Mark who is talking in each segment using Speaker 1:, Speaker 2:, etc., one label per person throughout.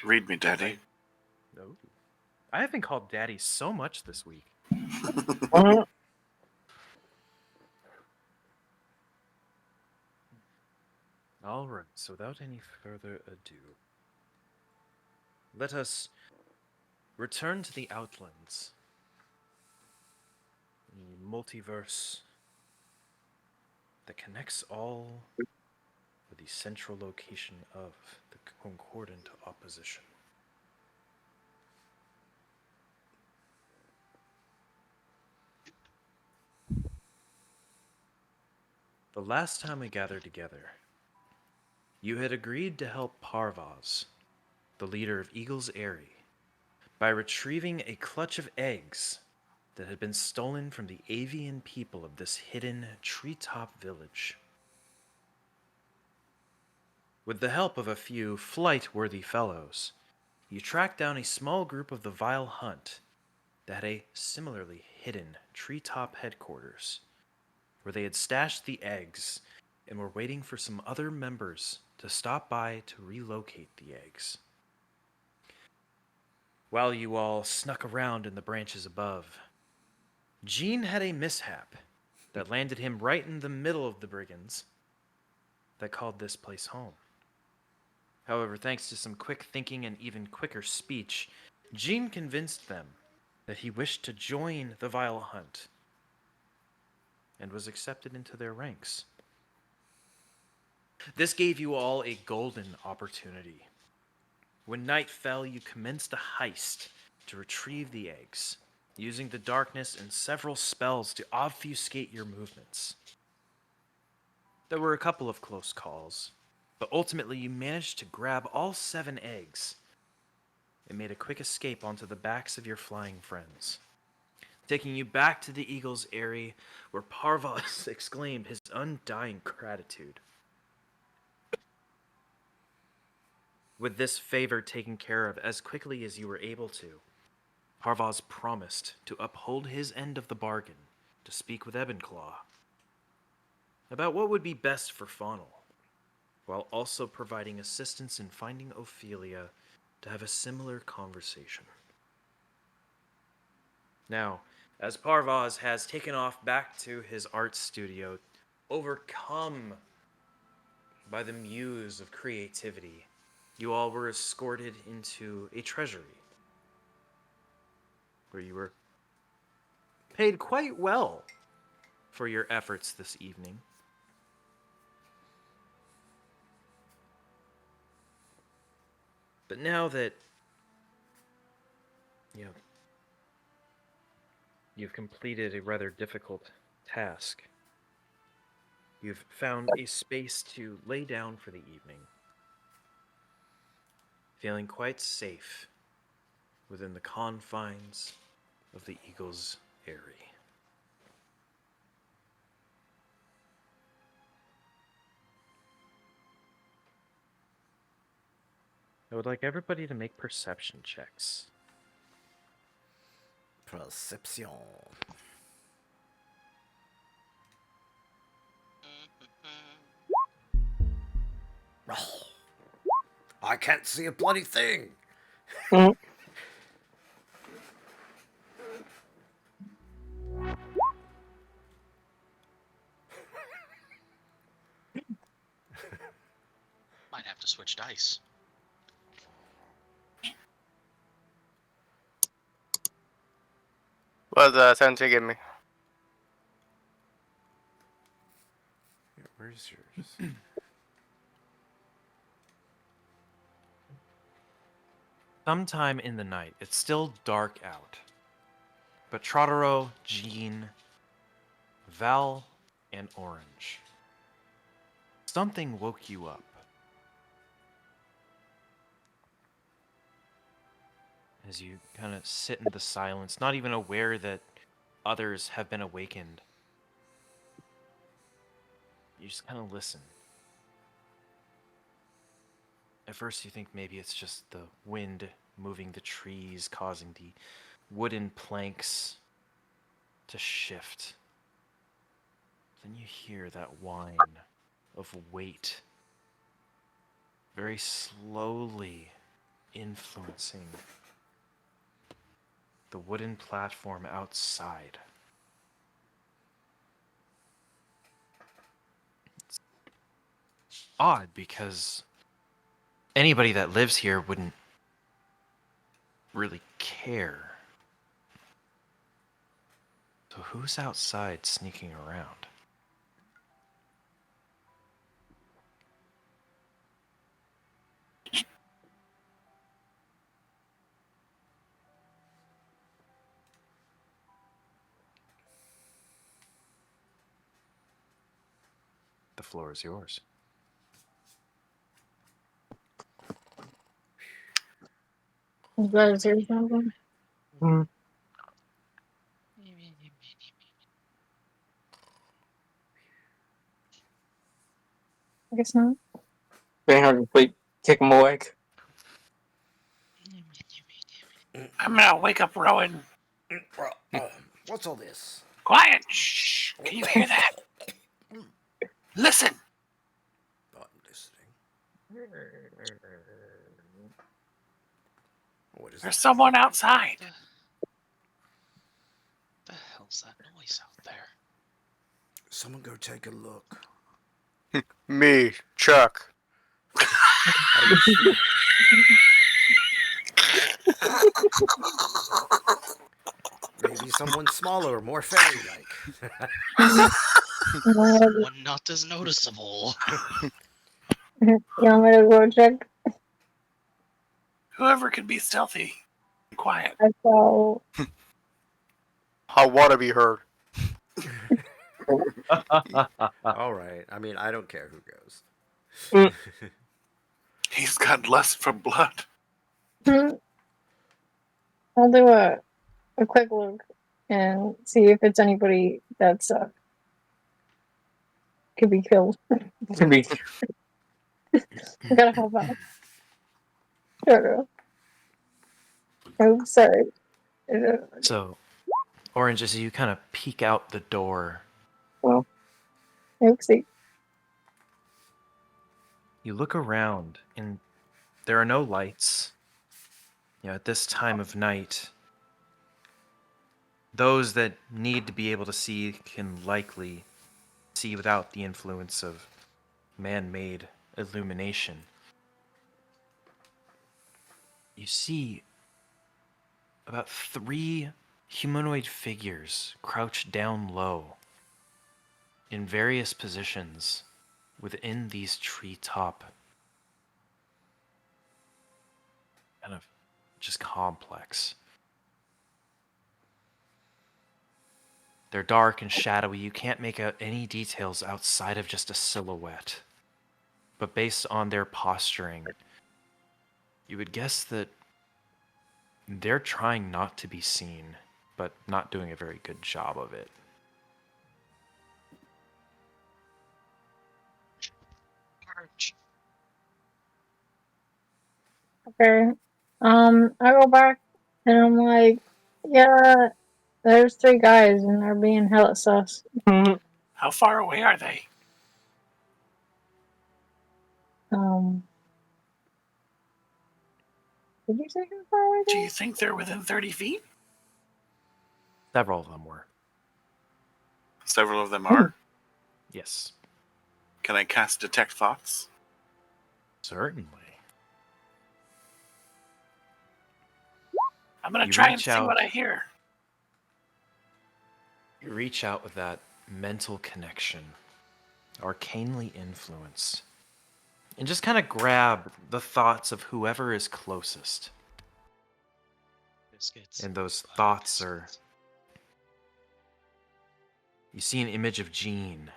Speaker 1: Read me, Daddy.
Speaker 2: No. I haven't called Daddy so much this week. Alright, so without any further ado, let us return to the Outlands. The multiverse that connects all with the central location of the concordant opposition. The last time we gathered together, you had agreed to help Parvas, the leader of Aerie, by retrieving a clutch of eggs that had been stolen from the avian people of this hidden treetop village. With the help of a few flight-worthy fellows, you tracked down a small group of the Vile Hunt that had a similarly hidden treetop headquarters, where they had stashed the eggs and were waiting for some other members to stop by to relocate the eggs. While you all snuck around in the branches above, Gene had a mishap that landed him right in the middle of the brigands that called this place home. However, thanks to some quick thinking and even quicker speech, Gene convinced them that he wished to join the Vile Hunt and was accepted into their ranks. This gave you all a golden opportunity. When night fell, you commenced a heist to retrieve the eggs, using the darkness and several spells to obfuscate your movements. There were a couple of close calls, but ultimately you managed to grab all 7 eggs and made a quick escape onto the backs of your flying friends, taking you back to the Aerie, where Parvas exclaimed his undying gratitude. With this favor taken care of as quickly as you were able to, Parvas promised to uphold his end of the bargain to speak with Ebenclaw about what would be best for Faunal, while also providing assistance in finding Opilia to have a similar conversation. Now, as Parvas has taken off back to his art studio, overcome by the muse of creativity, you all were escorted into a treasury, where you were paid quite well for your efforts this evening. But now that you've completed a rather difficult task, you've found a space to lay down for the evening, feeling quite safe within the confines of the Aerie. I would like everybody to make perception checks.
Speaker 3: Perception. Oh, I can't see a bloody thing.
Speaker 4: Might have to switch dice.
Speaker 5: What's Sensei give me?
Speaker 3: Where's yours?
Speaker 2: Sometime in the night, it's still dark out, but Traddoroh, Jean, Val, and Orange, something woke you up. As you kind of sit in the silence, not even aware that others have been awakened. You just kind of listen. At first you think maybe it's just the wind moving the trees, causing the wooden planks to shift. Then you hear that whine of weight very slowly influencing the wooden platform outside. It's odd because anybody that lives here wouldn't really care. So who's outside sneaking around? The floor is yours.
Speaker 1: You guys hear something? I guess not.
Speaker 4: Vainheart complete. Kick him awake.
Speaker 5: I'm gonna wake up Rowan.
Speaker 3: What's all this?
Speaker 5: Quiet! Shh! Can you hear that? Listen!
Speaker 3: I'm listening. What is
Speaker 5: There's
Speaker 3: it?
Speaker 5: someone outside.
Speaker 6: The hell's that noise out there?
Speaker 3: Someone go take a look.
Speaker 4: Me, Chuck.
Speaker 3: Maybe someone smaller, more fairy-like.
Speaker 6: Someone not as noticeable.
Speaker 1: You want me to go check?
Speaker 5: Whoever can be stealthy. Quiet.
Speaker 1: I saw.
Speaker 4: I want to be heard.
Speaker 3: All right. I mean, I don't care who goes.
Speaker 5: He's got lust for blood.
Speaker 1: I'll do a quick look and see if it's anybody that's could be killed.
Speaker 4: To be
Speaker 1: I gotta help out. Tradoroh. Oh, sorry.
Speaker 2: So, Orange, as you kind of peek out the door,
Speaker 1: Oopsie.
Speaker 2: you look around and there are no lights. You know, at this time of night, those that need to be able to see can likely see without the influence of man-made illumination. You see about 3 humanoid figures crouched down low in various positions within these treetop kind of just complex. They're dark and shadowy. You can't make out any details outside of just a silhouette. But based on their posturing, you would guess that they're trying not to be seen, but not doing a very good job of it.
Speaker 1: Okay. I go back and I'm like, yeah, there's 3 guys and they're being hella sus.
Speaker 5: How far away are they?
Speaker 1: Did you say how far away
Speaker 5: Do
Speaker 1: they
Speaker 5: you think they're within 30 feet?
Speaker 2: Several of them were.
Speaker 5: Several of them are.
Speaker 2: Yes,
Speaker 5: Can I cast Detect Thoughts?
Speaker 2: certainly.
Speaker 5: I'm gonna
Speaker 2: You
Speaker 5: try and
Speaker 2: reach
Speaker 5: see
Speaker 2: out.
Speaker 5: what I hear.
Speaker 2: You reach out with that mental connection, arcanely influenced, and just kind of grab the thoughts of whoever is closest.
Speaker 6: Biscuits.
Speaker 2: And those
Speaker 6: Butter
Speaker 2: thoughts are...
Speaker 6: biscuits.
Speaker 2: You see an image of Jean,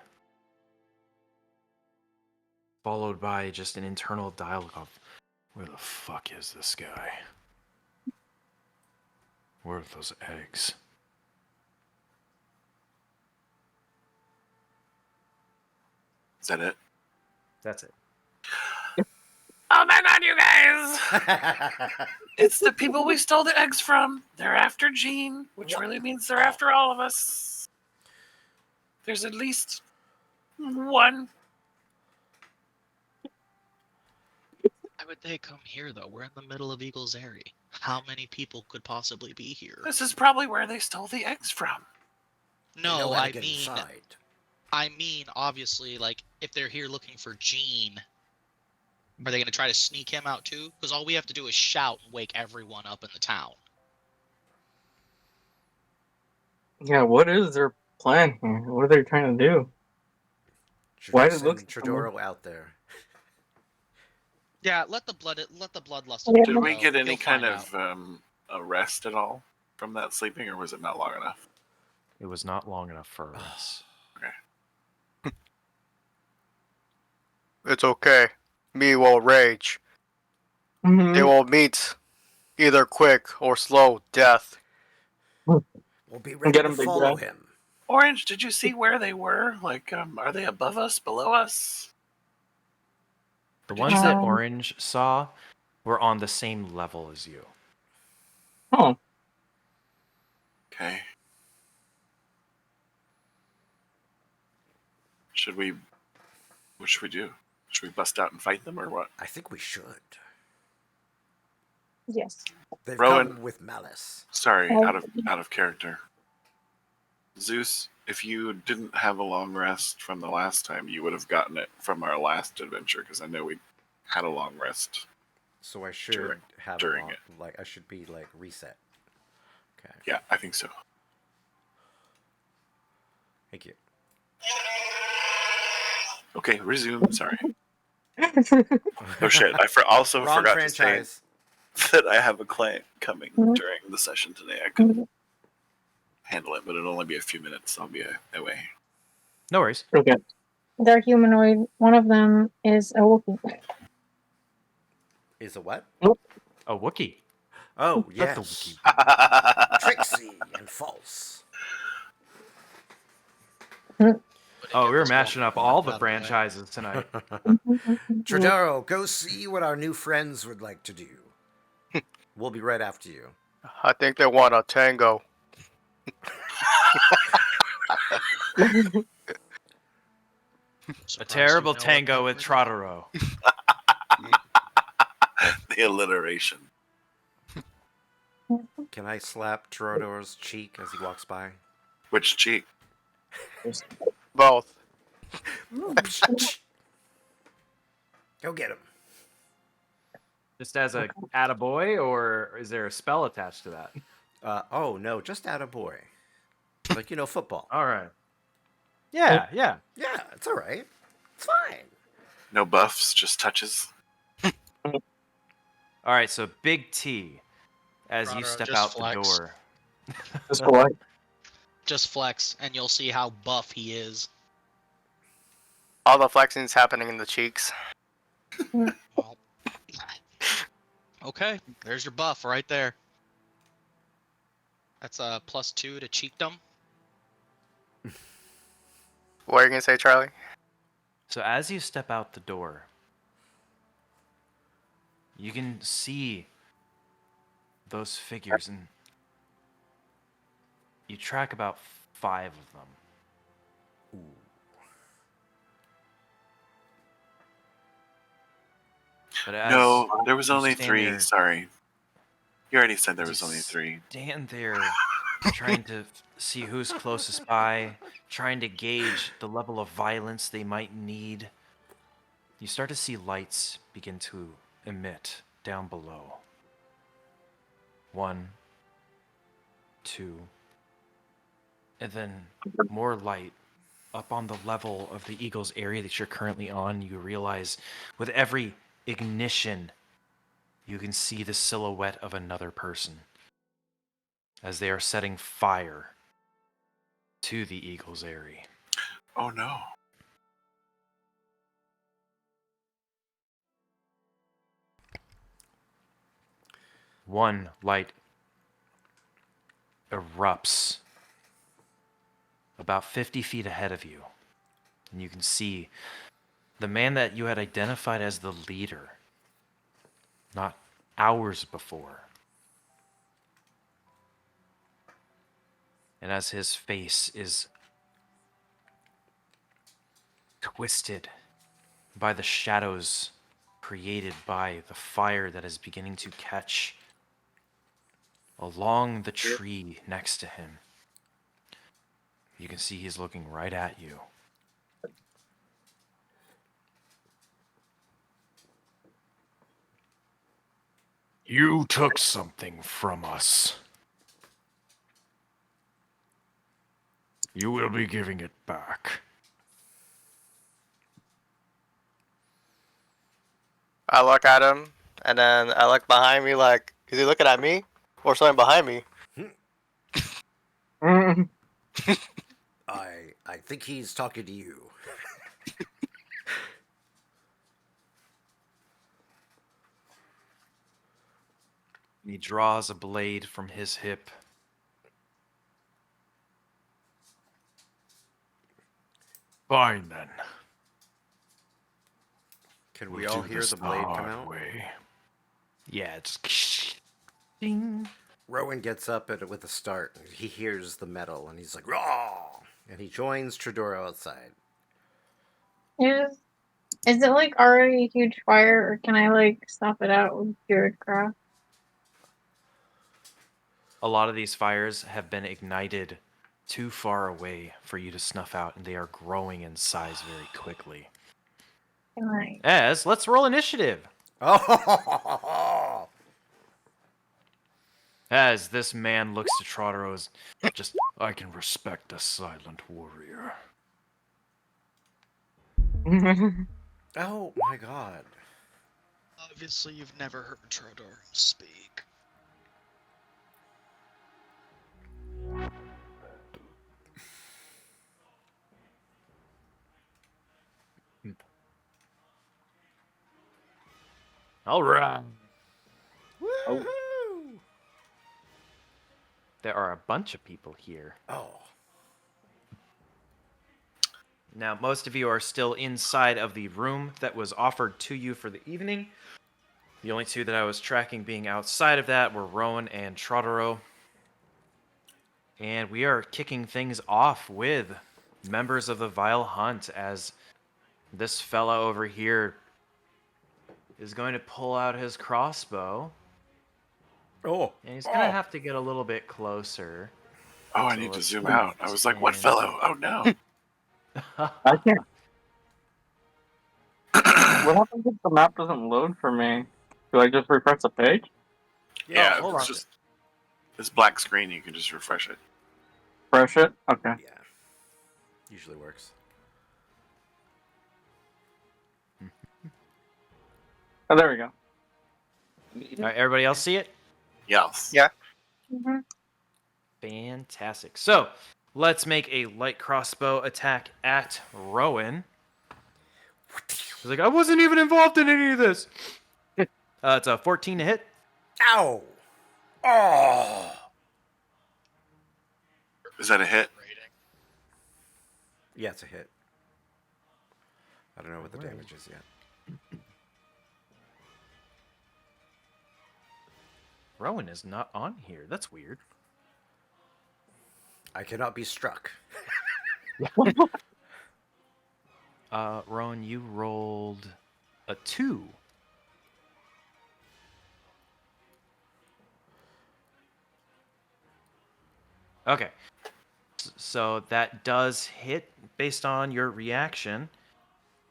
Speaker 2: followed by just an internal dialogue of, where the fuck is this guy? Where are those eggs?
Speaker 5: Is that it?
Speaker 2: That's it.
Speaker 5: Oh my god, you guys! It's the people we stole the eggs from. They're after Jean, which really means they're after all of us. There's at least one.
Speaker 6: Why would they come here, though? We're in the middle of Eagle's Aerie. How many people could possibly be here?
Speaker 5: This is probably where they stole the eggs from.
Speaker 3: They know
Speaker 6: No,
Speaker 3: how to
Speaker 6: I
Speaker 3: get
Speaker 6: mean,
Speaker 3: inside.
Speaker 6: obviously, like, if they're here looking for Gene, are they going to try to sneak him out too? Because all we have to do is shout and wake everyone up in the town.
Speaker 4: Yeah, what is their plan here? What are they trying to do?
Speaker 3: Should
Speaker 4: Why
Speaker 3: we
Speaker 4: did it look
Speaker 3: send
Speaker 4: so much-
Speaker 3: Tradoroh out there?
Speaker 6: Yeah, let the bloodlust
Speaker 1: Yeah.
Speaker 5: Did we
Speaker 6: go.
Speaker 5: get any
Speaker 6: He'll
Speaker 5: kind
Speaker 6: find
Speaker 5: of
Speaker 6: out.
Speaker 5: a rest at all from that sleeping, or was it not long enough?
Speaker 2: It was not long enough for us.
Speaker 4: It's okay. Me will rage.
Speaker 1: Mhm.
Speaker 4: They will meet either quick or slow death.
Speaker 3: We'll be ready
Speaker 4: Get
Speaker 3: to
Speaker 4: him, big
Speaker 3: follow
Speaker 4: guy.
Speaker 3: him.
Speaker 5: Orange, did you see where they were? Like, are they above us, below us?
Speaker 2: The
Speaker 5: Did
Speaker 2: ones
Speaker 5: you
Speaker 2: that
Speaker 1: Um,
Speaker 2: Orange saw were on the same level as you.
Speaker 4: Oh,
Speaker 5: Okay. What should we do? Should we bust out and fight them, or what?
Speaker 3: I think we should.
Speaker 1: yes.
Speaker 3: They've
Speaker 5: Rowan.
Speaker 3: come with malice.
Speaker 5: Sorry,
Speaker 1: Oh.
Speaker 5: out of character. Zeus, if you didn't have a long rest from the last time, you would have gotten it from our last adventure, because I know we had a long rest.
Speaker 3: So I should have
Speaker 5: during
Speaker 3: a,
Speaker 5: it.
Speaker 3: like I should be like reset. Okay.
Speaker 5: Yeah, I think so.
Speaker 3: Thank you.
Speaker 5: Okay, resume. Sorry. Oh shit! I also
Speaker 3: Wrong
Speaker 5: forgot
Speaker 3: franchise.
Speaker 5: to say that I have a client coming
Speaker 1: Mhm.
Speaker 5: during the session today. I couldn't handle it, but it'll only be a few minutes. I'll be away.
Speaker 2: No worries.
Speaker 4: okay.
Speaker 1: They're humanoid. One of them is a Wookiee.
Speaker 3: Is a what?
Speaker 2: A Wookiee.
Speaker 3: Oh
Speaker 2: Let the
Speaker 3: yes.
Speaker 2: Wookiee.
Speaker 3: Tricksy and false.
Speaker 2: Oh, we were
Speaker 6: Get this
Speaker 2: mashing up
Speaker 6: walk
Speaker 2: all
Speaker 6: out
Speaker 2: the
Speaker 6: of way.
Speaker 2: franchises tonight.
Speaker 3: Tradoroh, go see what our new friends would like to do. We'll be right after you.
Speaker 4: I think they want a tango.
Speaker 2: A
Speaker 6: Surprised
Speaker 2: terrible
Speaker 6: you know what
Speaker 2: tango
Speaker 6: that
Speaker 2: with
Speaker 6: word-
Speaker 2: Tradoroh.
Speaker 5: The alliteration.
Speaker 3: Can I slap Tradoroh's cheek as he walks by?
Speaker 5: Which cheek?
Speaker 4: Both.
Speaker 3: Go get him.
Speaker 2: Just as a attaboy, or is there a spell attached to that?
Speaker 3: Oh no, just add a boy. Like football.
Speaker 2: All right. Yeah, yeah.
Speaker 3: Yeah, it's all right. It's fine.
Speaker 5: No buffs, just touches.
Speaker 2: All right, so Big T, as you
Speaker 6: Traddoroh,
Speaker 2: step
Speaker 6: just
Speaker 2: out
Speaker 6: flex.
Speaker 2: the door.
Speaker 4: Just boy.
Speaker 6: Just flex, and you'll see how buff he is.
Speaker 4: All the flexing's happening in the cheeks.
Speaker 6: Well, okay, there's your buff right there. That's a +2 to cheekdom.
Speaker 4: What are you gonna say, Charlie?
Speaker 2: So as you step out the door, you can see those figures, and you track about 5 of them. But as
Speaker 5: No, there was
Speaker 2: you
Speaker 5: only
Speaker 2: stand
Speaker 5: 3.
Speaker 2: there-
Speaker 5: Sorry. You already said there
Speaker 2: you
Speaker 5: was only 3.
Speaker 2: Stand there, trying to see who's closest by, trying to gauge the level of violence they might need. You start to see lights begin to emit down below. 1, 2, and then more light up on the level of the Eagle's area that you're currently on. You realize with every ignition, you can see the silhouette of another person as they are setting fire to the Eagle's area.
Speaker 5: Oh no.
Speaker 2: One light erupts about 50 feet ahead of you. And you can see the man that you had identified as the leader not hours before. And as his face is twisted by the shadows created by the fire that is beginning to catch along the tree next to him. You can see he's looking right at you. You took something from us. You will be giving it back.
Speaker 7: I look at him, and then I look behind me like, is he looking at me? Or something behind me?
Speaker 3: I think he's talking to you.
Speaker 2: He draws a blade from his hip. Fine then.
Speaker 3: Can we all hear the blade come out?
Speaker 2: Way. Yeah, it's ding.
Speaker 3: Rowan gets up with a start. He hears the metal, and he's like, "Raw!" And he joins Tradoroh outside.
Speaker 1: Is it like already a huge fire, or can I like snuff it out with Druidcraft?
Speaker 2: A lot of these fires have been ignited too far away for you to snuff out, and they are growing in size very quickly.
Speaker 1: Can I?
Speaker 2: Let's roll initiative.
Speaker 3: Oh!
Speaker 2: As this man looks to Traddoroh as just, I can respect a silent warrior.
Speaker 3: Oh my god.
Speaker 6: Obviously, you've never heard Tradoroh speak.
Speaker 2: All right.
Speaker 3: Oh.
Speaker 2: There are a bunch of people here.
Speaker 3: Oh.
Speaker 2: Now, most of you are still inside of the room that was offered to you for the evening. The only two that I was tracking being outside of that were Rowan and Traddoroh. And we are kicking things off with members of the Vile Hunt, as this fella over here is going to pull out his crossbow.
Speaker 3: Oh.
Speaker 2: And he's going to have to get a little bit closer.
Speaker 5: Oh, I need to zoom out. I was like, what fellow? Oh, no.
Speaker 4: I can't. What happens if the map doesn't load for me? Do I just refresh the page?
Speaker 5: Yeah,
Speaker 2: hold
Speaker 5: it's
Speaker 2: on.
Speaker 5: just this black screen. You can just refresh it.
Speaker 4: Refresh it? Okay.
Speaker 3: Yeah. Usually works.
Speaker 4: Oh, there we go.
Speaker 2: All right, everybody else see it?
Speaker 5: Yes.
Speaker 7: Yeah.
Speaker 1: Mm-hmm.
Speaker 2: Fantastic. So, let's make a light crossbow attack at Rowan. He's like, I wasn't even involved in any of this. It's a 14 to hit.
Speaker 3: Ow! Oh!
Speaker 5: Is that a hit?
Speaker 3: Yeah, it's a hit. I don't know what the damage is yet.
Speaker 2: Rowan is not on here. That's weird.
Speaker 3: I cannot be struck.
Speaker 2: Rowan, you rolled a 2. Okay. So that does hit based on your reaction.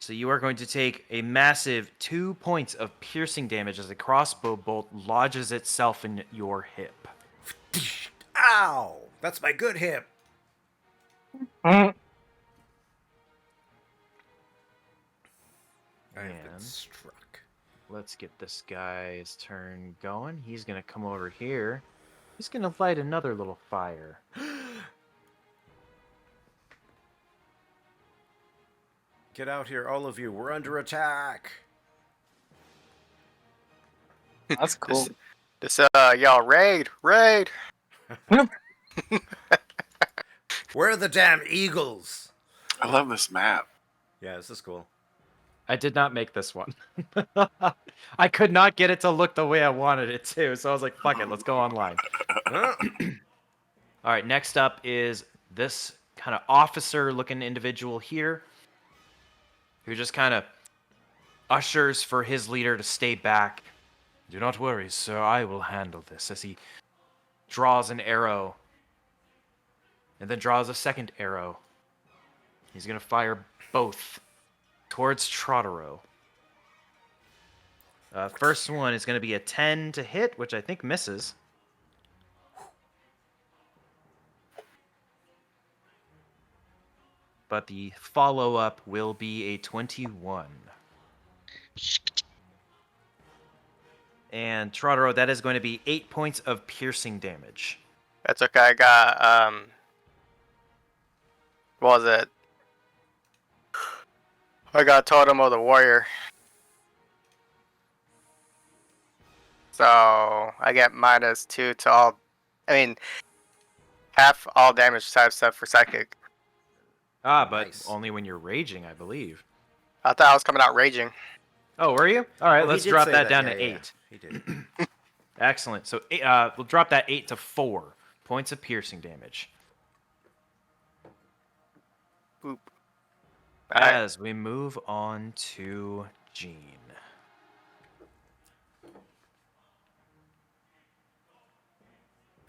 Speaker 2: So you are going to take a massive 2 points of piercing damage as the crossbow bolt lodges itself in your hip.
Speaker 3: Ow! That's my good hip.
Speaker 4: Mm.
Speaker 3: I have been
Speaker 2: And
Speaker 3: struck.
Speaker 2: let's get this guy's turn going. He's going to come over here. He's going to light another little fire.
Speaker 3: Get out here, all of you. We're under attack.
Speaker 4: That's cool.
Speaker 7: Y'all raid.
Speaker 3: Where are the damn eagles?
Speaker 5: I love this map.
Speaker 3: Yeah, this is cool.
Speaker 2: I did not make this one. I could not get it to look the way I wanted it to, so I was like, fuck it, let's go online. All right, next up is this kind of officer-looking individual here, who just kind of ushers for his leader to stay back. Do not worry, sir, I will handle this, as he draws an arrow and then draws a second arrow. He's going to fire both towards Traddoroh. First one is going to be a 10 to hit, which I think misses. But the follow-up will be a 21. And Traddoroh, that is going to be 8 points of piercing damage.
Speaker 7: That's okay. I got what was it? I got Totem of the Warrior. So I get -2 to all. I mean, half all damage type stuff for psychic.
Speaker 2: But
Speaker 3: Nice.
Speaker 2: only when you're raging, I believe.
Speaker 7: I thought I was coming out raging.
Speaker 2: Oh, were you? All right,
Speaker 3: Oh, he
Speaker 2: let's
Speaker 3: did
Speaker 2: drop
Speaker 3: say
Speaker 2: that down
Speaker 3: yeah,
Speaker 2: to
Speaker 3: yeah,
Speaker 2: 8.
Speaker 3: He did.
Speaker 2: Excellent. So we'll drop that 8 to 4 points of piercing damage.
Speaker 7: Boop. Alright.
Speaker 2: As we move on to Jean.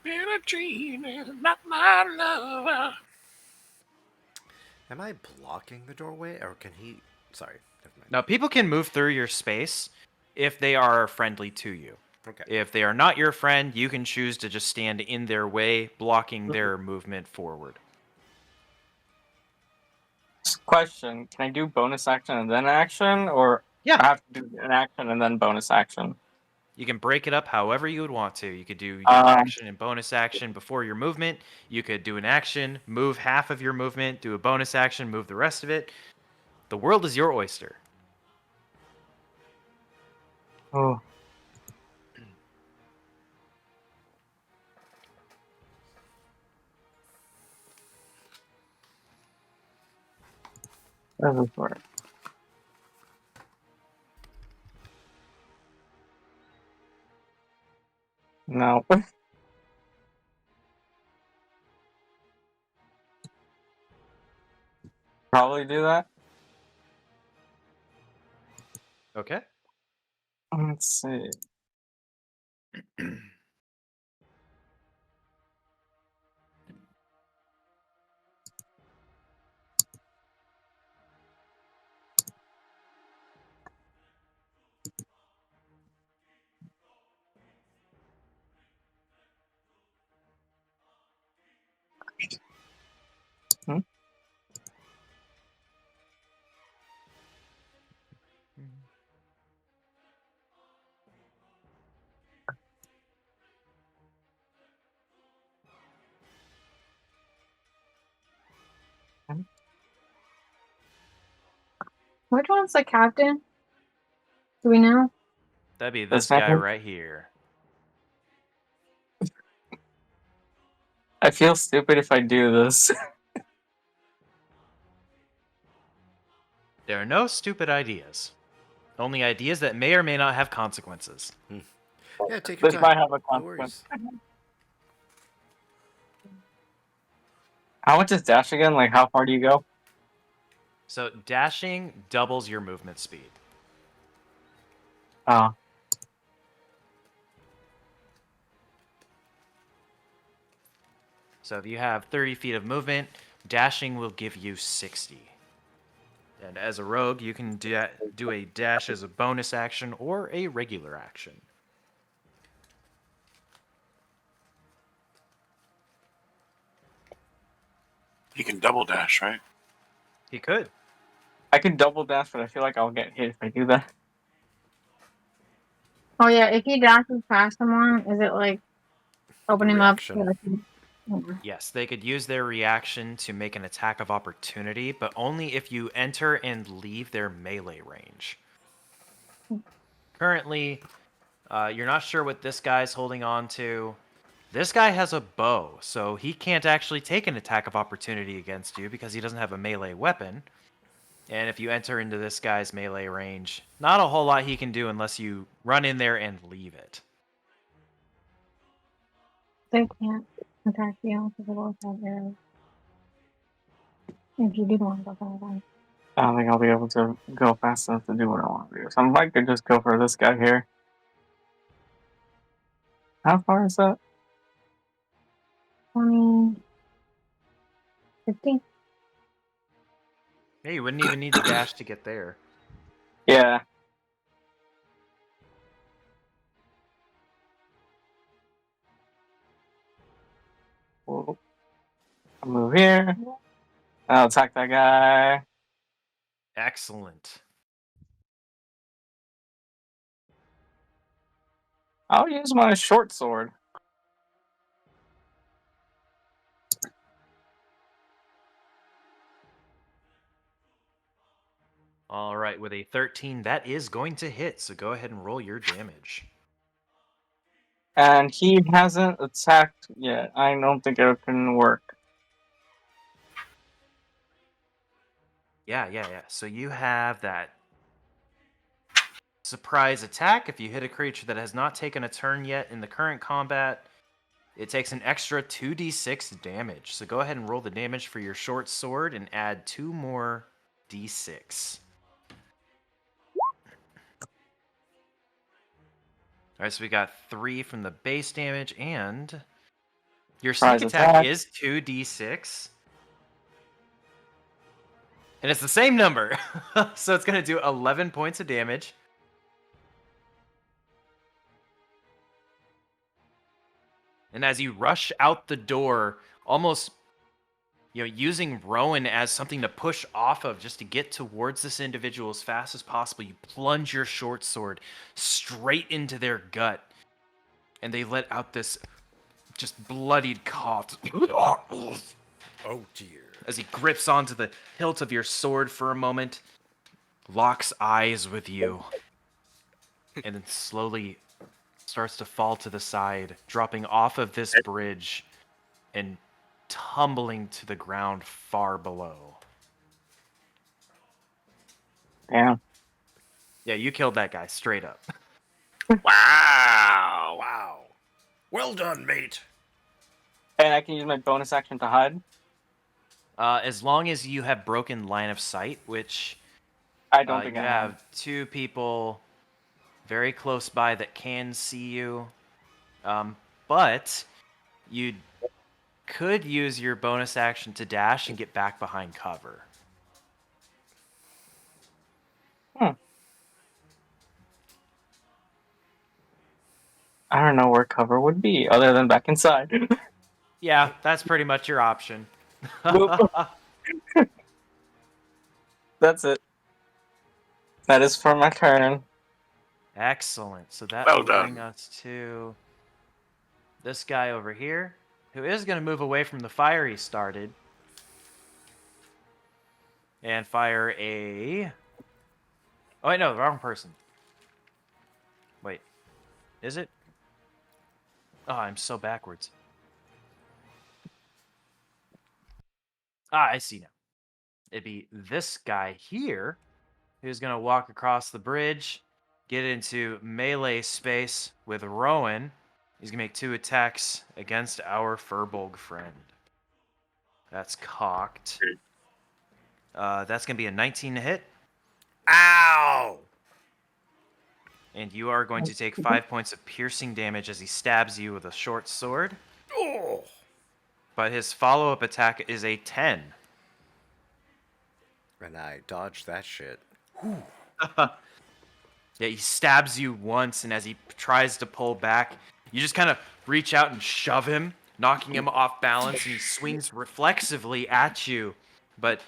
Speaker 5: Been a dream, not my lover.
Speaker 3: Am I blocking the doorway, or can he? Sorry, never mind.
Speaker 2: Now, people can move through your space if they are friendly to you.
Speaker 3: Okay.
Speaker 2: If they are not your friend, you can choose to just stand in their way, blocking their movement forward.
Speaker 4: Question: can I do bonus action and then action, or
Speaker 2: Yeah.
Speaker 4: I have to do an action and then bonus action?
Speaker 2: You can break it up however you would want to. You could do your
Speaker 4: Um,
Speaker 2: action and bonus action before your movement. You could do an action, move half of your movement, do a bonus action, move the rest of it. The world is your oyster.
Speaker 4: Oh. Everywhere. No. Probably do that.
Speaker 2: Okay.
Speaker 4: Let's see. Hmm?
Speaker 1: Which one's the captain? Do we know?
Speaker 2: That'd be
Speaker 4: This
Speaker 2: this guy
Speaker 4: guy?
Speaker 2: right here.
Speaker 4: I feel stupid if I do this.
Speaker 2: There are no stupid ideas. Only ideas that may or may not have consequences.
Speaker 3: Yeah, take your
Speaker 4: This
Speaker 3: time.
Speaker 4: might have a
Speaker 3: No
Speaker 4: consequence.
Speaker 3: worries.
Speaker 4: How much is dash again? Like, how far do you go?
Speaker 2: So dashing doubles your movement speed.
Speaker 4: Oh.
Speaker 2: So if you have 30 feet of movement, dashing will give you 60. And as a rogue, you can do a dash as a bonus action or a regular action.
Speaker 5: You can double dash, right?
Speaker 2: He could.
Speaker 4: I can double dash, but I feel like I'll get hit if I do that.
Speaker 1: Oh yeah, if he dashes past someone, is it like open him up?
Speaker 3: Reaction.
Speaker 2: Yes, they could use their reaction to make an attack of opportunity, but only if you enter and leave their melee range. Currently, you're not sure what this guy's holding on to. This guy has a bow, so he can't actually take an attack of opportunity against you because he doesn't have a melee weapon. And if you enter into this guy's melee range, not a whole lot he can do unless you run in there and leave it.
Speaker 1: They can't attack you because they both have arrows. If you did want to go for that.
Speaker 4: I don't think I'll be able to go fast enough to do what I want to do. So I might could just go for this guy here. How far is that?
Speaker 1: 20, 50.
Speaker 2: Hey, you wouldn't even need to dash to get there.
Speaker 4: Yeah. Whoa. I'll move here. I'll attack that guy.
Speaker 2: Excellent.
Speaker 4: I'll use my short sword.
Speaker 2: All right, with a 13, that is going to hit. So go ahead and roll your damage.
Speaker 4: And he hasn't attacked yet. I don't think it can work.
Speaker 2: Yeah. So you have that surprise attack. If you hit a creature that has not taken a turn yet in the current combat, it takes an extra 2d6 damage. So go ahead and roll the damage for your short sword and add 2 more d6. All right, so we got 3 from the base damage, and your sneak
Speaker 4: Surprise
Speaker 2: attack
Speaker 4: attack.
Speaker 2: is 2d6. And it's the same number. So it's going to do 11 points of damage. And as you rush out the door, almost using Rowan as something to push off of just to get towards this individual as fast as possible, you plunge your short sword straight into their gut. And they let out this just bloodied cough.
Speaker 3: Oh dear.
Speaker 2: As he grips onto the hilt of your sword for a moment, locks eyes with you, and then slowly starts to fall to the side, dropping off of this bridge and tumbling to the ground far below.
Speaker 4: Damn.
Speaker 2: Yeah, you killed that guy straight up.
Speaker 5: Wow.
Speaker 3: Wow. Well done, mate.
Speaker 4: And I can use my bonus action to hide.
Speaker 2: As long as you have broken line of sight, which
Speaker 4: I don't think
Speaker 2: you
Speaker 4: I have.
Speaker 2: have 2 people very close by that can see you, but you could use your bonus action to dash and get back behind cover.
Speaker 4: I don't know where cover would be other than back inside.
Speaker 2: Yeah, that's pretty much your option.
Speaker 4: That's it. That is for my turn.
Speaker 2: Excellent. So that
Speaker 5: Well
Speaker 2: will
Speaker 5: done.
Speaker 2: bring us to this guy over here, who is going to move away from the fire he started and fire a... Oh, wait, no, the wrong person. Wait, is it? Oh, I'm so backwards. I see now. It'd be this guy here who's going to walk across the bridge, get into melee space with Rowan. He's going to make 2 attacks against our Firbolg friend. That's cocked. That's going to be a 19 to hit.
Speaker 3: Ow!
Speaker 2: And you are going to take 5 points of piercing damage as he stabs you with a short sword.
Speaker 3: Oh.
Speaker 2: But his follow-up attack is a 10.
Speaker 3: And I dodged that shit.
Speaker 2: Yeah, he stabs you once, and as he tries to pull back, you just kind of reach out and shove him, knocking him off balance, and he swings reflexively at you. But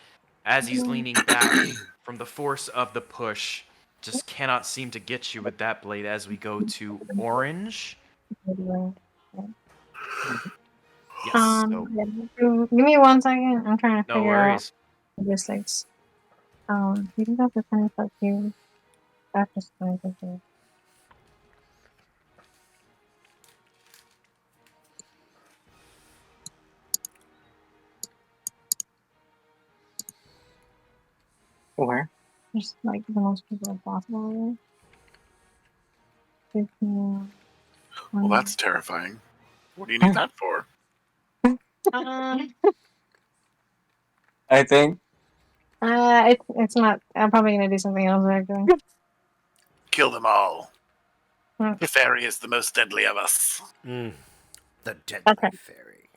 Speaker 2: as he's leaning back from the force of the push, just cannot seem to get you with that blade as we go to orange. Yes. So,
Speaker 1: Yeah, give me 1 second. I'm trying to
Speaker 2: no
Speaker 1: figure out
Speaker 2: worries.
Speaker 1: logistics. You can go for 20 here. That's just 20 here.
Speaker 4: Where?
Speaker 1: Just like the most people as possible. 15,
Speaker 5: Well,
Speaker 1: 20.
Speaker 5: that's terrifying. What do you need that for?
Speaker 1: Um,
Speaker 4: I think
Speaker 1: It's not. I'm probably gonna do something else actually.
Speaker 5: Kill them all.
Speaker 1: Hmm.
Speaker 5: The fairy is the most deadly of us.
Speaker 3: The deadly
Speaker 1: Okay.
Speaker 3: fairy.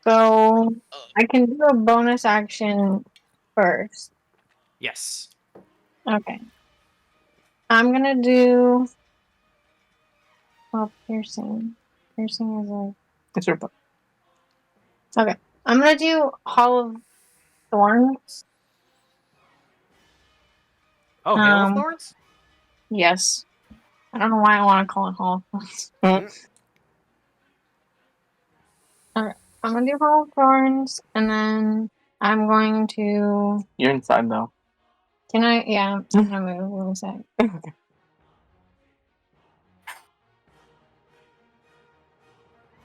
Speaker 1: So I can do a bonus action first.
Speaker 2: Yes.
Speaker 1: Okay. I'm gonna do. Well, piercing. Piercing is like.
Speaker 4: It's your book.
Speaker 1: Okay. I'm gonna do Hall of Thorns.
Speaker 2: Oh, Hail of Thorns?
Speaker 1: Yes. I don't know why I want to call it Hall of Thorns. Alright. I'm gonna do Hall of Thorns, and then I'm going to.
Speaker 4: You're inside though.
Speaker 1: Can I? Yeah, I'm gonna move. What was that?
Speaker 6: Are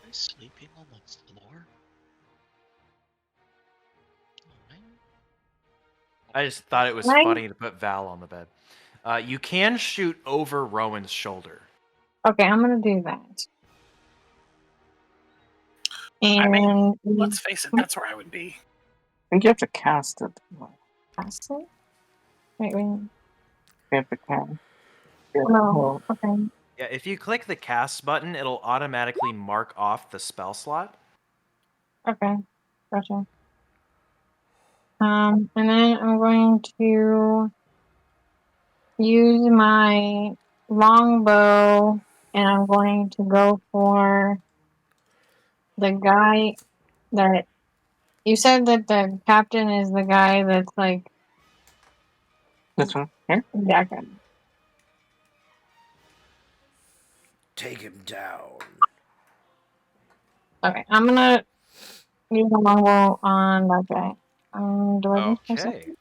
Speaker 6: they sleeping on the floor? Alright.
Speaker 2: I just thought it was
Speaker 1: Right.
Speaker 2: funny to put Val on the bed. You can shoot over Rowan's shoulder.
Speaker 1: Okay, I'm gonna do that. And
Speaker 5: I mean, let's face it, that's where I would be.
Speaker 4: I think you have to cast it.
Speaker 1: Cast it? Wait.
Speaker 4: You have to cast.
Speaker 1: No. Okay.
Speaker 2: Yeah, if you click the cast button, it'll automatically mark off the spell slot.
Speaker 1: Okay. Gotcha. And then I'm going to use my longbow, and I'm going to go for the guy that you said that the captain is the guy that's like
Speaker 4: This one here.
Speaker 1: that guy.
Speaker 3: Take him down.
Speaker 1: Okay, I'm gonna use the longbow on that guy. Do I lose myself?
Speaker 2: Okay.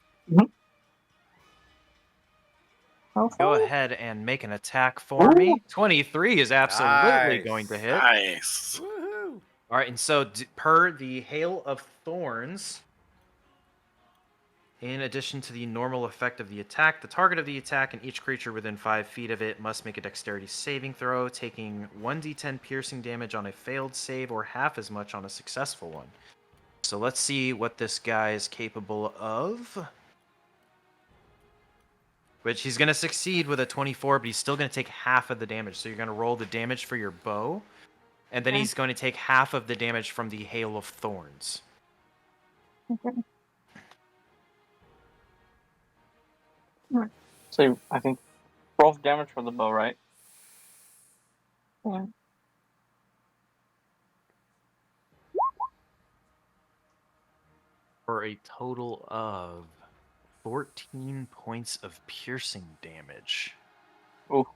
Speaker 1: Hopefully?
Speaker 2: Go ahead and make an attack for me. 23 is absolutely
Speaker 3: Nice.
Speaker 2: going to hit.
Speaker 5: Nice.
Speaker 3: Woohoo!
Speaker 2: All right, and so per the Hail of Thorns, in addition to the normal effect of the attack, the target of the attack and each creature within 5 feet of it must make a dexterity saving throw, taking 1d10 piercing damage on a failed save or half as much on a successful one. So let's see what this guy is capable of. Which he's going to succeed with a 24, but he's still going to take half of the damage. So you're going to roll the damage for your bow, and then
Speaker 1: Okay.
Speaker 2: he's going to take half of the damage from the Hail of Thorns.
Speaker 1: Okay.
Speaker 4: So I think 12 damage for the bow, right?
Speaker 1: Yeah.
Speaker 2: For a total of 14 points of piercing damage.
Speaker 4: Ooh.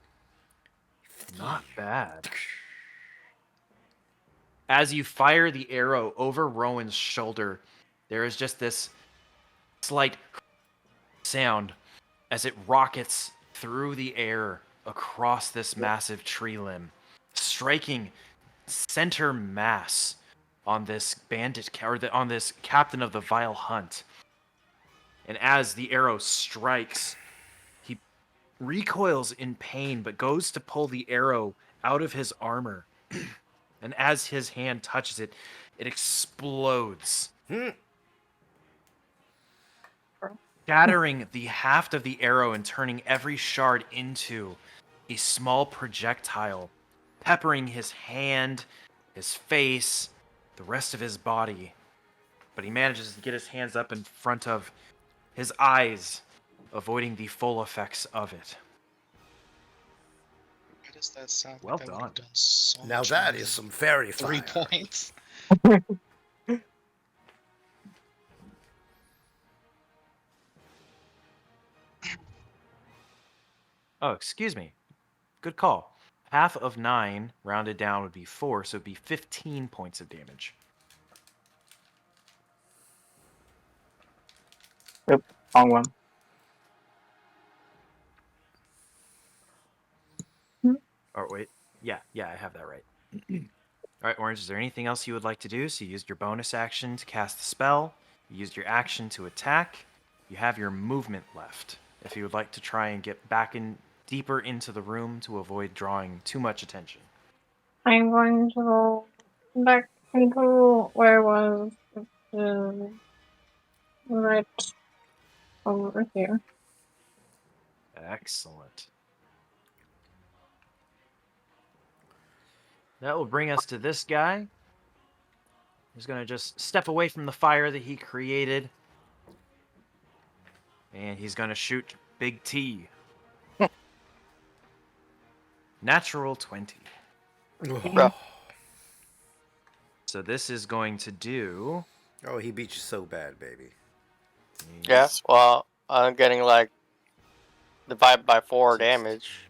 Speaker 2: Not bad. As you fire the arrow over Rowan's shoulder, there is just this slight sound as it rockets through the air across this massive tree limb, striking center mass on this bandit on this captain of the Vile Hunt. And as the arrow strikes, he recoils in pain, but goes to pull the arrow out of his armor. And as his hand touches it, it explodes, shattering the haft of the arrow and turning every shard into a small projectile, peppering his hand, his face, the rest of his body. But he manages to get his hands up in front of his eyes, avoiding the full effects of it.
Speaker 6: Why does that sound
Speaker 2: Well
Speaker 6: like I would
Speaker 2: done.
Speaker 6: have done so
Speaker 3: Now
Speaker 6: much
Speaker 3: that
Speaker 6: more
Speaker 3: is
Speaker 6: than
Speaker 3: some fairy
Speaker 6: 3
Speaker 3: fire.
Speaker 6: points?
Speaker 2: Oh, excuse me. Good call. Half of 9 rounded down would be 4, so it'd be 15 points of damage.
Speaker 4: Yep. Wrong one.
Speaker 2: Or wait. Yeah, I have that right. All right, Orange, is there anything else you would like to do? So you used your bonus action to cast the spell. You used your action to attack. You have your movement left. If you would like to try and get back in deeper into the room to avoid drawing too much attention.
Speaker 1: I'm going to go back into where was the right. over here.
Speaker 2: Excellent. That will bring us to this guy. He's going to just step away from the fire that he created. And he's going to shoot Big T. Natural 20.
Speaker 7: Bro.
Speaker 2: So this is going to do...
Speaker 3: Oh, he beat you so bad, baby.
Speaker 7: Yeah, well, I'm getting like divided by 4 damage.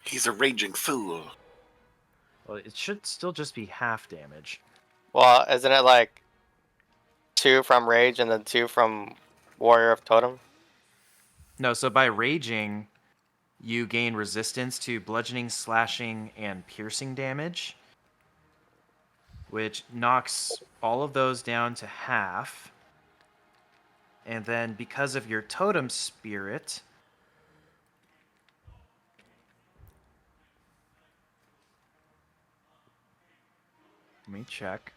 Speaker 5: He's a raging fool.
Speaker 2: Well, it should still just be half damage.
Speaker 7: Well, isn't it like 2 from rage and then 2 from Warrior of Totem?
Speaker 2: No, so by raging, you gain resistance to bludgeoning, slashing, and piercing damage, which knocks all of those down to half. And then because of your totem spirit, let me check.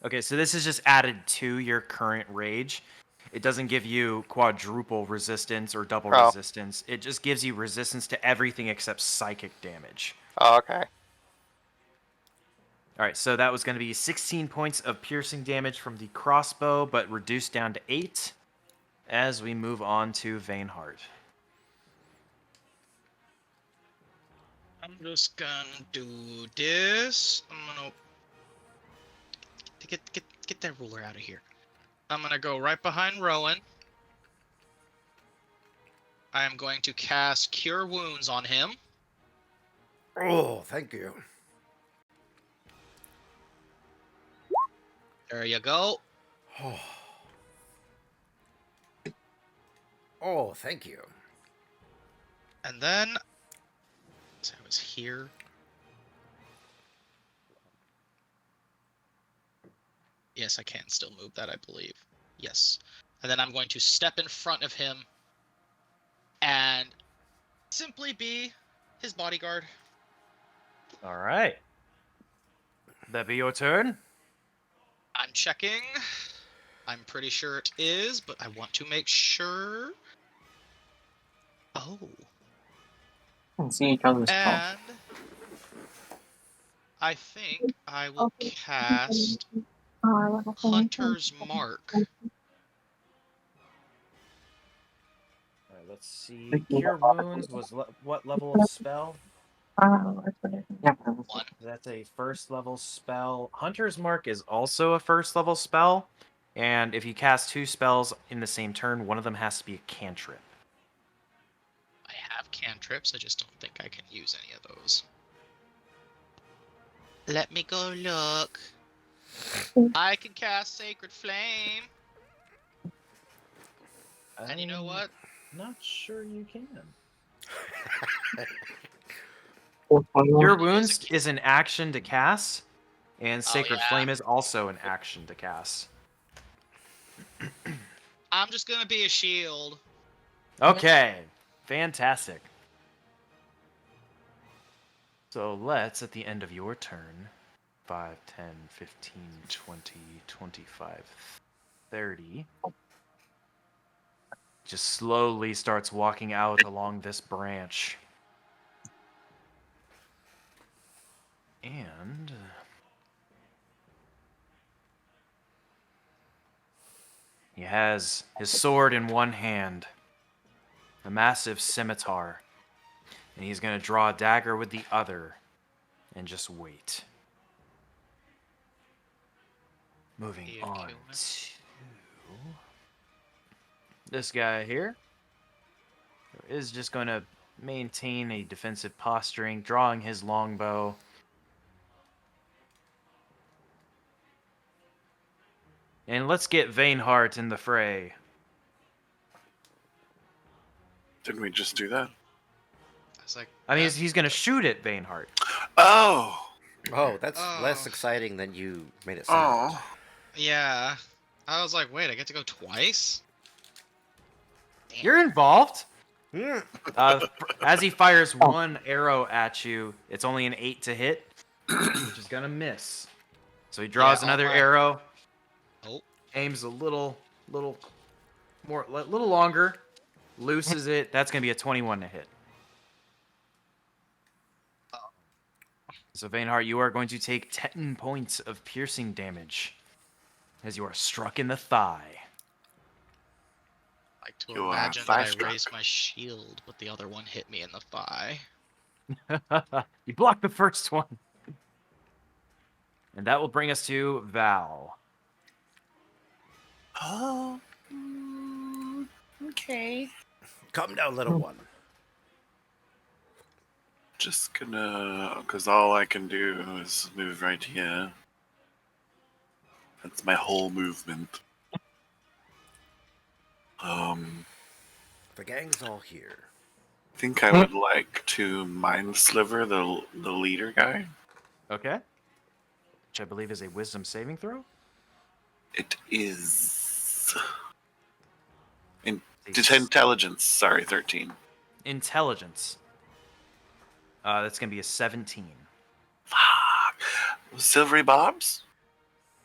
Speaker 2: Okay, so this is just added to your current rage. It doesn't give you quadruple resistance or double resistance. It just gives you resistance to everything except psychic damage.
Speaker 7: Oh, okay.
Speaker 2: All right, so that was going to be 16 points of piercing damage from the crossbow, but reduced down to 8 as we move on to Vainheart.
Speaker 6: I'm just gonna do this. I'm gonna get that ruler out of here. I'm gonna go right behind Rowan. I am going to cast Cure Wounds on him.
Speaker 3: Oh, thank you.
Speaker 6: There you go.
Speaker 3: Oh, thank you.
Speaker 6: And then, so I was here. Yes, I can still move that, I believe. Yes. And then I'm going to step in front of him and simply be his bodyguard.
Speaker 2: All right. That be your turn?
Speaker 6: I'm checking. I'm pretty sure it is, but I want to make sure. Oh.
Speaker 4: And see each other's spells.
Speaker 6: And I think I will cast Hunter's Mark.
Speaker 2: All right, let's see. Cure Wounds was what level of spell?
Speaker 6: One.
Speaker 2: That's a first level spell. Hunter's Mark is also a first level spell. And if you cast 2 spells in the same turn, one of them has to be a cantrip.
Speaker 6: I have cantrips, I just don't think I can use any of those. Let me go look. I can cast Sacred Flame. And you know what?
Speaker 2: Not sure you can.
Speaker 4: Your
Speaker 2: Cure Wounds is an action to cast, and Sacred
Speaker 6: yeah.
Speaker 2: Flame is also an action to cast.
Speaker 6: I'm just gonna be a shield.
Speaker 2: Okay, fantastic. So let's, at the end of your turn, 5, 10, 15, 20, 25, 30, just slowly starts walking out along this branch. And he has his sword in one hand, a massive scimitar, and he's going to draw a dagger with the other and just wait. Moving on to this guy here, who is just going to maintain a defensive posturing, drawing his longbow. And let's get Vainheart in the fray.
Speaker 5: Didn't we just do that?
Speaker 6: It's like,
Speaker 2: I mean, he's going to shoot at Vainheart.
Speaker 5: Oh.
Speaker 3: Oh, that's less exciting than you made it sound.
Speaker 5: Oh.
Speaker 6: yeah. I was like, wait, I get to go twice? Damn.
Speaker 2: You're involved.
Speaker 3: Hmm.
Speaker 2: As he fires one arrow at you, it's only an 8 to hit, which is is gonna miss. So he draws
Speaker 6: Yeah,
Speaker 2: another
Speaker 6: all my-
Speaker 2: arrow,
Speaker 6: Oh,
Speaker 2: aims a little longer, looses it. That's gonna be a 21 to hit. So Vainheart, you are going to take 10 points of piercing damage as you are struck in the thigh.
Speaker 6: I like to
Speaker 8: You are
Speaker 6: imagine that I
Speaker 8: thigh-struck.
Speaker 6: raised my shield, but the other one hit me in the thigh.
Speaker 2: You blocked the first one. And that will bring us to Val.
Speaker 5: Oh, okay.
Speaker 3: Come down, little one.
Speaker 8: Just gonna, because all I can do is move right here. That's my whole movement.
Speaker 3: The gang's all here.
Speaker 8: I think I would like to mind sliver the leader guy.
Speaker 2: Okay. Which I believe is a wisdom saving throw.
Speaker 8: It is
Speaker 2: It's
Speaker 8: intelligence. Sorry, 13.
Speaker 2: Intelligence. That's going to be a 17.
Speaker 8: Fuck. Silvery bobs.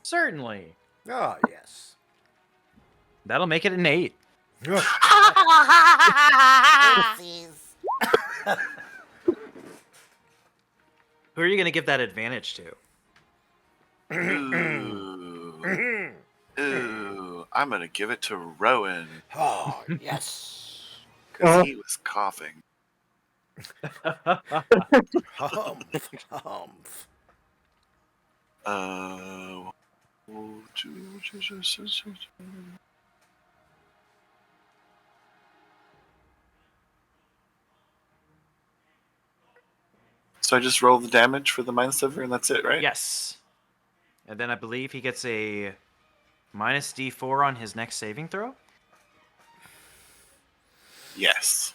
Speaker 2: Certainly.
Speaker 3: Ah, yes.
Speaker 2: That'll make it an 8. Who are you going to give that advantage to?
Speaker 8: Ooh. Ooh. I'm gonna give it to Rowan
Speaker 3: Oh, yes.
Speaker 8: because he was coughing.
Speaker 3: Humph, humph.
Speaker 8: So I just roll the damage for the mind sliver and that's it, right?
Speaker 2: Yes. And then I believe he gets a minus D4 on his next saving throw.
Speaker 8: Yes.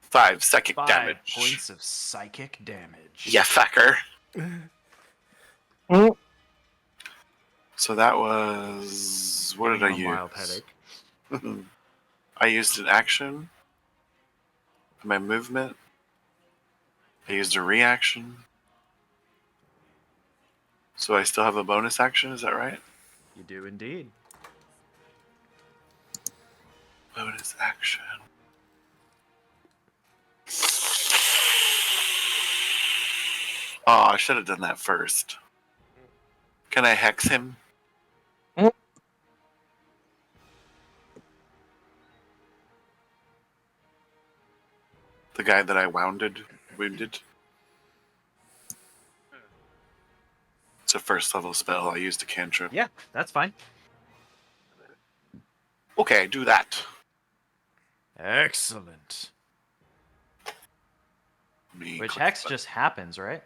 Speaker 8: 5 psychic
Speaker 2: 5
Speaker 8: damage.
Speaker 2: points of psychic damage.
Speaker 8: Yeah, fucker. So that was... What did I
Speaker 2: Giving him a
Speaker 8: use?
Speaker 2: mild headache.
Speaker 8: I used an action. My movement. I used a reaction. So I still have a bonus action, is that right?
Speaker 2: You do indeed.
Speaker 8: Bonus action. Oh, I should have done that first. Can I hex him? The guy that I wounded. It's a first level spell. I used a cantrip.
Speaker 2: Yeah, that's fine.
Speaker 8: Okay, do that.
Speaker 2: Excellent. Which hex just happens, right?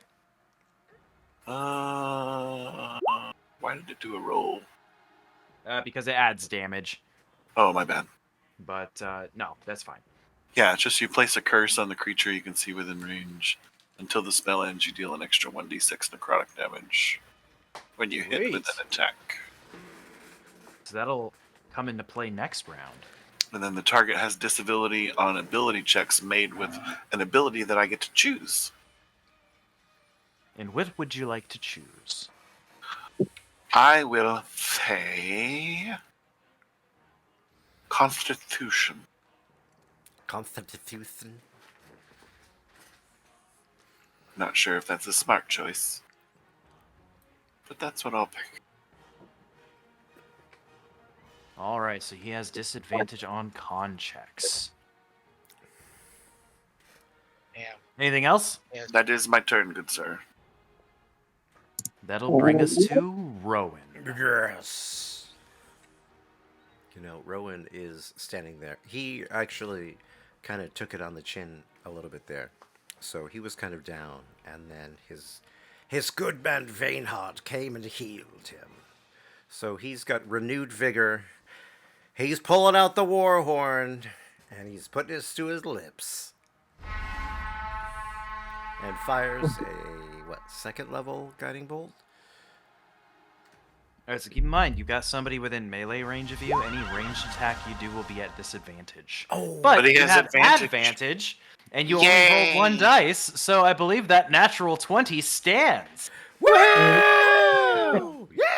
Speaker 8: Why did it do a roll?
Speaker 2: Because it adds damage.
Speaker 8: Oh, my bad.
Speaker 2: But no, that's fine.
Speaker 8: Yeah, it's just you place a curse on the creature you can see within range. Until the spell ends, you deal an extra 1d6 necrotic damage when you hit with an attack.
Speaker 2: So that'll come into play next round.
Speaker 8: And then the target has disability on ability checks made with an ability that I get to choose.
Speaker 2: And what would you like to choose?
Speaker 8: I will say Constitution.
Speaker 3: Constitution.
Speaker 8: Not sure if that's a smart choice, but that's what I'll pick.
Speaker 2: Alright, so he has disadvantage on con checks.
Speaker 6: Damn.
Speaker 2: Anything else?
Speaker 8: That is my turn, good sir.
Speaker 2: That'll bring us to Rowan.
Speaker 3: Yes. You know, Rowan is standing there. He actually kind of took it on the chin a little bit there. So he was kind of down, and then his good man Vainheart came and healed him. So he's got renewed vigor. He's pulling out the war horn, and he's putting it to his lips. And fires a, second level guiding bolt?
Speaker 2: Alright, so keep in mind, you got somebody within melee range of you. Any ranged attack you do will be at disadvantage.
Speaker 3: Oh,
Speaker 2: But
Speaker 8: he
Speaker 2: you
Speaker 8: has
Speaker 2: have
Speaker 8: advantage.
Speaker 2: advantage, and you only roll 1
Speaker 7: Yay.
Speaker 2: dice, so I believe that natural 20 stands.
Speaker 3: woo! Yeah!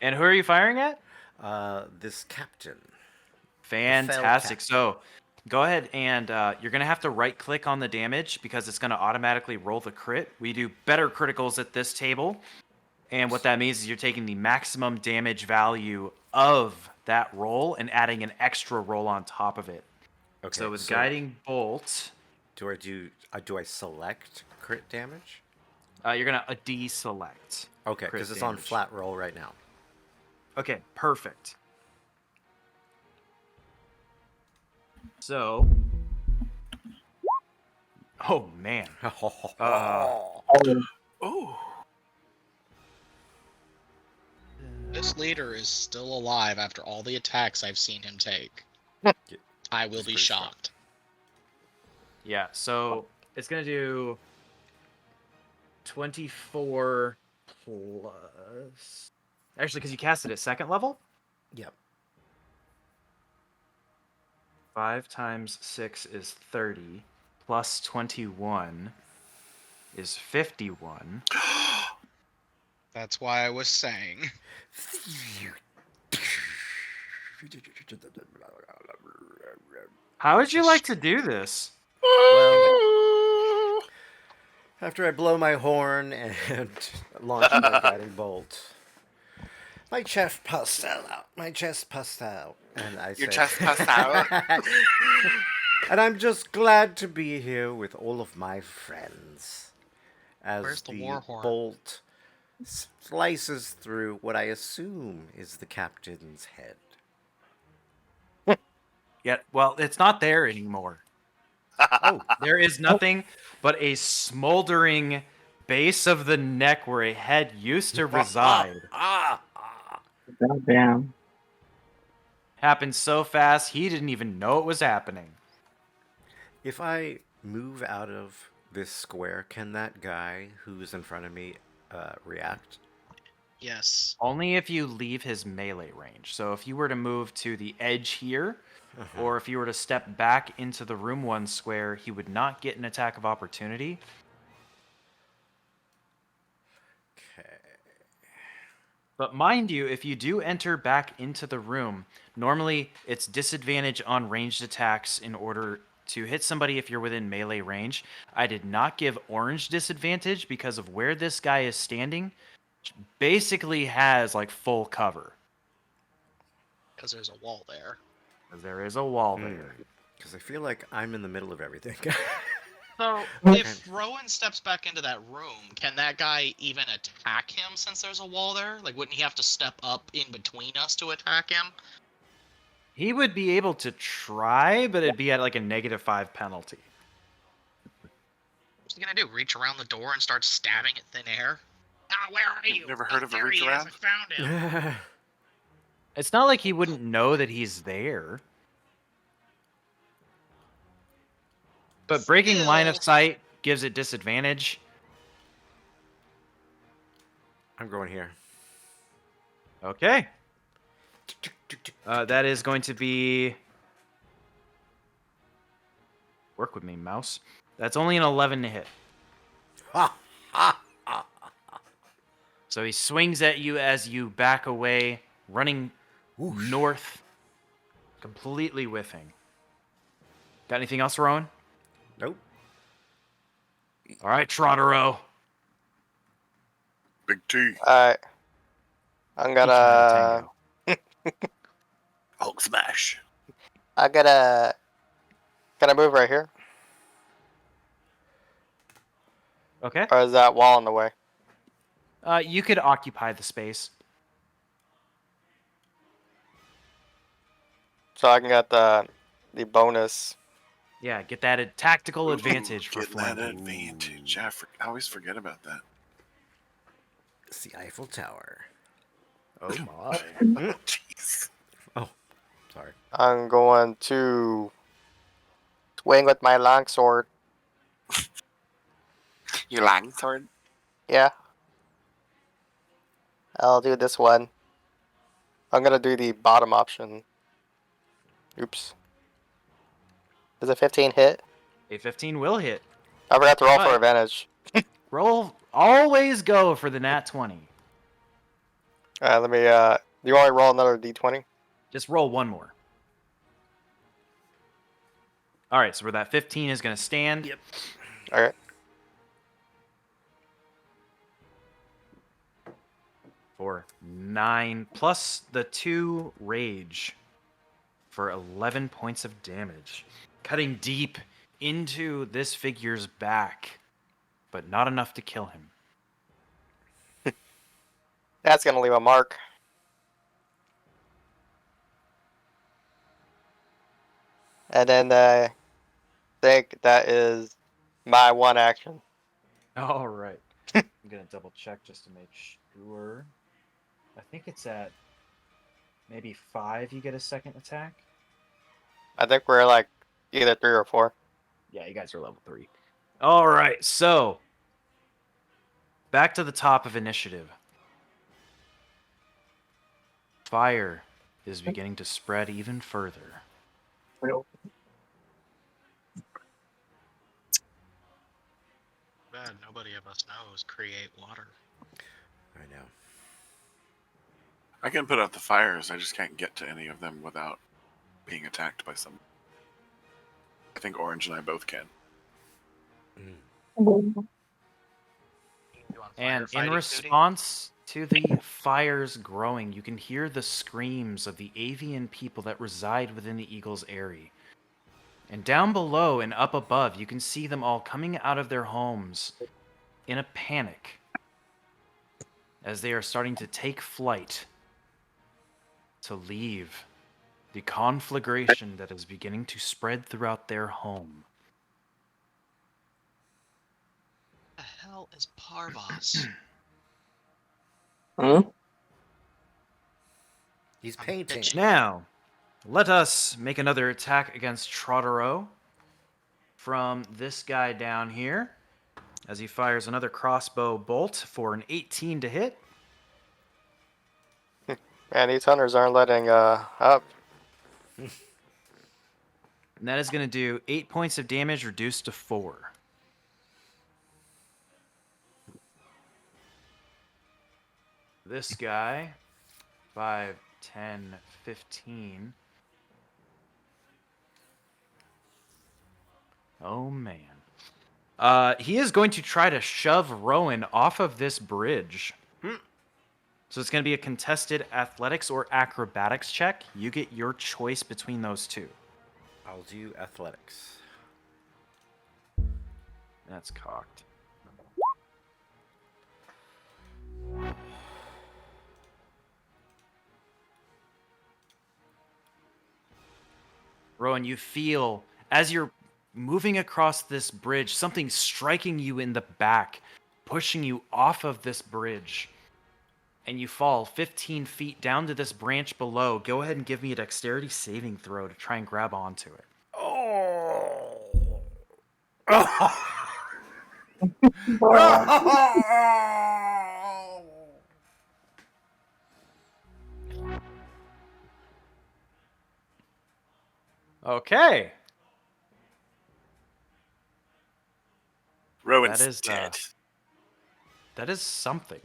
Speaker 2: And who are you firing at?
Speaker 3: This captain.
Speaker 2: Fantastic.
Speaker 3: captain.
Speaker 2: So go ahead and you're going to have to right click on the damage because it's going to automatically roll the crit. We do better criticals at this table. And what that means is you're taking the maximum damage value of that roll and adding an extra roll on top of it.
Speaker 3: Okay.
Speaker 2: So with Guiding Bolt,
Speaker 3: do I select crit damage?
Speaker 2: you're going to deselect.
Speaker 3: Okay,
Speaker 2: crit
Speaker 3: because it's on
Speaker 2: damage.
Speaker 3: flat roll right now.
Speaker 2: Okay, perfect. So, oh man.
Speaker 8: Oh.
Speaker 6: This leader is still alive after all the attacks I've seen him take. I will
Speaker 3: He's
Speaker 6: be
Speaker 3: pretty strong.
Speaker 6: shocked.
Speaker 2: Yeah, so it's going to do 24 plus... Actually, because you cast it at 2nd level?
Speaker 3: Yep.
Speaker 2: 5 times 6 is 30, plus 21 is 51.
Speaker 6: That's why I was saying.
Speaker 2: How would you like to do this?
Speaker 3: Well, after I blow my horn and launch my guiding bolt, my chest puffs out. And I
Speaker 7: Your
Speaker 3: say,
Speaker 7: chest puffs out.
Speaker 3: and I'm just glad to be here with all of my friends. As
Speaker 6: Where's the war horn?
Speaker 3: bolt slices through what I assume is the captain's head.
Speaker 2: Yeah, well, it's not there anymore.
Speaker 3: Oh,
Speaker 2: There is nothing but a smoldering base of the neck where a head used to reside.
Speaker 4: Goddamn.
Speaker 2: Happened so fast, he didn't even know it was happening.
Speaker 3: If I move out of this square, can that guy who's in front of me react?
Speaker 6: Yes.
Speaker 2: Only if you leave his melee range. So if you were to move to the edge here, or if you were to step back into the room 1 square, he would not get an attack of opportunity.
Speaker 3: Okay.
Speaker 2: But mind you, if you do enter back into the room, normally it's disadvantage on ranged attacks in order to hit somebody if you're within melee range. I did not give orange disadvantage because of where this guy is standing. Basically has like full cover.
Speaker 6: Because there's a wall there.
Speaker 2: There is a wall there.
Speaker 3: Because I feel like I'm in the middle of everything.
Speaker 6: So, if Rowan steps back into that room, can that guy even attack him since there's a wall there? Like, wouldn't he have to step up in between us to attack him?
Speaker 2: He would be able to try, but it'd be at like a -5 penalty.
Speaker 6: What's he gonna do? Reach around the door and start stabbing at thin air? Ah, where are you?
Speaker 8: Never heard of a
Speaker 6: There
Speaker 8: reach
Speaker 6: he is,
Speaker 8: around?
Speaker 6: I found him.
Speaker 2: It's not like he wouldn't know that he's there. But breaking line of
Speaker 6: Still.
Speaker 2: sight gives it disadvantage.
Speaker 3: I'm going here.
Speaker 2: Okay. That is going to be... Work with me, mouse. That's only an 11 to hit. So he swings at you as you back away, running north, completely whiffing. Got anything else, Rowan?
Speaker 3: Nope.
Speaker 2: All right, Traddoroh.
Speaker 8: Big T.
Speaker 7: Alright. I'm gonna.
Speaker 8: Hulk smash.
Speaker 7: I gotta. Can I move right here?
Speaker 2: Okay.
Speaker 7: Or is that wall in the way?
Speaker 2: You could occupy the space.
Speaker 7: So I can get the bonus.
Speaker 2: Yeah, get that tactical advantage for
Speaker 8: Getting that
Speaker 2: flanking.
Speaker 8: advantage. I always forget about that.
Speaker 3: It's the Eiffel Tower.
Speaker 2: Oh my.
Speaker 8: Jeez.
Speaker 3: Oh, sorry.
Speaker 7: I'm going to swing with my longsword.
Speaker 8: Your longsword?
Speaker 7: Yeah. I'll do this one. I'm gonna do the bottom option. Oops. Does a 15 hit?
Speaker 2: A 15 will hit.
Speaker 7: I forgot to roll for
Speaker 2: But-
Speaker 7: advantage.
Speaker 2: Always go for the nat 20.
Speaker 7: Alright, let me, do you want me to roll another d20?
Speaker 2: Just roll one more. All right, so where that 15 is going to stand.
Speaker 3: Yep.
Speaker 7: Alright.
Speaker 2: For 9 plus the 2 rage for 11 points of damage. Cutting deep into this figure's back, but not enough to kill him.
Speaker 7: That's gonna leave a mark. And then I think that is my one action.
Speaker 2: All right. I'm going to double check just to make sure. I think it's at maybe 5 you get a second attack.
Speaker 7: I think we're like either 3 or 4.
Speaker 2: Yeah, you guys are level 3. All right, so back to the top of initiative. Fire is beginning to spread even further.
Speaker 6: Bad, nobody of us knows create water.
Speaker 3: I know.
Speaker 8: I can put out the fires. I just can't get to any of them without being attacked by someone. I think Orange and I both can.
Speaker 6: You on
Speaker 2: And in
Speaker 6: firefighting duty?
Speaker 2: response to the fires growing, you can hear the screams of the avian people that reside within the Eagle's Aerie. And down below and up above, you can see them all coming out of their homes in a panic as they are starting to take flight to leave the conflagration that is beginning to spread throughout their home.
Speaker 6: What the hell is Parvas?
Speaker 4: Hmm?
Speaker 3: He's
Speaker 6: I'm
Speaker 3: painting.
Speaker 6: bitching.
Speaker 2: Now, let us make another attack against Tradoroh from this guy down here as he fires another crossbow bolt for an 18 to hit.
Speaker 7: Man, these hunters aren't letting up.
Speaker 2: And that is going to do 8 points of damage reduced to 4. This guy, 5, 10, 15. Oh, man. He is going to try to shove Rowan off of this bridge. So it's going to be a contested athletics or acrobatics check. You get your choice between those two.
Speaker 3: I'll do athletics.
Speaker 2: That's cocked. Rowan, you feel, as you're moving across this bridge, something striking you in the back, pushing you off of this bridge. And you fall 15 feet down to this branch below. Go ahead and give me a dexterity saving throw to try and grab onto it.
Speaker 3: Oh.
Speaker 2: Okay.
Speaker 8: Rowan's
Speaker 2: That is,
Speaker 8: dead.
Speaker 2: That is something.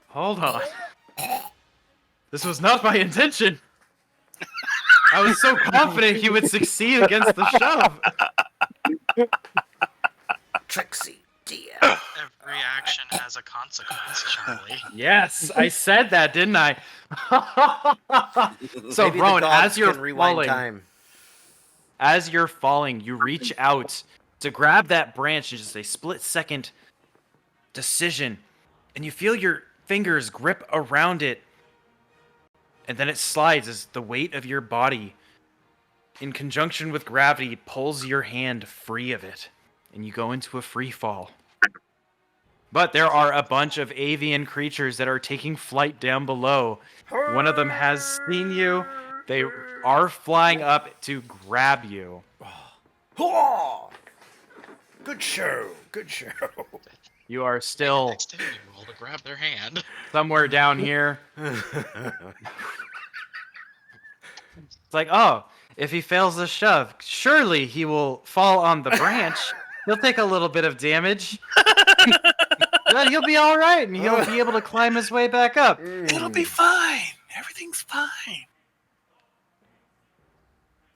Speaker 2: Hold on. This was not my intention. I was so confident he would succeed against the shove.
Speaker 3: Trixie, dear.
Speaker 6: Every action has a consequence, Charlie.
Speaker 2: Yes, I said that, didn't I? So,
Speaker 3: Maybe
Speaker 2: Rowan,
Speaker 3: the gods
Speaker 2: as you're
Speaker 3: can rewind
Speaker 2: falling,
Speaker 3: time.
Speaker 2: as you're falling, you reach out to grab that branch in just a split-second decision, and you feel your fingers grip around it, and then it slides as the weight of your body, in conjunction with gravity, pulls your hand free of it, and you go into a free fall. But there are a bunch of avian creatures that are taking flight down below. One of them has seen you. They are flying up to grab you.
Speaker 3: Oh, good show. Good show.
Speaker 2: You are
Speaker 6: Make a
Speaker 2: still
Speaker 6: dexterity roll to grab their hand.
Speaker 2: somewhere down here. It's like, oh, if he fails the shove, surely he will fall on the branch. He'll take a little bit of damage. But he'll be all right, and he'll be able to climb his way back up.
Speaker 8: It'll be fine. Everything's fine.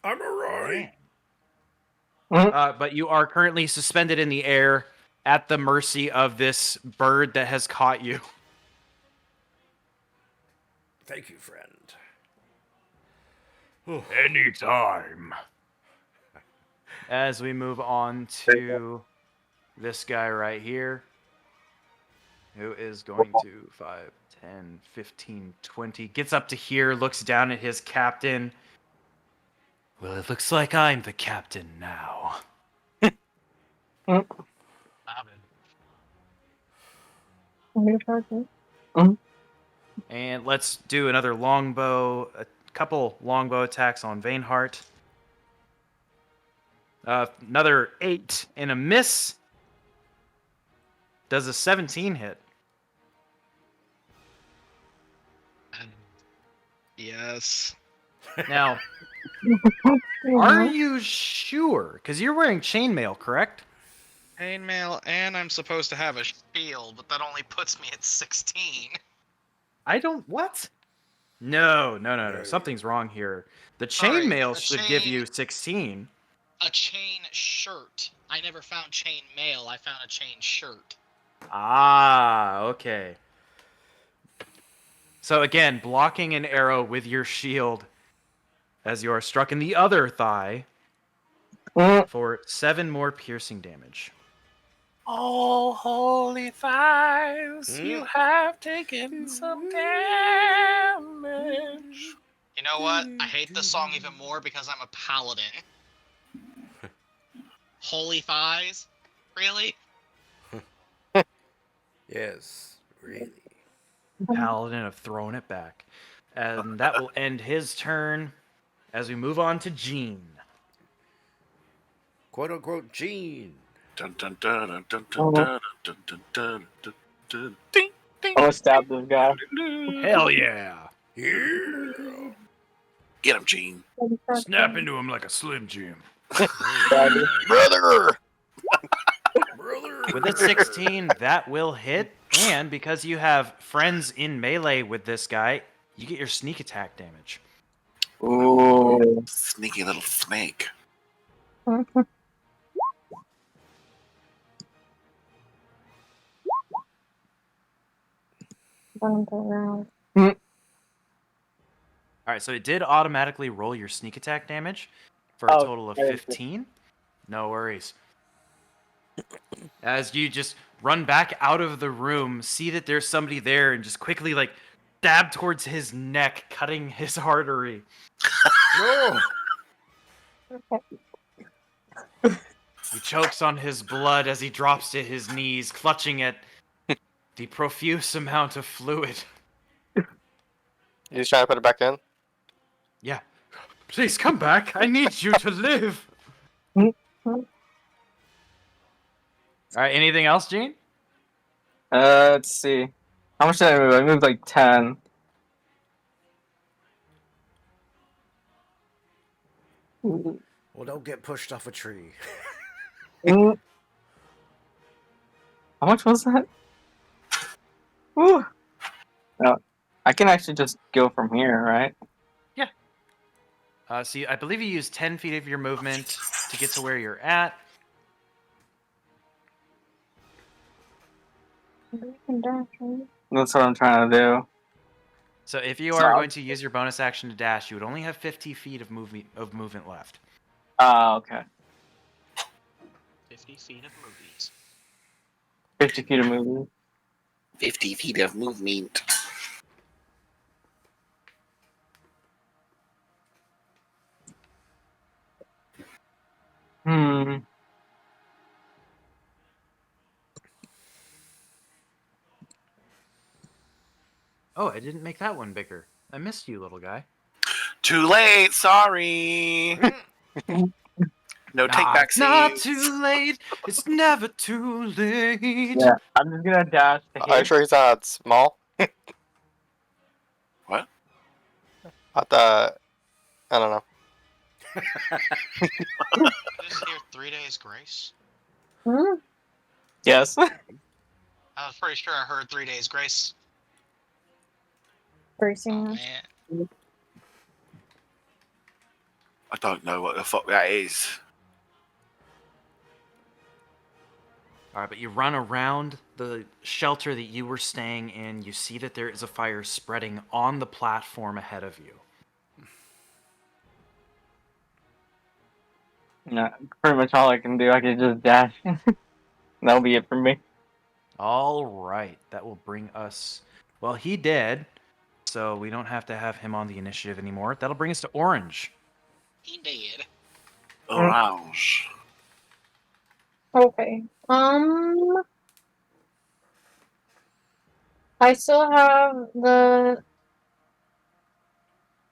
Speaker 3: I'm alright.
Speaker 2: But you are currently suspended in the air at the mercy of this bird that has caught you.
Speaker 3: Thank you, friend.
Speaker 2: Anytime. As we move on to this guy right here, who is going to 5, 10, 15, 20, gets up to here, looks down at his captain. Well, it looks like I'm the captain now. And let's do another longbow, a couple longbow attacks on Vainheart. Another 8 and a miss. Does a 17 hit?
Speaker 6: Yes.
Speaker 2: Now, are you sure? Because you're wearing chainmail, correct?
Speaker 6: Chainmail, and I'm supposed to have a shield, but that only puts me at 16.
Speaker 2: I don't. What? No. Something's wrong here. The
Speaker 6: Sorry,
Speaker 2: chainmail
Speaker 6: the
Speaker 2: should give
Speaker 6: chain-
Speaker 2: you 16.
Speaker 6: A chain shirt. I never found chain mail. I found a chain shirt.
Speaker 2: Ah, okay. So again, blocking an arrow with your shield as you are struck in the other thigh for 7 more piercing damage.
Speaker 5: Oh, holy thighs, you have taken some damage.
Speaker 6: You know what? I hate this song even more because I'm a paladin. Holy thighs? Really?
Speaker 3: Yes, really.
Speaker 2: Paladin have thrown it back. And that will end his turn as we move on to Jean.
Speaker 3: Quote unquote Gene.
Speaker 8: Dun dun dun dun dun dun dun dun dun dun dun dun. Ding ding.
Speaker 4: I'm gonna stab this guy.
Speaker 2: Hell yeah!
Speaker 3: Yeah.
Speaker 8: Get him, Gene.
Speaker 2: Snap into him like a Slim Jim.
Speaker 8: Brother.
Speaker 2: With a 16, that will hit. And because you have friends in melee with this guy, you get your sneak attack damage.
Speaker 4: Ooh.
Speaker 8: Sneaky little snake.
Speaker 2: Alright, so it did automatically roll your sneak attack damage for a total of 15. No worries. As you just run back out of the room, see that there's somebody there, and just quickly, like, stab towards his neck, cutting his artery.
Speaker 3: No.
Speaker 2: He chokes on his blood as he drops to his knees, clutching at the profuse amount of fluid.
Speaker 7: He's trying to put it back in.
Speaker 2: Yeah. Please come back. I need you to live. Alright, anything else, Gene?
Speaker 4: Let's see. How much did I move? I moved like 10.
Speaker 3: Well, don't get pushed off a tree.
Speaker 4: How much was that? Woo. No, I can actually just go from here, right?
Speaker 2: See, I believe you use 10 feet of your movement to get to where you're at.
Speaker 4: That's what I'm trying to do.
Speaker 2: So if you are going to use your bonus action to dash, you would only have 50 feet of movement left.
Speaker 4: Okay.
Speaker 6: 50 feet of movies.
Speaker 4: 50 feet of movement.
Speaker 8: 50 feet of movement.
Speaker 2: Oh, I didn't make that one bigger. I missed you, little guy.
Speaker 8: Too late. Sorry. No take
Speaker 2: Nah,
Speaker 8: back
Speaker 2: it's not
Speaker 8: saves.
Speaker 2: too late. It's never too late.
Speaker 4: Yeah, I'm just gonna dash to
Speaker 7: Are you
Speaker 4: hit.
Speaker 7: sure he's not small?
Speaker 8: What?
Speaker 7: I thought. I don't know.
Speaker 6: Didn't hear 3 days grace.
Speaker 1: Hmm?
Speaker 4: Yes.
Speaker 6: I was pretty sure I heard 3 days grace. Oh
Speaker 1: Bracing us.
Speaker 6: man.
Speaker 8: I don't know what the fuck that is.
Speaker 2: All right, but you run around the shelter that you were staying in. You see that there is a fire spreading on the platform ahead of you.
Speaker 4: No, pretty much all I can do. I can just dash. That'll be it for me.
Speaker 2: All right, that will bring us. Well, he did, so we don't have to have him on the initiative anymore. That'll bring us to Orange.
Speaker 6: He did.
Speaker 8: Orange.
Speaker 1: Okay. I still have the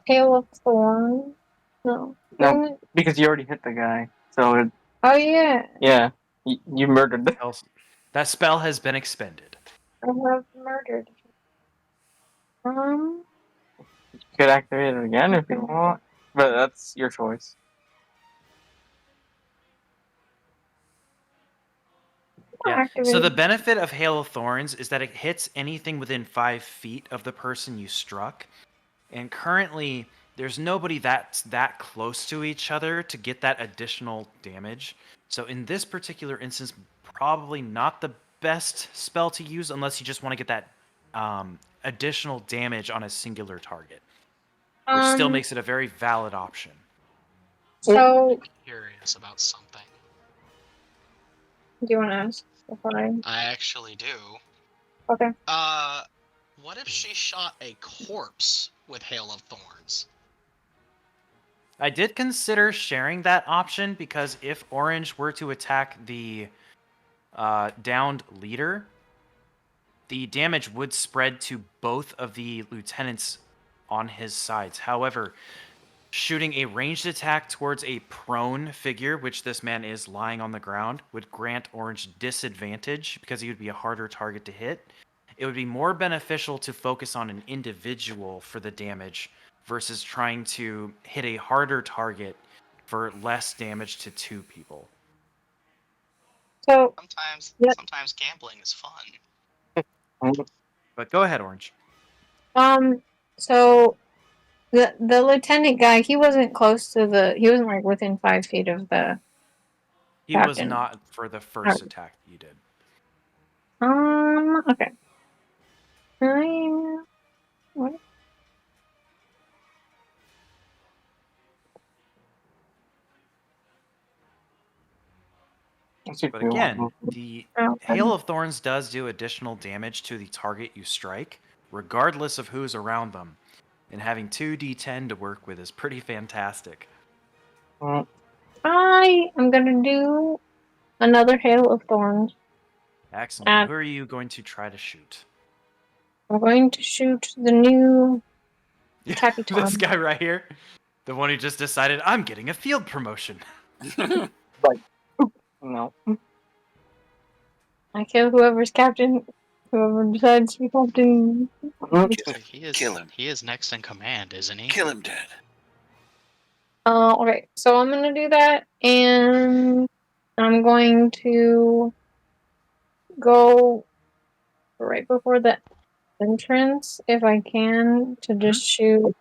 Speaker 1: Hail of Thorn. No.
Speaker 4: No,
Speaker 1: Dang it.
Speaker 4: because you already hit the guy. So,
Speaker 1: Oh yeah.
Speaker 4: yeah, you murdered the.
Speaker 2: That spell has been expended.
Speaker 1: I have murdered.
Speaker 4: You could activate it again if you want, but that's your choice.
Speaker 2: Yeah. So
Speaker 1: activated.
Speaker 2: the benefit of Hail of Thorns is that it hits anything within 5 feet of the person you struck. And currently, there's nobody that's that close to each other to get that additional damage. So in this particular instance, probably not the best spell to use unless you just want to get that additional damage on a singular target, which still makes it a very valid option.
Speaker 1: So,
Speaker 6: Curious about something.
Speaker 1: do you want to ask before
Speaker 6: I actually do.
Speaker 1: Okay.
Speaker 6: What if she shot a corpse with Hail of Thorns?
Speaker 2: I did consider sharing that option because if Orange were to attack the downed leader, the damage would spread to both of the lieutenants on his sides. However, shooting a ranged attack towards a prone figure, which this man is lying on the ground, would grant Orange disadvantage because he would be a harder target to hit. It would be more beneficial to focus on an individual for the damage versus trying to hit a harder target for less damage to 2 people.
Speaker 1: So,
Speaker 6: Sometimes gambling is fun.
Speaker 2: But go ahead, Orange.
Speaker 1: so the lieutenant guy, he wasn't close to he wasn't like within 5 feet of the
Speaker 2: He was
Speaker 1: captain.
Speaker 2: not for the first attack you did.
Speaker 1: Okay. What?
Speaker 2: But again, the
Speaker 1: Oh,
Speaker 2: Hail of Thorns does do additional damage to the target you strike, regardless of who's around them. And having 2d10 to work with is pretty fantastic.
Speaker 1: I am gonna do another Hail of Thorns.
Speaker 2: Excellent. Who are you going to try to shoot?
Speaker 1: I'm going to shoot the new Tappy Tom.
Speaker 2: This guy right here. The one who just decided, I'm getting a field promotion.
Speaker 4: No.
Speaker 1: I kill whoever's captain. Whoever decides to be captain.
Speaker 6: He is next in command, isn't he?
Speaker 8: Kill him dead.
Speaker 1: Okay, so I'm gonna do that, and I'm going to go right before the entrance, if I can, to just shoot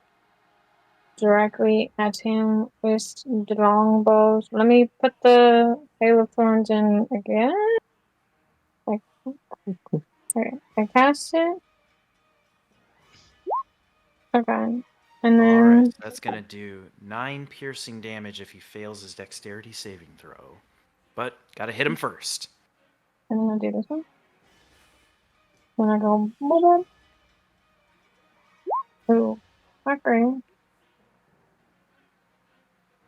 Speaker 1: directly at him with the longbows. Let me put the Hail of Thorns in again. Okay, I cast it. Okay, and then
Speaker 2: Alright, so that's going to do 9 piercing damage if he fails his dexterity saving throw. But, gotta hit him first.
Speaker 1: I'm gonna do this one. Then I go, boom. Ooh, not great.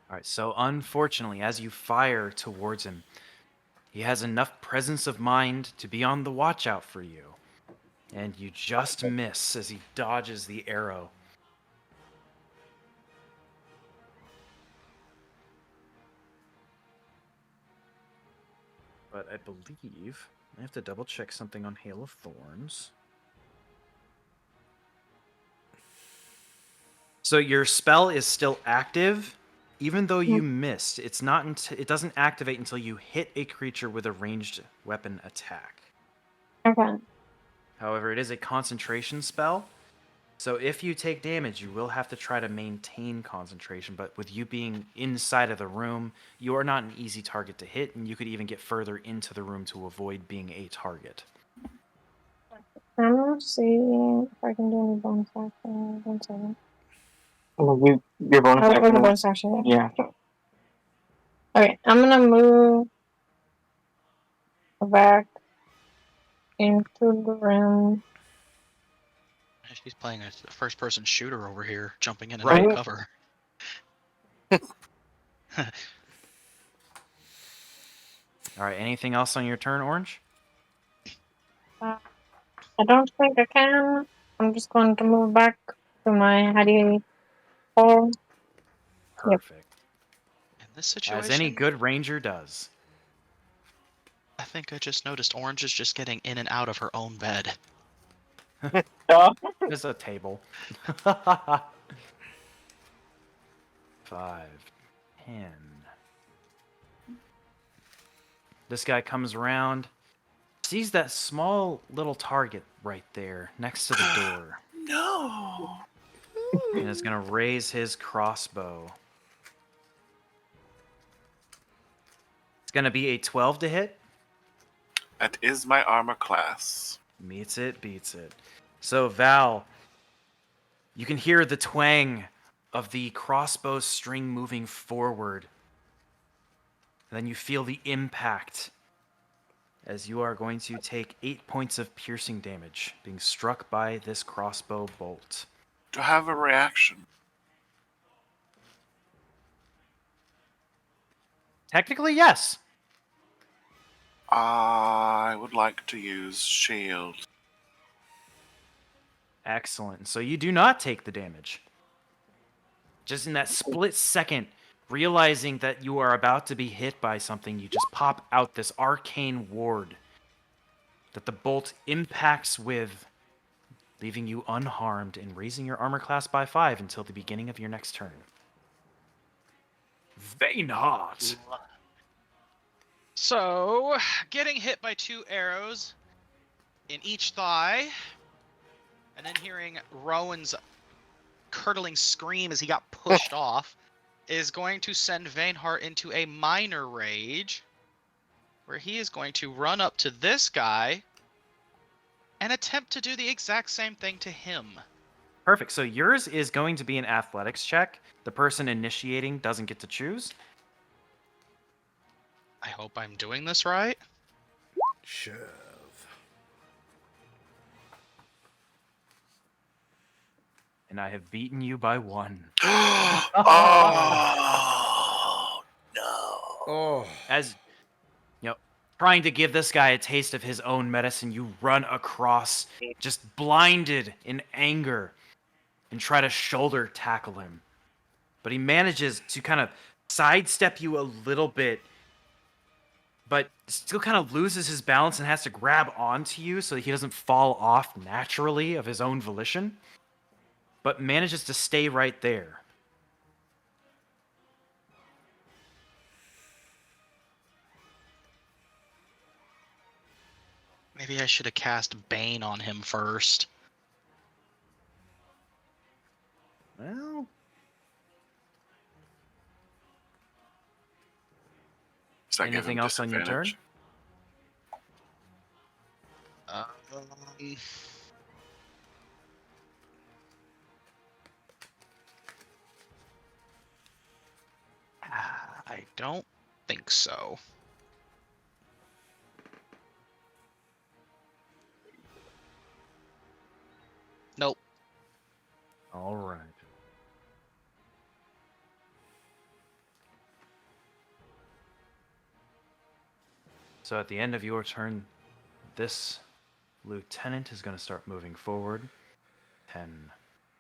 Speaker 2: Alright, so unfortunately, as you fire towards him, he has enough presence of mind to be on the watch out for you. And you just miss as he dodges the arrow. but I believe I have to double check something on Hail of Thorns. So your spell is still active, even though you missed. It's not. It doesn't activate until you hit a creature with a ranged weapon attack.
Speaker 1: Okay.
Speaker 2: However, it is a concentration spell. So if you take damage, you will have to try to maintain concentration. But with you being inside of the room, you are not an easy target to hit, and you could even get further into the room to avoid being a target.
Speaker 1: I'm gonna see if I can do any bonus action. 1 second.
Speaker 4: Your bonus
Speaker 1: Oh,
Speaker 4: action.
Speaker 1: the bonus action.
Speaker 4: Yeah.
Speaker 1: Okay, I'm gonna move back into the room.
Speaker 6: She's playing a first-person shooter over here, jumping in and
Speaker 2: Right.
Speaker 6: out of cover.
Speaker 2: All right. Anything else on your turn, Orange?
Speaker 1: I don't think I can. I'm just going to move back to my hidey hole.
Speaker 2: Perfect.
Speaker 6: In this
Speaker 2: As any
Speaker 6: situation,
Speaker 2: good ranger does.
Speaker 6: I think I just noticed Orange is just getting in and out of her own bed.
Speaker 4: Oh.
Speaker 2: There's a table. 5, 10. This guy comes around, sees that small little target right there next to the door,
Speaker 8: No.
Speaker 2: and is going to raise his crossbow. It's going to be a 12 to hit.
Speaker 8: That is my armor class.
Speaker 2: Meets it, beats it. So, Val, you can hear the twang of the crossbow string moving forward. And then you feel the impact as you are going to take 8 points of piercing damage being struck by this crossbow bolt.
Speaker 8: Do I have a reaction?
Speaker 2: Technically, yes.
Speaker 8: I would like to use shield.
Speaker 2: Excellent. So you do not take the damage. Just in that split second, realizing that you are about to be hit by something, you just pop out this arcane ward that the bolt impacts with, leaving you unharmed and raising your armor class by 5 until the beginning of your next turn. Vainheart!
Speaker 6: So, getting hit by 2 arrows in each thigh, and then hearing Rowan's curdling scream as he got pushed off, is going to send Vainheart into a minor rage, where he is going to run up to this guy and attempt to do the exact same thing to him.
Speaker 2: Perfect. So yours is going to be an athletics check. The person initiating doesn't get to choose.
Speaker 6: I hope I'm doing this right.
Speaker 3: Shove.
Speaker 2: And I have beaten you by 1.
Speaker 8: Oh no!
Speaker 3: Oh.
Speaker 2: As you know, trying to give this guy a taste of his own medicine, you run across, just blinded in anger, and try to shoulder tackle him. But he manages to kind of sidestep you a little bit, but still kind of loses his balance and has to grab onto you so that he doesn't fall off naturally of his own volition, but manages to stay right there.
Speaker 6: Maybe I should have cast Bane on him first.
Speaker 2: Well,
Speaker 8: Does that give
Speaker 2: anything
Speaker 8: him
Speaker 2: else on your turn?
Speaker 8: disadvantage?
Speaker 6: I don't think so. Nope.
Speaker 2: All right. So at the end of your turn, this lieutenant is going to start moving forward. 10,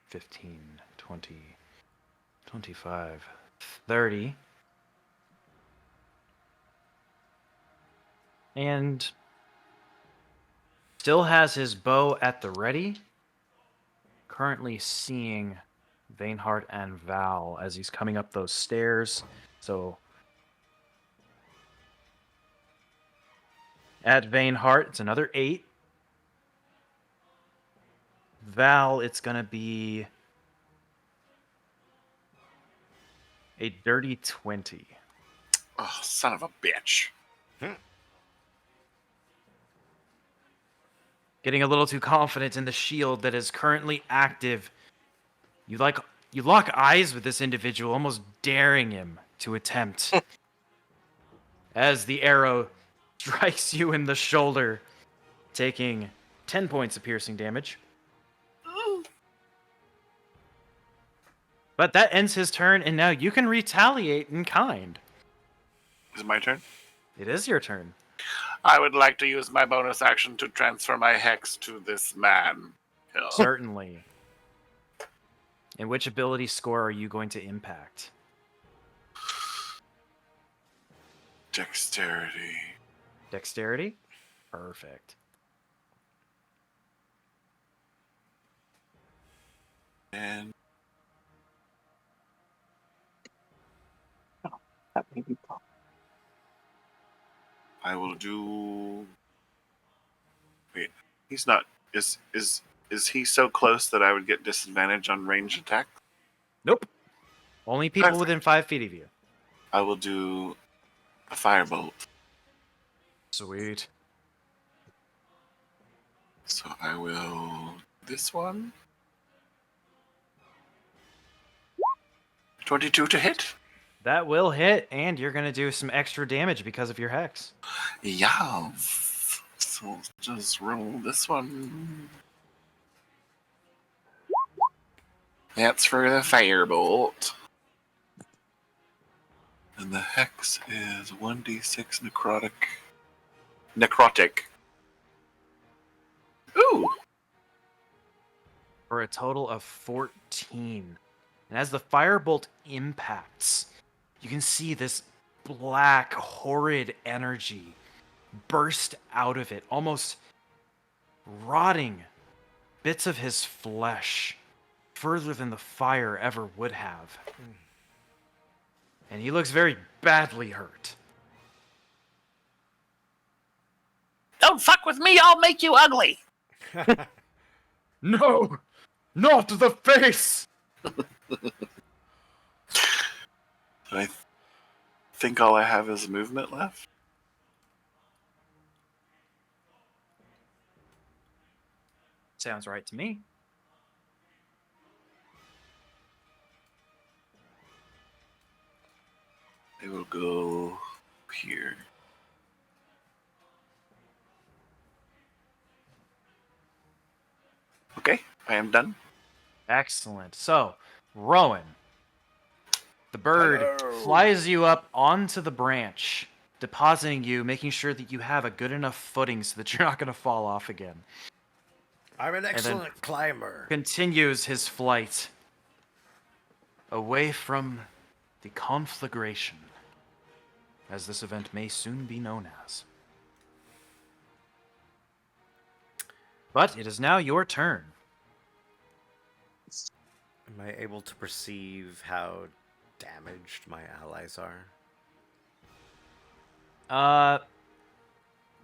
Speaker 2: 15, 20, 25, 30. and still has his bow at the ready. Currently seeing Vainheart and Val as he's coming up those stairs. So at Vainheart, it's another 8. Val, it's going to be a dirty 20.
Speaker 8: Oh, son of a bitch.
Speaker 2: Getting a little too confident in the shield that is currently active. You lock eyes with this individual, almost daring him to attempt. As the arrow strikes you in the shoulder, taking 10 points of piercing damage. But that ends his turn, and now you can retaliate in kind.
Speaker 8: Is it my turn?
Speaker 2: It is your turn.
Speaker 8: I would like to use my bonus action to transfer my hex to this man.
Speaker 2: Certainly. And which ability score are you going to impact?
Speaker 8: Dexterity.
Speaker 2: Dexterity? Perfect.
Speaker 8: And
Speaker 4: That may be possible.
Speaker 8: I will do. Wait, he's not. Is he so close that I would get disadvantage on ranged attack?
Speaker 2: Nope. Only people
Speaker 8: Perfect.
Speaker 2: within 5 feet of you.
Speaker 8: I will do a firebolt.
Speaker 2: Sweet.
Speaker 8: So I will this one. 22 to hit.
Speaker 2: That will hit, and you're going to do some extra damage because of your hex.
Speaker 8: Yeah. So just roll this one. That's for the firebolt. And the hex is 1d6 necrotic. Ooh!
Speaker 2: For a total of 14. And as the firebolt impacts, you can see this black, horrid energy burst out of it, almost rotting bits of his flesh further than the fire ever would have. And he looks very badly hurt.
Speaker 5: Don't fuck with me, I'll make you ugly.
Speaker 2: No! Not the face!
Speaker 8: I think all I have is movement left.
Speaker 2: Sounds right to me.
Speaker 8: I will go here. Okay, I am done.
Speaker 2: Excellent. So, Rowan, the bird flies you up onto the branch, depositing you, making sure that you have a good enough footing so that you're not going to fall off again.
Speaker 3: I'm an
Speaker 2: then
Speaker 3: excellent climber.
Speaker 2: Continues his flight away from the conflagration, as this event may soon be known as. But it is now your turn.
Speaker 3: Am I able to perceive how damaged my allies are?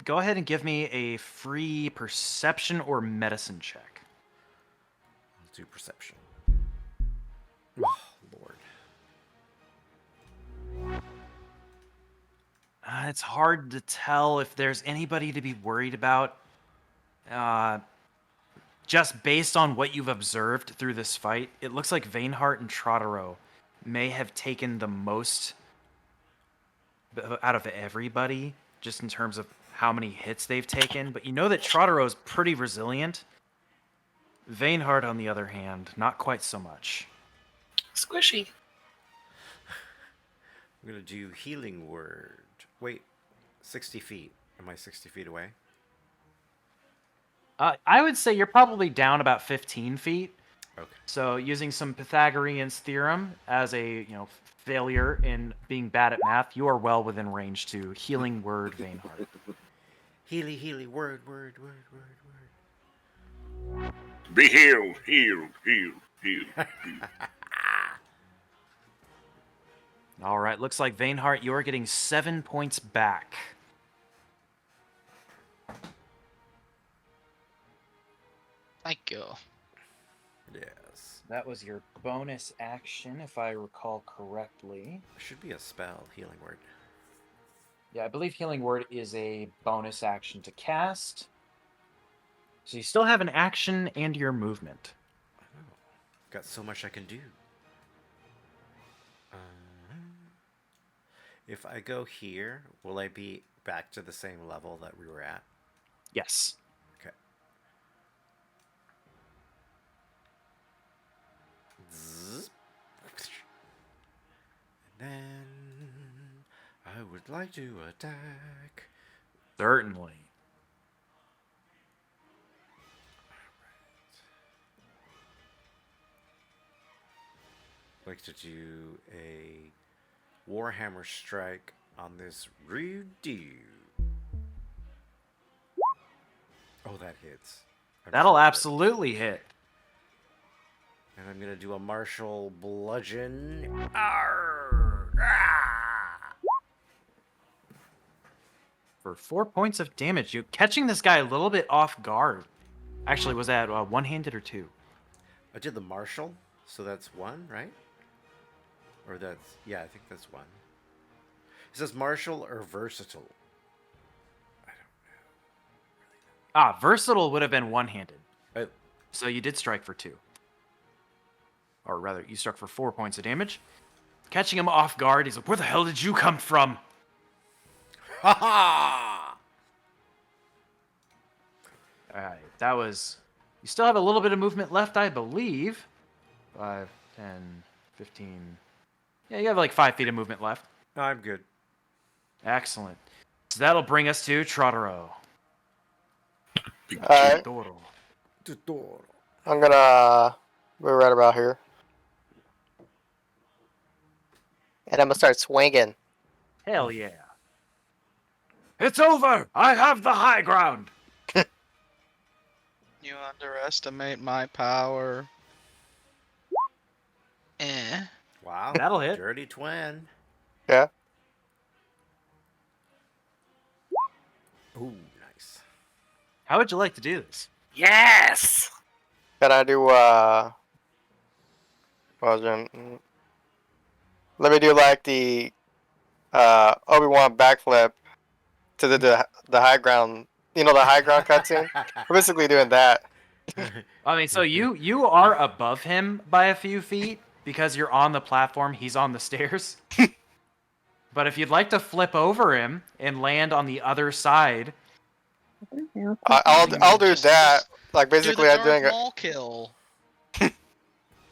Speaker 2: Go ahead and give me a free perception or medicine check.
Speaker 3: I'll do perception. Oh, Lord.
Speaker 2: It's hard to tell if there's anybody to be worried about. Just based on what you've observed through this fight, it looks like Vainheart and Traddoroh may have taken the most out of everybody, just in terms of how many hits they've taken. But you know that Traddoroh is pretty resilient. Vainheart, on the other hand, not quite so much.
Speaker 5: Squishy.
Speaker 3: I'm going to do healing word. Wait, 60 feet. Am I 60 feet away?
Speaker 2: I would say you're probably down about 15 feet.
Speaker 3: Okay.
Speaker 2: So using some Pythagorean's theorem as a failure in being bad at math, you are well within range to healing word Vainheart.
Speaker 3: Healy, word.
Speaker 8: Be healed, healed.
Speaker 2: All right, looks like Vainheart, you're getting 7 points back.
Speaker 6: Thank you.
Speaker 3: Yes.
Speaker 2: That was your bonus action, if I recall correctly.
Speaker 3: Should be a spell, healing word.
Speaker 2: Yeah, I believe Healing Word is a bonus action to cast. So you still have an action and your movement.
Speaker 3: Oh, got so much I can do. If I go here, will I be back to the same level that we were at?
Speaker 2: Yes.
Speaker 3: Okay. Zzz. And then I would like to attack.
Speaker 2: Certainly.
Speaker 3: I'd like to do a Warhammer strike on this rude dude. Oh, that hits.
Speaker 2: That'll absolutely hit.
Speaker 3: And I'm gonna do a martial bludgeon. Arr! Ah!
Speaker 2: For 4 points of damage. You catching this guy a little bit off guard. Actually, was that one-handed or two?
Speaker 3: I did the martial, so that's one, right? Or that's, yeah, I think that's one. It says martial or versatile.
Speaker 2: Versatile would have been one-handed.
Speaker 3: Oh.
Speaker 2: So you did strike for 2. Or rather, you struck for 4 points of damage. Catching him off guard, he's like, where the hell did you come from?
Speaker 3: Ha ha!
Speaker 2: Alright, that was... You still have a little bit of movement left, I believe. 5, 10, 15... Yeah, you have like 5 feet of movement left.
Speaker 3: I'm good.
Speaker 2: Excellent. So that'll bring us to Traddoroh.
Speaker 7: Alright,
Speaker 2: Traddoroh.
Speaker 7: I'm gonna be right about here. And I'm gonna start swinging.
Speaker 2: Hell yeah. It's over! I have the high ground!
Speaker 6: You underestimate my power.
Speaker 3: Wow.
Speaker 2: That'll hit.
Speaker 3: Dirty twin.
Speaker 7: Yeah.
Speaker 3: Ooh, nice.
Speaker 2: How would you like to do this?
Speaker 5: Yes!
Speaker 7: Can I do well, then, let me do like the Obi-Wan backflip to the high ground. You know, the high ground cutscene? We're basically doing that.
Speaker 2: I mean, so you are above him by a few feet because you're on the platform, he's on the stairs. But if you'd like to flip over him and land on the other side,
Speaker 7: I'll do that. Like basically,
Speaker 6: do the
Speaker 7: I'm doing
Speaker 6: Darth
Speaker 7: it.
Speaker 6: Maul kill.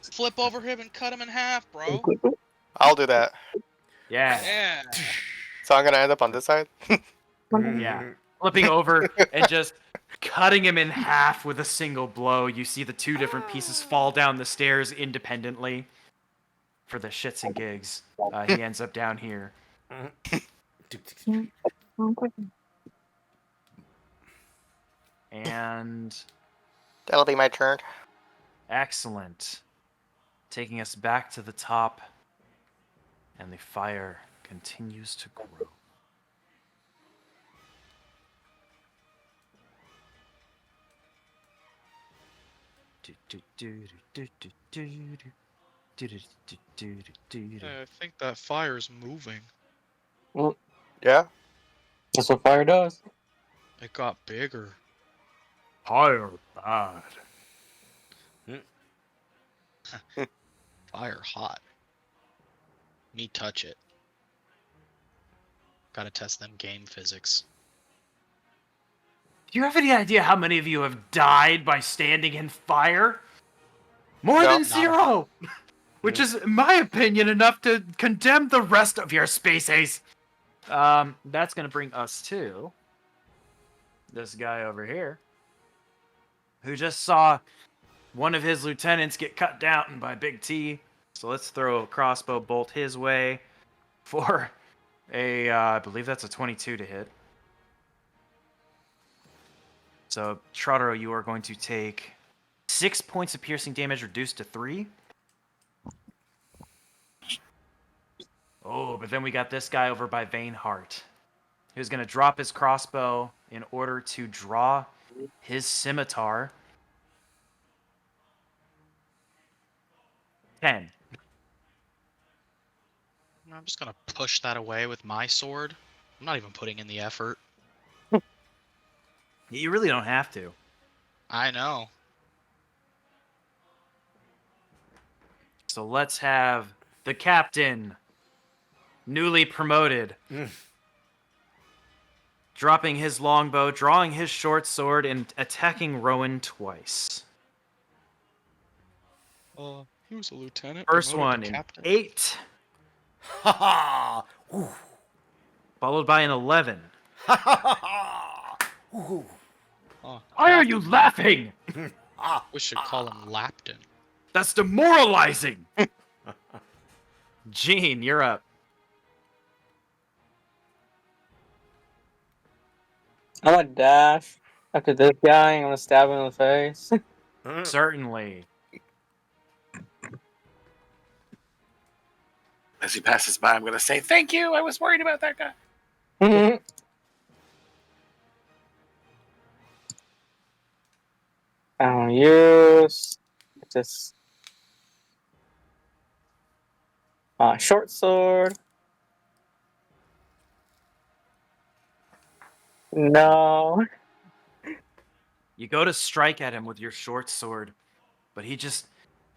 Speaker 6: Flip over him and cut him in half, bro.
Speaker 7: I'll do that.
Speaker 2: yeah,
Speaker 6: Yeah.
Speaker 7: So I'm gonna end up on this side.
Speaker 2: yeah, flipping over and just cutting him in half with a single blow. You see the 2 different pieces fall down the stairs independently. For the shits and gigs, he ends up down here. And
Speaker 7: That'll be my turn.
Speaker 2: excellent. Taking us back to the top. And the fire continues to grow.
Speaker 6: I think that fire's moving.
Speaker 7: Yeah.
Speaker 4: That's what fire does.
Speaker 6: It got bigger.
Speaker 2: Fire bad.
Speaker 6: Fire hot. Me touch it. Gotta test them game physics.
Speaker 2: Do you have any idea how many of you have died by standing in fire? More
Speaker 7: No.
Speaker 2: than 0! Which is, in my opinion, enough to condemn the rest of your species. That's gonna bring us to this guy over here, who just saw one of his lieutenants get cut down by Big T. So let's throw a crossbow bolt his way for a, I believe that's a 22 to hit. So, Tradoroh, you are going to take 6 points of piercing damage reduced to 3. Oh, but then we got this guy over by Vainheart, who's going to drop his crossbow in order to draw his scimitar. 10.
Speaker 6: I'm just gonna push that away with my sword. I'm not even putting in the effort.
Speaker 2: You really don't have to.
Speaker 6: I know.
Speaker 2: So let's have the captain, newly promoted, dropping his longbow, drawing his short sword, and attacking Rowan twice.
Speaker 6: He was a lieutenant.
Speaker 2: First
Speaker 6: promoted
Speaker 2: one
Speaker 6: to
Speaker 2: in
Speaker 6: captain.
Speaker 2: 8,
Speaker 3: Ha ha!
Speaker 2: followed by an 11.
Speaker 3: Ha ha ha!
Speaker 6: Oh,
Speaker 2: Why are you laughing?
Speaker 6: We should call him Lapton.
Speaker 2: That's demoralizing! Gene, you're up.
Speaker 4: I'm gonna dash after this guy. I'm gonna stab him in the face.
Speaker 2: Certainly.
Speaker 5: As he passes by, I'm going to say, thank you. I was worried about that guy.
Speaker 4: I don't use just short sword. No.
Speaker 2: You go to strike at him with your short sword, but he just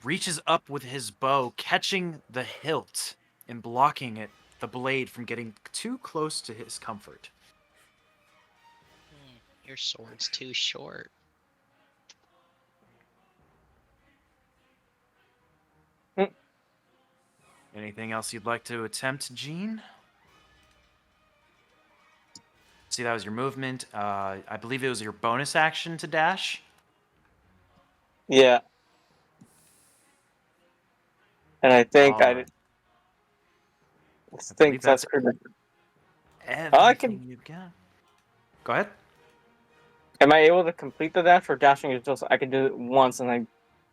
Speaker 2: reaches up with his bow, catching the hilt and blocking it, the blade, from getting too close to his comfort.
Speaker 6: Your sword's too short.
Speaker 2: Anything else you'd like to attempt, Gene? See, that was your movement. I believe it was your bonus action to dash.
Speaker 4: Yeah. And I think I
Speaker 2: Alright.
Speaker 4: think
Speaker 2: believe
Speaker 4: that's
Speaker 2: that's
Speaker 4: pretty much.
Speaker 2: everything you've got. Go ahead.
Speaker 4: Am I able to complete the dash, or dashing is just I can do it once and I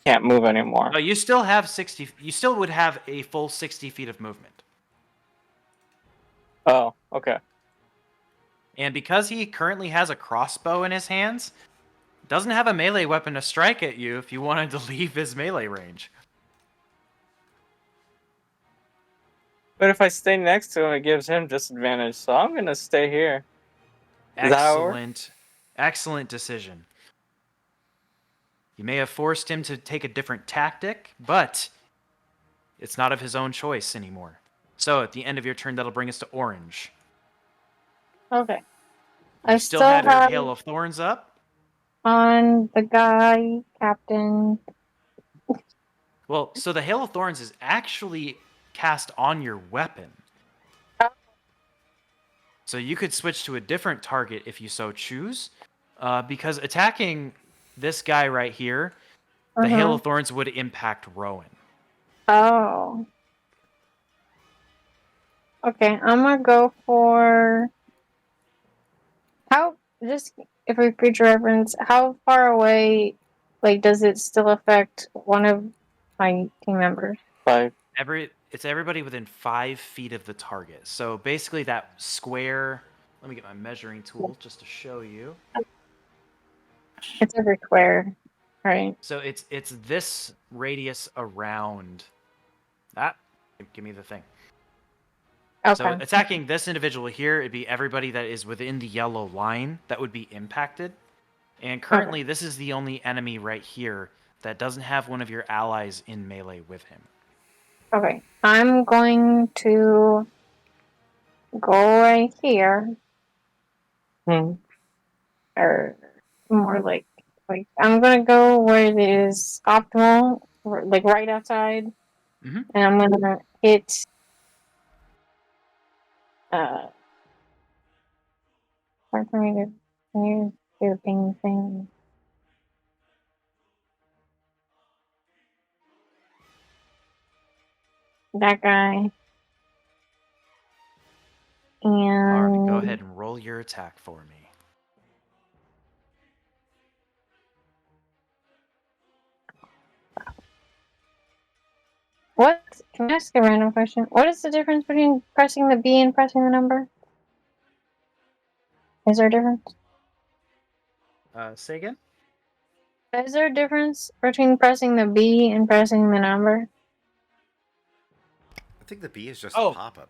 Speaker 4: can't move anymore?
Speaker 2: No, you still have 60. You still would have a full 60 feet of movement.
Speaker 4: Oh, okay.
Speaker 2: And because he currently has a crossbow in his hands, doesn't have a melee weapon to strike at you if you wanted to leave his melee range.
Speaker 4: But if I stay next to him, it gives him disadvantage, so I'm gonna stay here. Is that how it works?
Speaker 2: Excellent decision. You may have forced him to take a different tactic, but it's not of his own choice anymore. So at the end of your turn, that'll bring us to orange.
Speaker 1: Okay.
Speaker 2: You
Speaker 1: I
Speaker 2: still have your
Speaker 1: have
Speaker 2: Hail of Thorns up.
Speaker 1: on the guy, Captain.
Speaker 2: Well, so the Hail of Thorns is actually cast on your weapon. So you could switch to a different target if you so choose, because attacking this guy right here, the Hail of Thorns would impact Rowan.
Speaker 1: Oh. Okay, I'm gonna go for how just if we future reference, how far away does it still affect one of my team members?
Speaker 4: 5.
Speaker 2: It's everybody within 5 feet of the target. So basically that square. Let me get my measuring tool just to show you.
Speaker 1: It's every square, right?
Speaker 2: So it's this radius around that. Give me the thing.
Speaker 1: Okay.
Speaker 2: So attacking this individual here, it'd be everybody that is within the yellow line that would be impacted. And currently, this is the only enemy right here that doesn't have one of your allies in melee with him.
Speaker 1: Okay. I'm going to go right here. Or more like I'm gonna go where it is optimal, like right outside.
Speaker 2: Mhm.
Speaker 1: And I'm gonna hit hard for me to do the thing. That guy.
Speaker 2: All right, go
Speaker 1: And
Speaker 2: ahead and roll your attack for me.
Speaker 1: What? Can I ask a random question? What is the difference between pressing the B and pressing the number? Is there a difference?
Speaker 2: Say again?
Speaker 1: Is there a difference between pressing the B and pressing the number?
Speaker 3: I think the B is just
Speaker 2: Oh.
Speaker 3: a pop-up.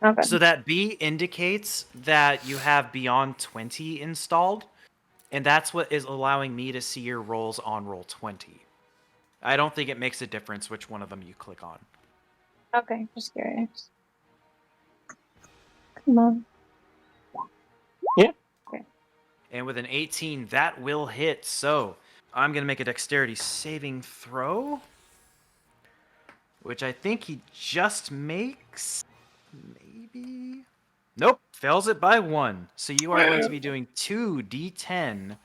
Speaker 1: Okay.
Speaker 2: So that B indicates that you have Beyond 20 installed, and that's what is allowing me to see your rolls on roll 20. I don't think it makes a difference which one of them you click on.
Speaker 1: Okay, just curious. Come on.
Speaker 2: And with an 18, that will hit. So I'm going to make a dexterity saving throw, which I think he just makes. Maybe? Nope, fails it by 1. So you are going to be doing 2d10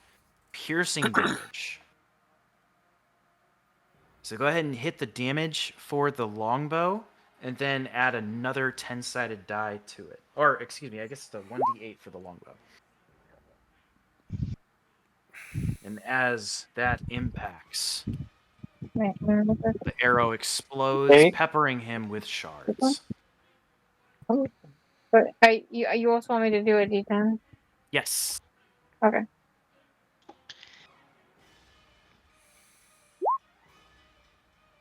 Speaker 2: piercing damage. So go ahead and hit the damage for the longbow, and then add another 10-sided die to it. Or, excuse me, I guess it's a 1d8 for the longbow. And as that impacts,
Speaker 1: Right.
Speaker 2: the arrow explodes,
Speaker 4: Okay.
Speaker 2: peppering him with shards.
Speaker 1: But you also want me to do a D10?
Speaker 2: Yes.
Speaker 1: Okay.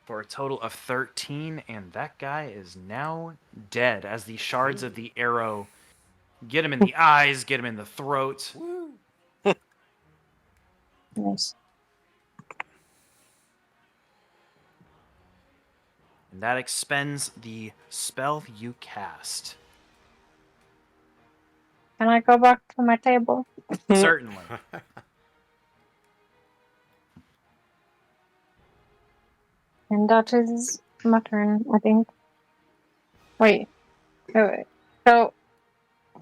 Speaker 2: For a total of 13, and that guy is now dead as the shards of the arrow get him in the eyes, get him in the throat.
Speaker 1: Nice.
Speaker 2: And that expends the spell you cast.
Speaker 1: Can I go back to my table?
Speaker 2: Certainly.
Speaker 1: And that is my turn, I think. Wait. So,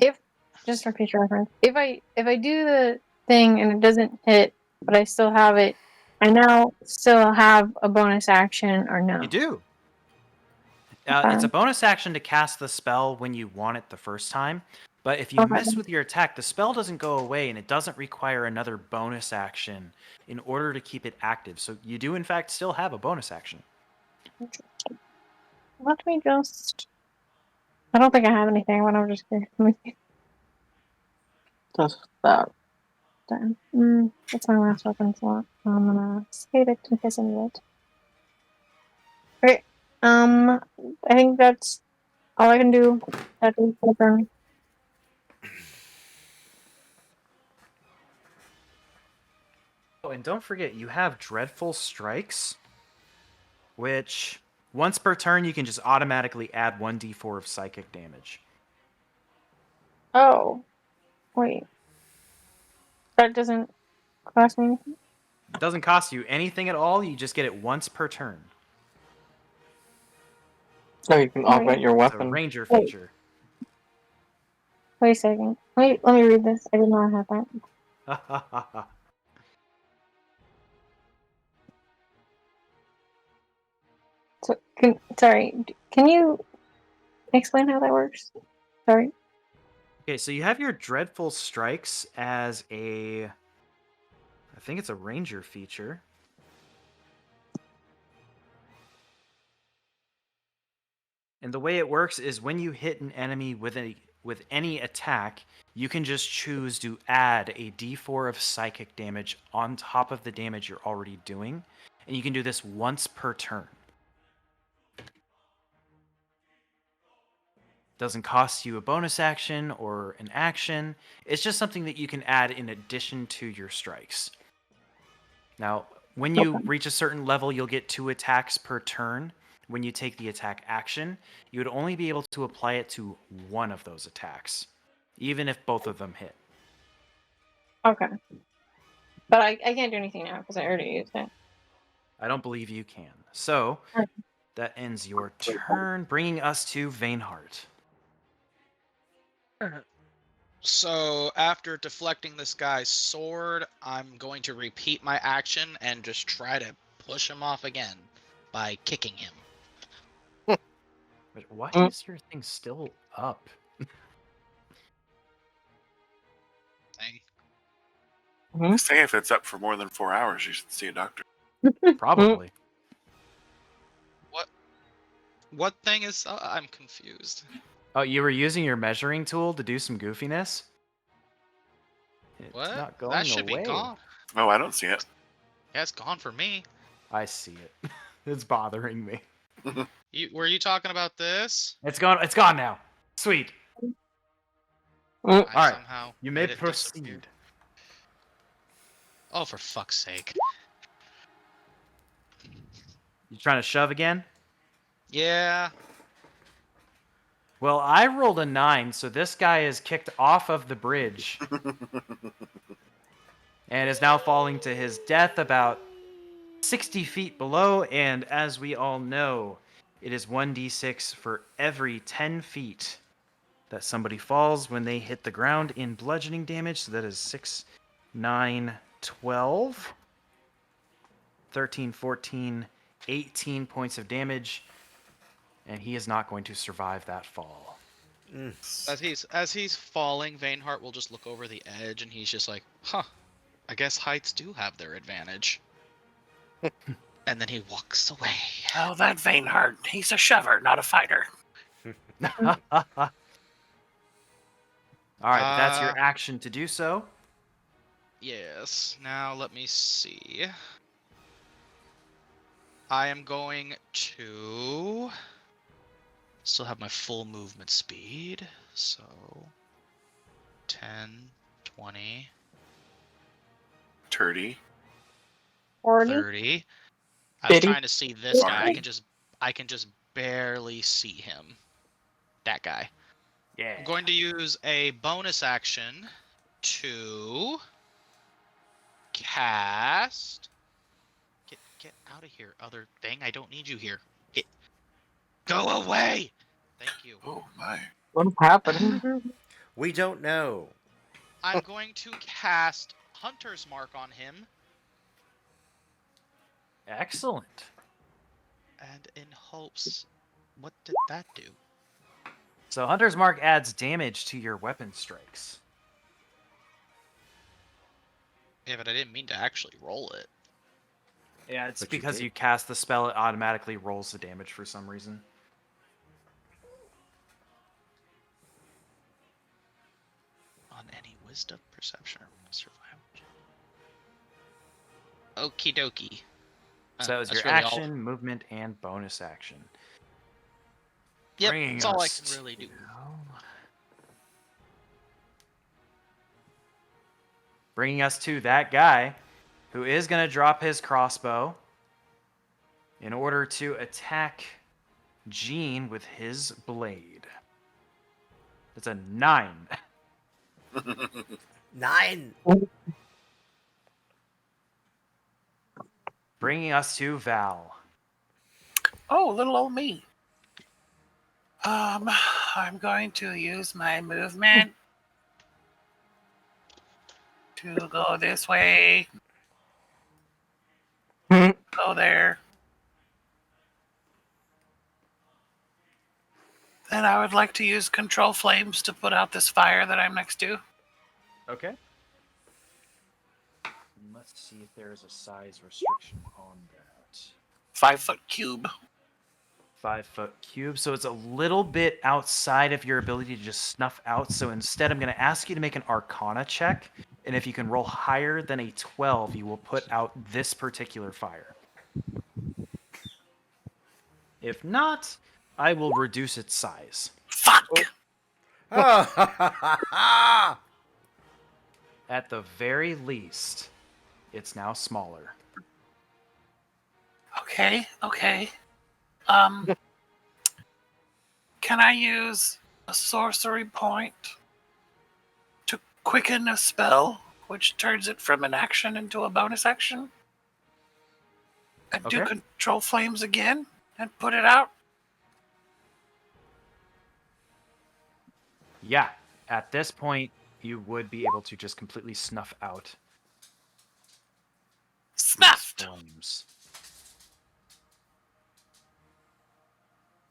Speaker 1: if just for future reference, if I do the thing and it doesn't hit, but I still have it, I now still have a bonus action or no?
Speaker 2: You do. It's a bonus action to cast the spell when you want it the first time, but if you miss with your attack, the spell doesn't go away and it doesn't require another bonus action in order to keep it active. So you do, in fact, still have a bonus action.
Speaker 1: Let me just. I don't think I have anything, but I'm just curious.
Speaker 4: Just that.
Speaker 1: That's my last weapon slot. I'm gonna save it in case I need it. Okay. I think that's all I can do. That is my turn.
Speaker 2: Oh, and don't forget, you have Dreadful Strikes, which once per turn you can just automatically add 1d4 of psychic damage.
Speaker 1: Oh, wait. That doesn't cost me anything?
Speaker 2: It doesn't cost you anything at all, you just get it once per turn.
Speaker 4: So you can augment your
Speaker 2: It's a
Speaker 4: weapon.
Speaker 2: ranger feature.
Speaker 1: Wait a second. Let me read this. I did not have that. So, can you explain how that works? Sorry.
Speaker 2: Okay, so you have your Dreadful Strikes as I think it's a ranger feature. And the way it works is when you hit an enemy with any attack, you can just choose to add a d4 of psychic damage on top of the damage you're already doing, and you can do this once per turn. Doesn't cost you a bonus action or an action. It's just something that you can add in addition to your strikes. Now, when you reach a certain level, you'll get 2 attacks per turn. When you take the attack action, you would only be able to apply it to one of those attacks, even if both of them hit.
Speaker 1: Okay. But I can't do anything now because I already used it.
Speaker 2: I don't believe you can. So, that ends your turn, bringing us to Vainheart.
Speaker 6: So after deflecting this guy's sword, I'm going to repeat my action and just try to push him off again by kicking him.
Speaker 2: But why is your thing still up?
Speaker 8: I say if it's up for more than 4 hours, you should see a doctor.
Speaker 2: Probably.
Speaker 6: What thing is? I'm confused.
Speaker 2: Oh, you were using your measuring tool to do some goofiness? It's
Speaker 6: What?
Speaker 2: not going
Speaker 6: That should
Speaker 2: away.
Speaker 6: be gone.
Speaker 8: Oh, I don't see it.
Speaker 6: Yeah, it's gone for me.
Speaker 2: I see it. It's bothering me.
Speaker 6: Were you talking about this?
Speaker 2: It's gone. It's gone now. Sweet.
Speaker 6: I
Speaker 2: All right.
Speaker 6: somehow
Speaker 2: You may
Speaker 6: made it disappear.
Speaker 2: proceed.
Speaker 6: Oh, for fuck's sake.
Speaker 2: You trying to shove again?
Speaker 6: Yeah.
Speaker 2: Well, I rolled a 9, so this guy is kicked off of the bridge and is now falling to his death about 60 feet below. And as we all know, it is 1d6 for every 10 feet that somebody falls when they hit the ground in bludgeoning damage. So that is 6, 9, 12, 13, 14, 18 points of damage. And he is not going to survive that fall.
Speaker 6: As he's falling, Vainheart will just look over the edge, and he's just like, "Huh, I guess heights do have their advantage." And then he walks away.
Speaker 5: Oh, that Vainheart. He's a shover, not a fighter.
Speaker 2: All right, that's your action to do so.
Speaker 6: Yes. Now let me see. I am going to still have my full movement speed, so 10, 20,
Speaker 8: Turdy.
Speaker 1: 40.
Speaker 6: 30. I was
Speaker 4: Did he?
Speaker 6: trying to see this guy.
Speaker 8: Alright.
Speaker 6: I can just barely see him. That guy.
Speaker 2: Yeah.
Speaker 6: I'm going to use a bonus action to cast. Get out of here, other thing. I don't need you here. Go away. Thank you.
Speaker 8: Oh my.
Speaker 4: What's happening?
Speaker 3: We don't know.
Speaker 6: I'm going to cast Hunter's Mark on him,
Speaker 2: Excellent.
Speaker 6: and in hopes. What did that do?
Speaker 2: So Hunter's Mark adds damage to your weapon strikes.
Speaker 6: Yeah, but I didn't mean to actually roll it.
Speaker 2: Yeah, it's
Speaker 3: But you
Speaker 2: because
Speaker 3: did.
Speaker 2: you cast the spell, it automatically rolls the damage for some reason.
Speaker 6: On any wisdom, perception, or survival. Okie dokie.
Speaker 2: So that was
Speaker 6: That's
Speaker 2: your
Speaker 6: really
Speaker 2: action,
Speaker 6: all.
Speaker 2: movement, and bonus action.
Speaker 6: Yep,
Speaker 2: Bringing
Speaker 6: that's all I
Speaker 2: us
Speaker 6: can really do.
Speaker 2: Bringing us to that guy who is going to drop his crossbow in order to attack Jean with his blade. That's a 9.
Speaker 3: 9.
Speaker 2: Bringing us to Val.
Speaker 5: Oh, little old me. I'm going to use my movement to go this way. Go there. Then I would like to use control flames to put out this fire that I'm next to.
Speaker 2: Okay. Let's see if there is a size restriction on that.
Speaker 5: 5-foot cube.
Speaker 2: 5-foot cube. So it's a little bit outside of your ability to just snuff out. So instead, I'm going to ask you to make an Arcana check. And if you can roll higher than a 12, you will put out this particular fire. If not, I will reduce its size.
Speaker 5: Fuck!
Speaker 3: Oh.
Speaker 2: At the very least, it's now smaller.
Speaker 5: Okay. Can I use a sorcery point to quicken a spell, which turns it from an action into a bonus action? And do
Speaker 2: Okay.
Speaker 5: control flames again and put it out?
Speaker 2: Yeah, at this point, you would be able to just completely snuff out these
Speaker 5: Snuffed!
Speaker 2: flames.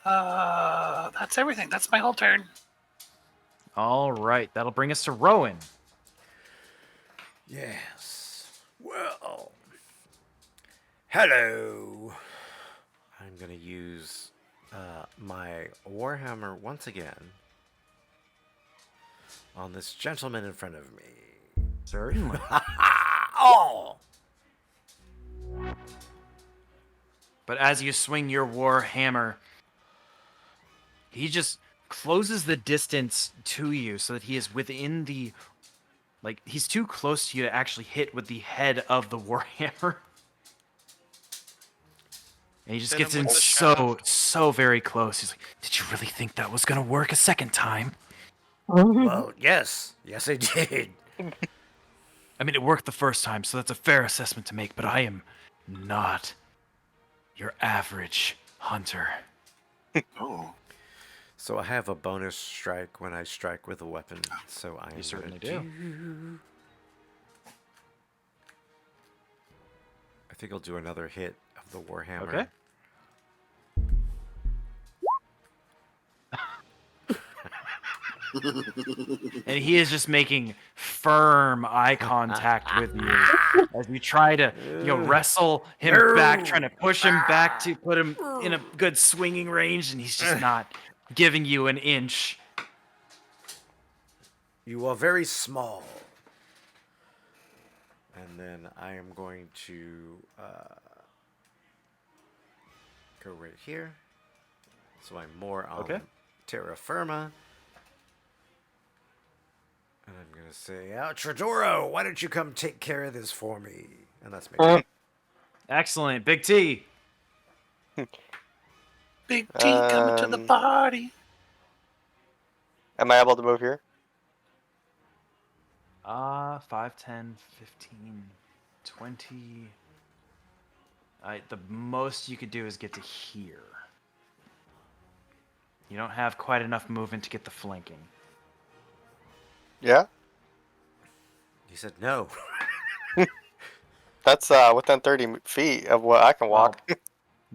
Speaker 5: That's everything. That's my whole turn.
Speaker 2: All right, that'll bring us to Rowan.
Speaker 3: Yes. Well. Hello. I'm going to use my Warhammer once again on this gentleman in front of me.
Speaker 2: Certainly.
Speaker 3: Oh!
Speaker 2: But as you swing your war hammer, he just closes the distance to you so that he is within the... Like, he's too close to you to actually hit with the head of the warhammer. And he just
Speaker 6: Hit
Speaker 2: gets
Speaker 6: him
Speaker 2: in
Speaker 6: with the
Speaker 2: so very close. He's like, did you really think that was going to work a second time?
Speaker 3: Well, yes. Yes, I did.
Speaker 2: I mean, it worked the first time, so that's a fair assessment to make, but I am not your average hunter.
Speaker 8: Oh.
Speaker 3: So I have a bonus strike when I strike with a weapon, so I am
Speaker 2: You certainly
Speaker 3: gonna
Speaker 2: do.
Speaker 3: I think I'll do another hit of the Warhammer.
Speaker 2: Okay. And he is just making firm eye contact with you as you try to, wrestle him back, trying to push him back to put him in a good swinging range, and he's just not giving you an inch.
Speaker 3: You are very small. And then I am going to go right here. So I'm more on terra firma. And I'm going to say, Tradoroh, why don't you come take care of this for me? And that's me.
Speaker 2: Excellent. Big T.
Speaker 8: Big T coming to the party.
Speaker 7: Am I able to move here?
Speaker 2: 5, 10, 15, 20. The most you could do is get to here. You don't have quite enough movement to get the flanking.
Speaker 7: Yeah.
Speaker 3: He said no.
Speaker 7: That's within 30 feet of what I can walk.
Speaker 2: Well,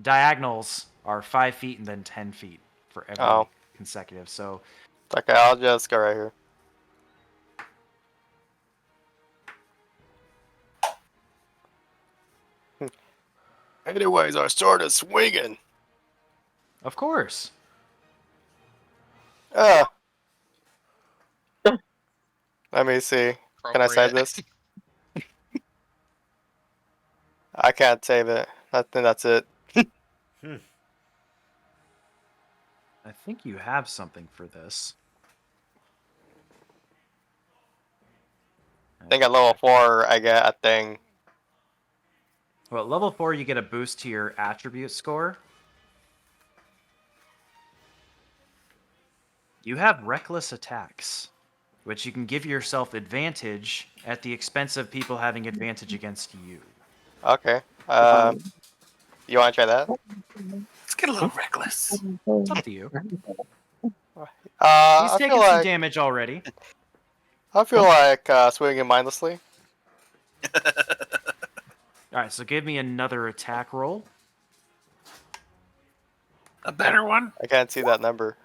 Speaker 2: diagonals are 5 feet and then 10 feet for every consecutive. So
Speaker 7: Okay, I'll just go right here. Anyways, I started swinging.
Speaker 2: of course.
Speaker 7: Let me see. Can I save this? I can't save it. I think that's it.
Speaker 2: I think you have something for this.
Speaker 7: I think at level 4 I get a thing.
Speaker 2: Well, at level 4 you get a boost to your attribute score. You have reckless attacks, which you can give yourself advantage at the expense of people having advantage against you.
Speaker 7: Okay. You want to try that?
Speaker 5: Let's get a little reckless.
Speaker 2: It's up to you. He's
Speaker 7: I
Speaker 2: taken
Speaker 7: feel
Speaker 2: some
Speaker 7: like
Speaker 2: damage already.
Speaker 7: Swinging mindlessly.
Speaker 2: Alright, so give me another attack roll.
Speaker 5: A better one?
Speaker 7: I can't see that number.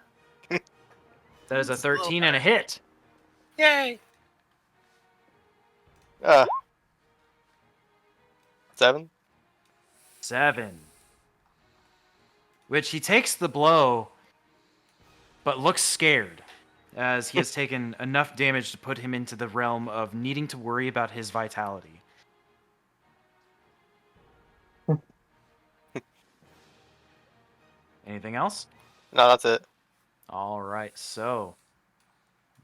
Speaker 2: That is a 13 and a hit.
Speaker 5: Yay!
Speaker 7: 7.
Speaker 2: 7. Which he takes the blow, but looks scared, as he has taken enough damage to put him into the realm of needing to worry about his vitality. Anything else?
Speaker 7: No, that's it.
Speaker 2: All right, so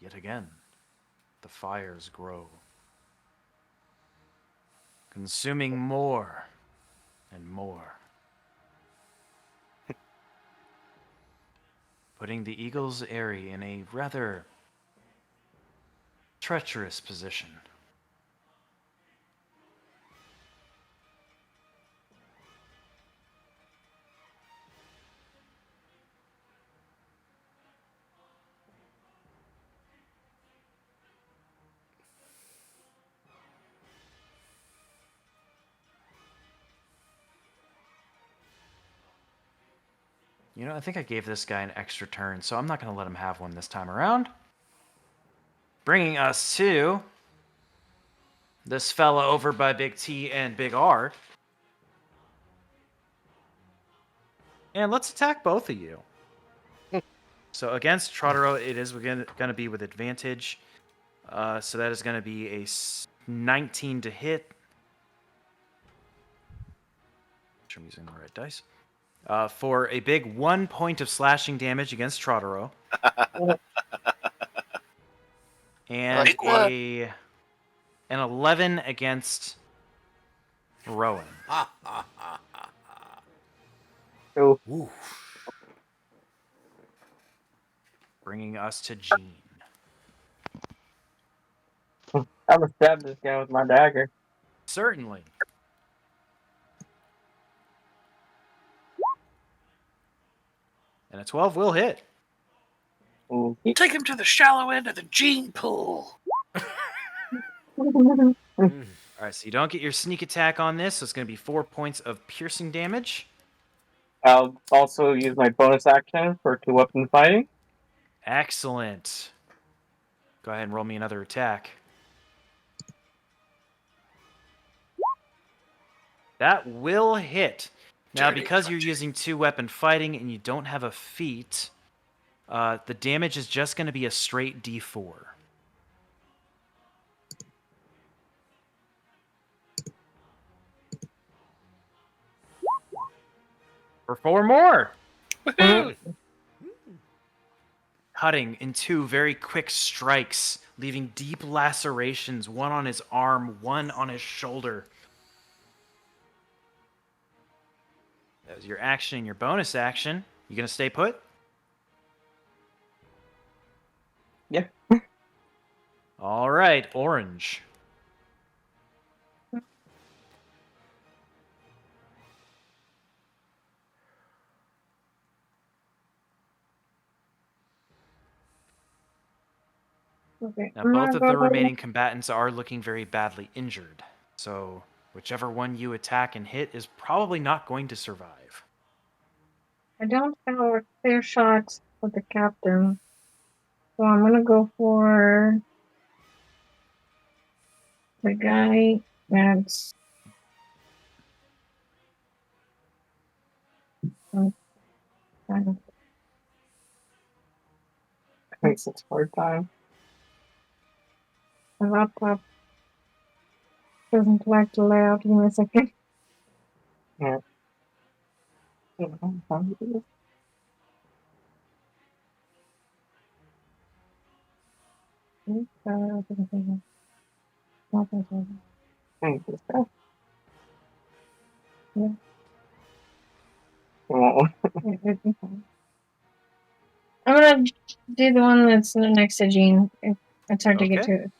Speaker 2: yet again, the fires grow, consuming more and more, putting the Eagle's Aerie in a rather treacherous position. You know, I think I gave this guy an extra turn, so I'm not going to let him have one this time around. Bringing us to this fella over by Big T and Big R. And let's attack both of you. So against Traddoroh, it is going to be with advantage. So that is going to be a 19 to hit. I'm using the right dice. For a big 1 point of slashing damage against Traddoroh. And an 11 against Rowan.
Speaker 4: Oh.
Speaker 3: Ooh.
Speaker 2: Bringing us to Jean.
Speaker 4: I'm gonna stab this guy with my dagger.
Speaker 2: Certainly. And a 12 will hit.
Speaker 4: Ooh.
Speaker 5: Take him to the shallow end of the gene pool.
Speaker 2: All right, so you don't get your sneak attack on this, so it's going to be 4 points of piercing damage.
Speaker 4: I'll also use my bonus action for 2-weapon fighting.
Speaker 2: Excellent. Go ahead and roll me another attack. That will hit. Now, because you're using 2-weapon fighting and you don't have a feat, the damage is just going to be a straight D4. For 4 more.
Speaker 5: Woohoo!
Speaker 2: Cutting in 2 very quick strikes, leaving deep lacerations, one on his arm, one on his shoulder. That was your action and your bonus action. You going to stay put?
Speaker 4: Yeah.
Speaker 2: All right, Orange.
Speaker 1: Okay.
Speaker 2: Now, both of the remaining combatants are looking very badly injured. So, whichever one you attack and hit is probably not going to survive.
Speaker 1: I don't have a clear shot with the captain. So I'm gonna go for the guy that's
Speaker 4: It's a hard time.
Speaker 1: my laptop doesn't like to lay out. Give me a second.
Speaker 4: Yeah. Thank you, sir.
Speaker 1: Yeah.
Speaker 4: Well,
Speaker 1: I'm gonna do the one that's next to Jean. It's hard to get
Speaker 2: Okay.
Speaker 1: to it.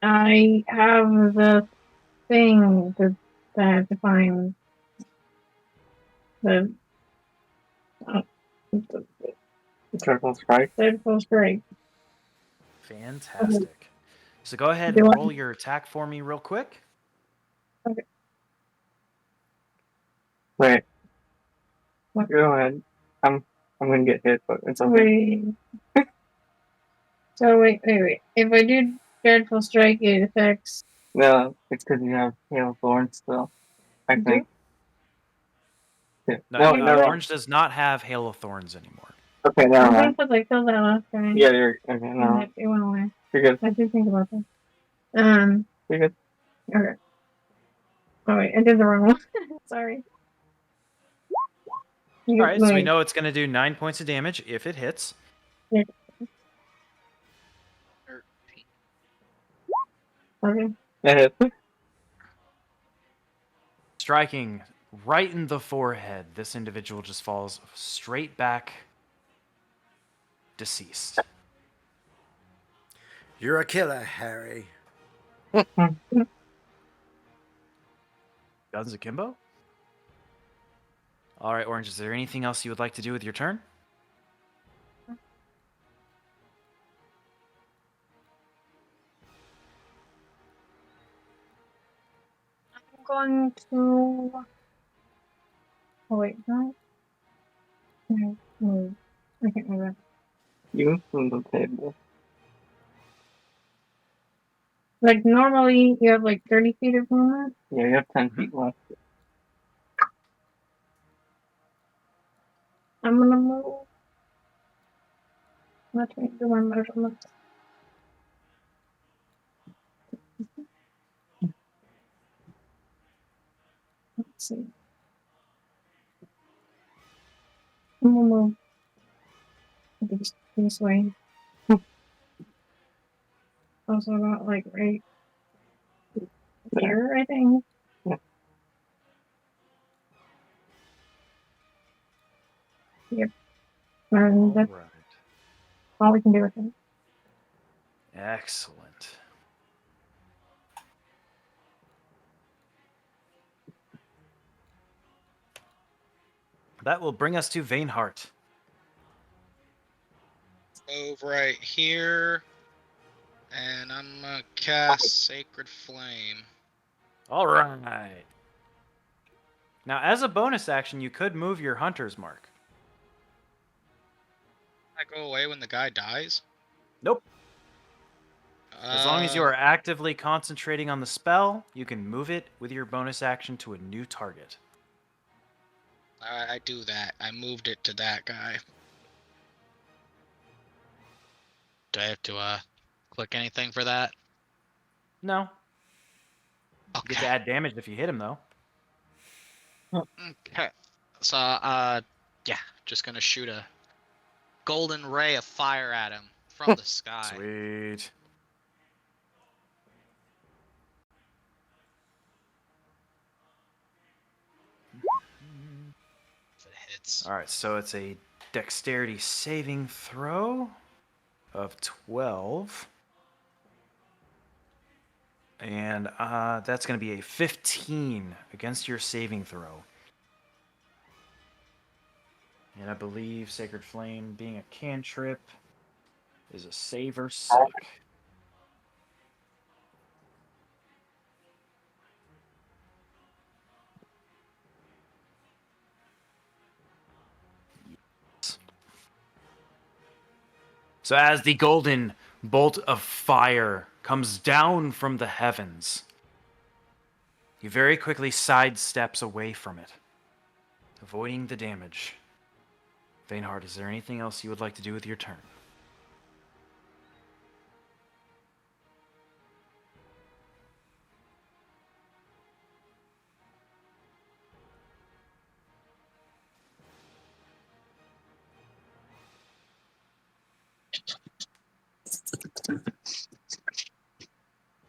Speaker 1: I have the thing that defines the
Speaker 4: triple strike.
Speaker 1: dreadful strike.
Speaker 2: Fantastic. So go ahead
Speaker 1: Do
Speaker 2: and
Speaker 1: I-
Speaker 2: roll your attack for me real quick.
Speaker 4: Wait.
Speaker 1: What?
Speaker 4: Go ahead. I'm gonna get hit, but it's okay.
Speaker 1: Wait. So wait. If I do dreadful strike, it affects.
Speaker 4: No, it's because you have Hail Thorns still. I think. Yeah.
Speaker 2: No,
Speaker 4: No.
Speaker 2: Orange does not have Hail of Thorns anymore.
Speaker 4: Okay, never mind.
Speaker 1: I think I killed that last time.
Speaker 4: Yeah, you're okay.
Speaker 1: And
Speaker 4: No,
Speaker 1: it went away.
Speaker 4: you're good.
Speaker 1: I did think about that.
Speaker 4: You're good.
Speaker 1: Okay. Oh wait, I did the wrong one. Sorry.
Speaker 2: All right, so we know it's going to do 9 points of damage if it hits.
Speaker 1: Yeah.
Speaker 6: 13.
Speaker 1: Okay.
Speaker 4: That hit.
Speaker 2: Striking right in the forehead, this individual just falls straight back, deceased.
Speaker 3: You're a killer, Harry.
Speaker 2: Guns akimbo? All right, Orange, is there anything else you would like to do with your turn?
Speaker 1: I'm going to. Oh wait, no. No. I can't remember.
Speaker 4: You from the table.
Speaker 1: Like normally, you have like 30 feet of movement.
Speaker 4: Yeah, you have 10 feet left.
Speaker 1: I'm gonna move. Let me do my measurements. Let's see. I'm gonna move this way. Also about like right here, I think. Yep. And that's
Speaker 2: All right.
Speaker 1: all we can do with it.
Speaker 2: Excellent. That will bring us to Vainheart.
Speaker 6: Move right here. And I'm gonna cast Sacred Flame.
Speaker 2: All right. Now, as a bonus action, you could move your hunter's mark.
Speaker 6: Does that go away when the guy dies?
Speaker 2: Nope. As long as you are actively concentrating on the spell, you can move it with your bonus action to a new target.
Speaker 6: I do that. I moved it to that guy. Do I have to click anything for that?
Speaker 2: No. You get to
Speaker 6: Okay.
Speaker 2: add damage if you hit him, though.
Speaker 6: Okay. So yeah, just gonna shoot a golden ray of fire at him from the sky.
Speaker 2: Sweet.
Speaker 6: If it hits.
Speaker 2: All right, so it's a dexterity saving throw of 12. And that's going to be a 15 against your saving throw. And I believe Sacred Flame, being a cantrip, is a save or suck. Yes. So as the golden bolt of fire comes down from the heavens, he very quickly sidesteps away from it, avoiding the damage. Vainheart, is there anything else you would like to do with your turn?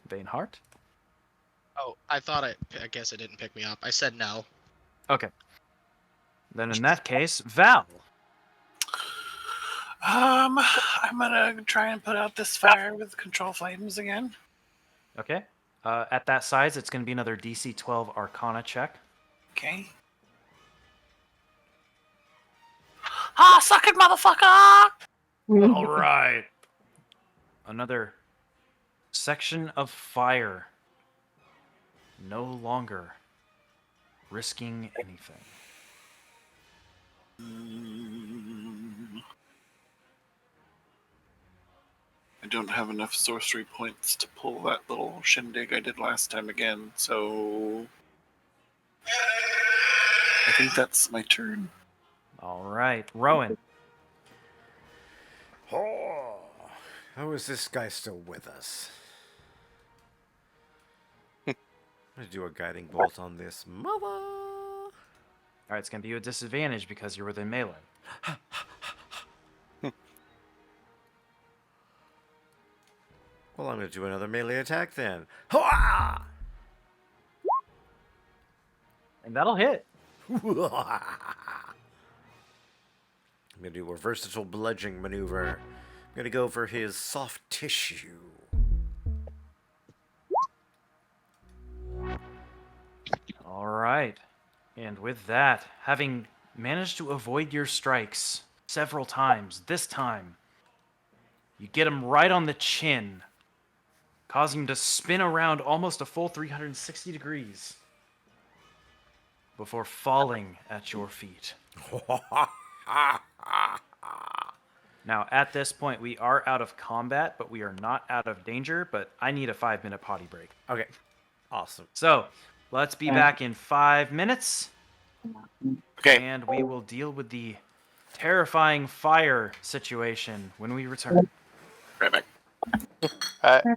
Speaker 2: Vainheart?
Speaker 6: Oh, I guess it didn't pick me up. I said no.
Speaker 2: Okay. Then in that case, Val.
Speaker 8: I'm gonna try and put out this fire with control flames again.
Speaker 2: Okay. At that size, it's going to be another DC 12 Arcana check.
Speaker 8: Okay. Ah, suck it, motherfucker!
Speaker 2: All right. Another section of fire. No longer risking anything.
Speaker 8: I don't have enough sorcery points to pull that little shindig I did last time again, so I think that's my turn.
Speaker 2: All right. Rowan.
Speaker 3: Oh, how is this guy still with us? I'm gonna do a guiding bolt on this mother.
Speaker 2: All right, it's going to be a disadvantage because you're within melee.
Speaker 3: Well, I'm gonna do another melee attack then. Hua!
Speaker 2: And that'll hit.
Speaker 3: I'm gonna do a versatile bludgeoning maneuver. I'm gonna go for his soft tissue.
Speaker 2: All right. And with that, having managed to avoid your strikes several times, this time, you get him right on the chin, causing him to spin around almost a full 360 degrees before falling at your feet. Now, at this point, we are out of combat, but we are not out of danger, but I need a 5-minute potty break.
Speaker 3: Okay, awesome.
Speaker 2: So, let's be back in 5 minutes,
Speaker 8: Okay.
Speaker 2: and we will deal with the terrifying fire situation when we return.
Speaker 8: Right back.
Speaker 4: Okay.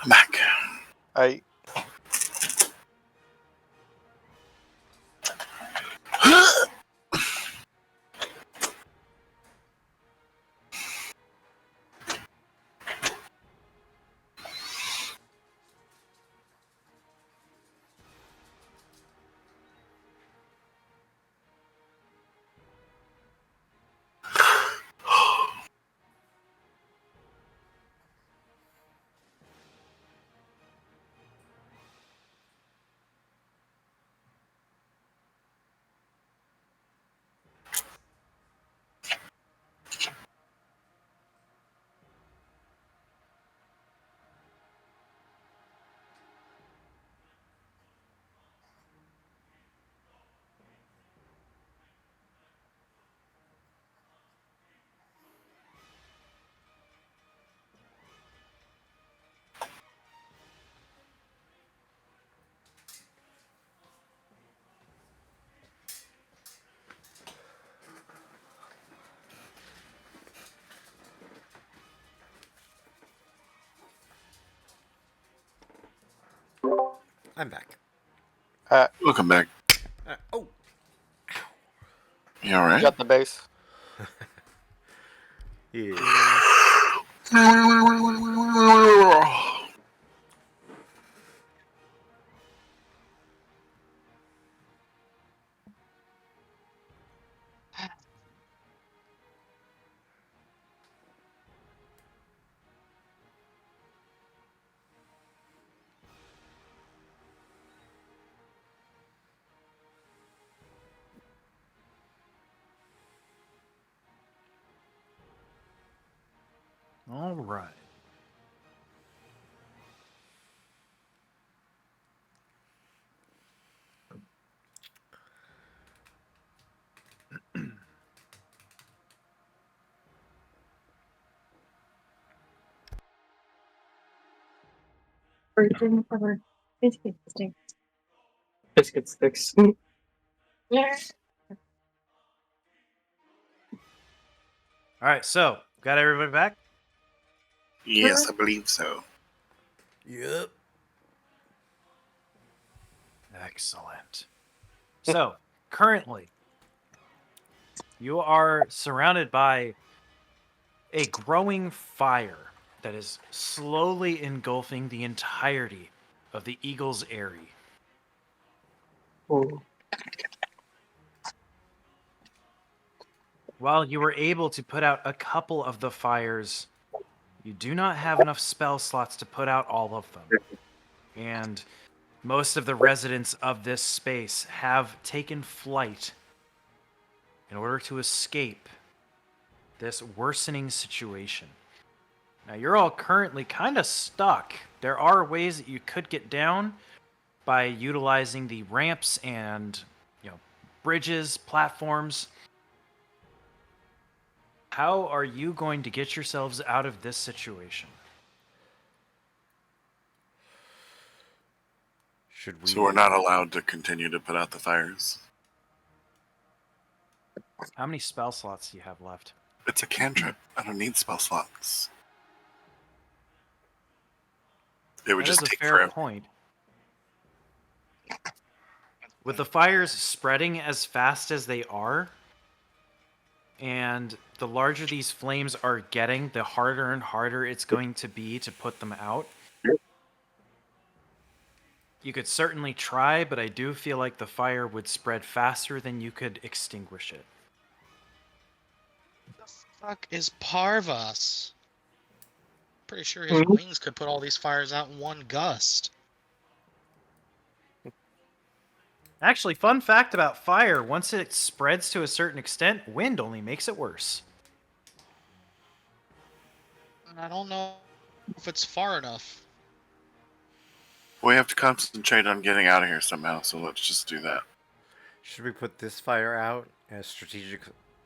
Speaker 8: I'm back.
Speaker 7: I
Speaker 3: I'm back.
Speaker 8: Welcome back.
Speaker 3: Oh,
Speaker 8: You alright?
Speaker 7: got the base.
Speaker 3: yeah.
Speaker 2: All right.
Speaker 1: Version covered biscuit sticks.
Speaker 4: Biscuit sticks.
Speaker 1: Yeah.
Speaker 2: All right, so got everybody back?
Speaker 8: Yes, I believe so.
Speaker 3: Yep.
Speaker 2: Excellent. So, currently, you are surrounded by a growing fire that is slowly engulfing the entirety of the Eagle's Aerie.
Speaker 4: Oh.
Speaker 2: While you were able to put out a couple of the fires, you do not have enough spell slots to put out all of them. And most of the residents of this space have taken flight in order to escape this worsening situation. Now, you're all currently kind of stuck. There are ways that you could get down by utilizing the ramps and, bridges, platforms. How are you going to get yourselves out of this situation?
Speaker 3: Should we?
Speaker 8: So we're not allowed to continue to put out the fires.
Speaker 2: How many spell slots do you have left?
Speaker 8: It's a cantrip. I don't need spell slots. It would
Speaker 2: That is
Speaker 8: just
Speaker 2: a
Speaker 8: take
Speaker 2: fair
Speaker 8: forever.
Speaker 2: point. With the fires spreading as fast as they are, and the larger these flames are getting, the harder and harder it's going to be to put them out. You could certainly try, but I do feel like the fire would spread faster than you could extinguish it.
Speaker 6: The fuck is Parvas? Pretty sure his wings could put all these fires out in one gust.
Speaker 2: Actually, fun fact about fire, once it spreads to a certain extent, wind only makes it worse.
Speaker 6: I don't know if it's far enough.
Speaker 8: We have to concentrate on getting out of here somehow, so let's just do that.
Speaker 3: Should we put this fire out as strategic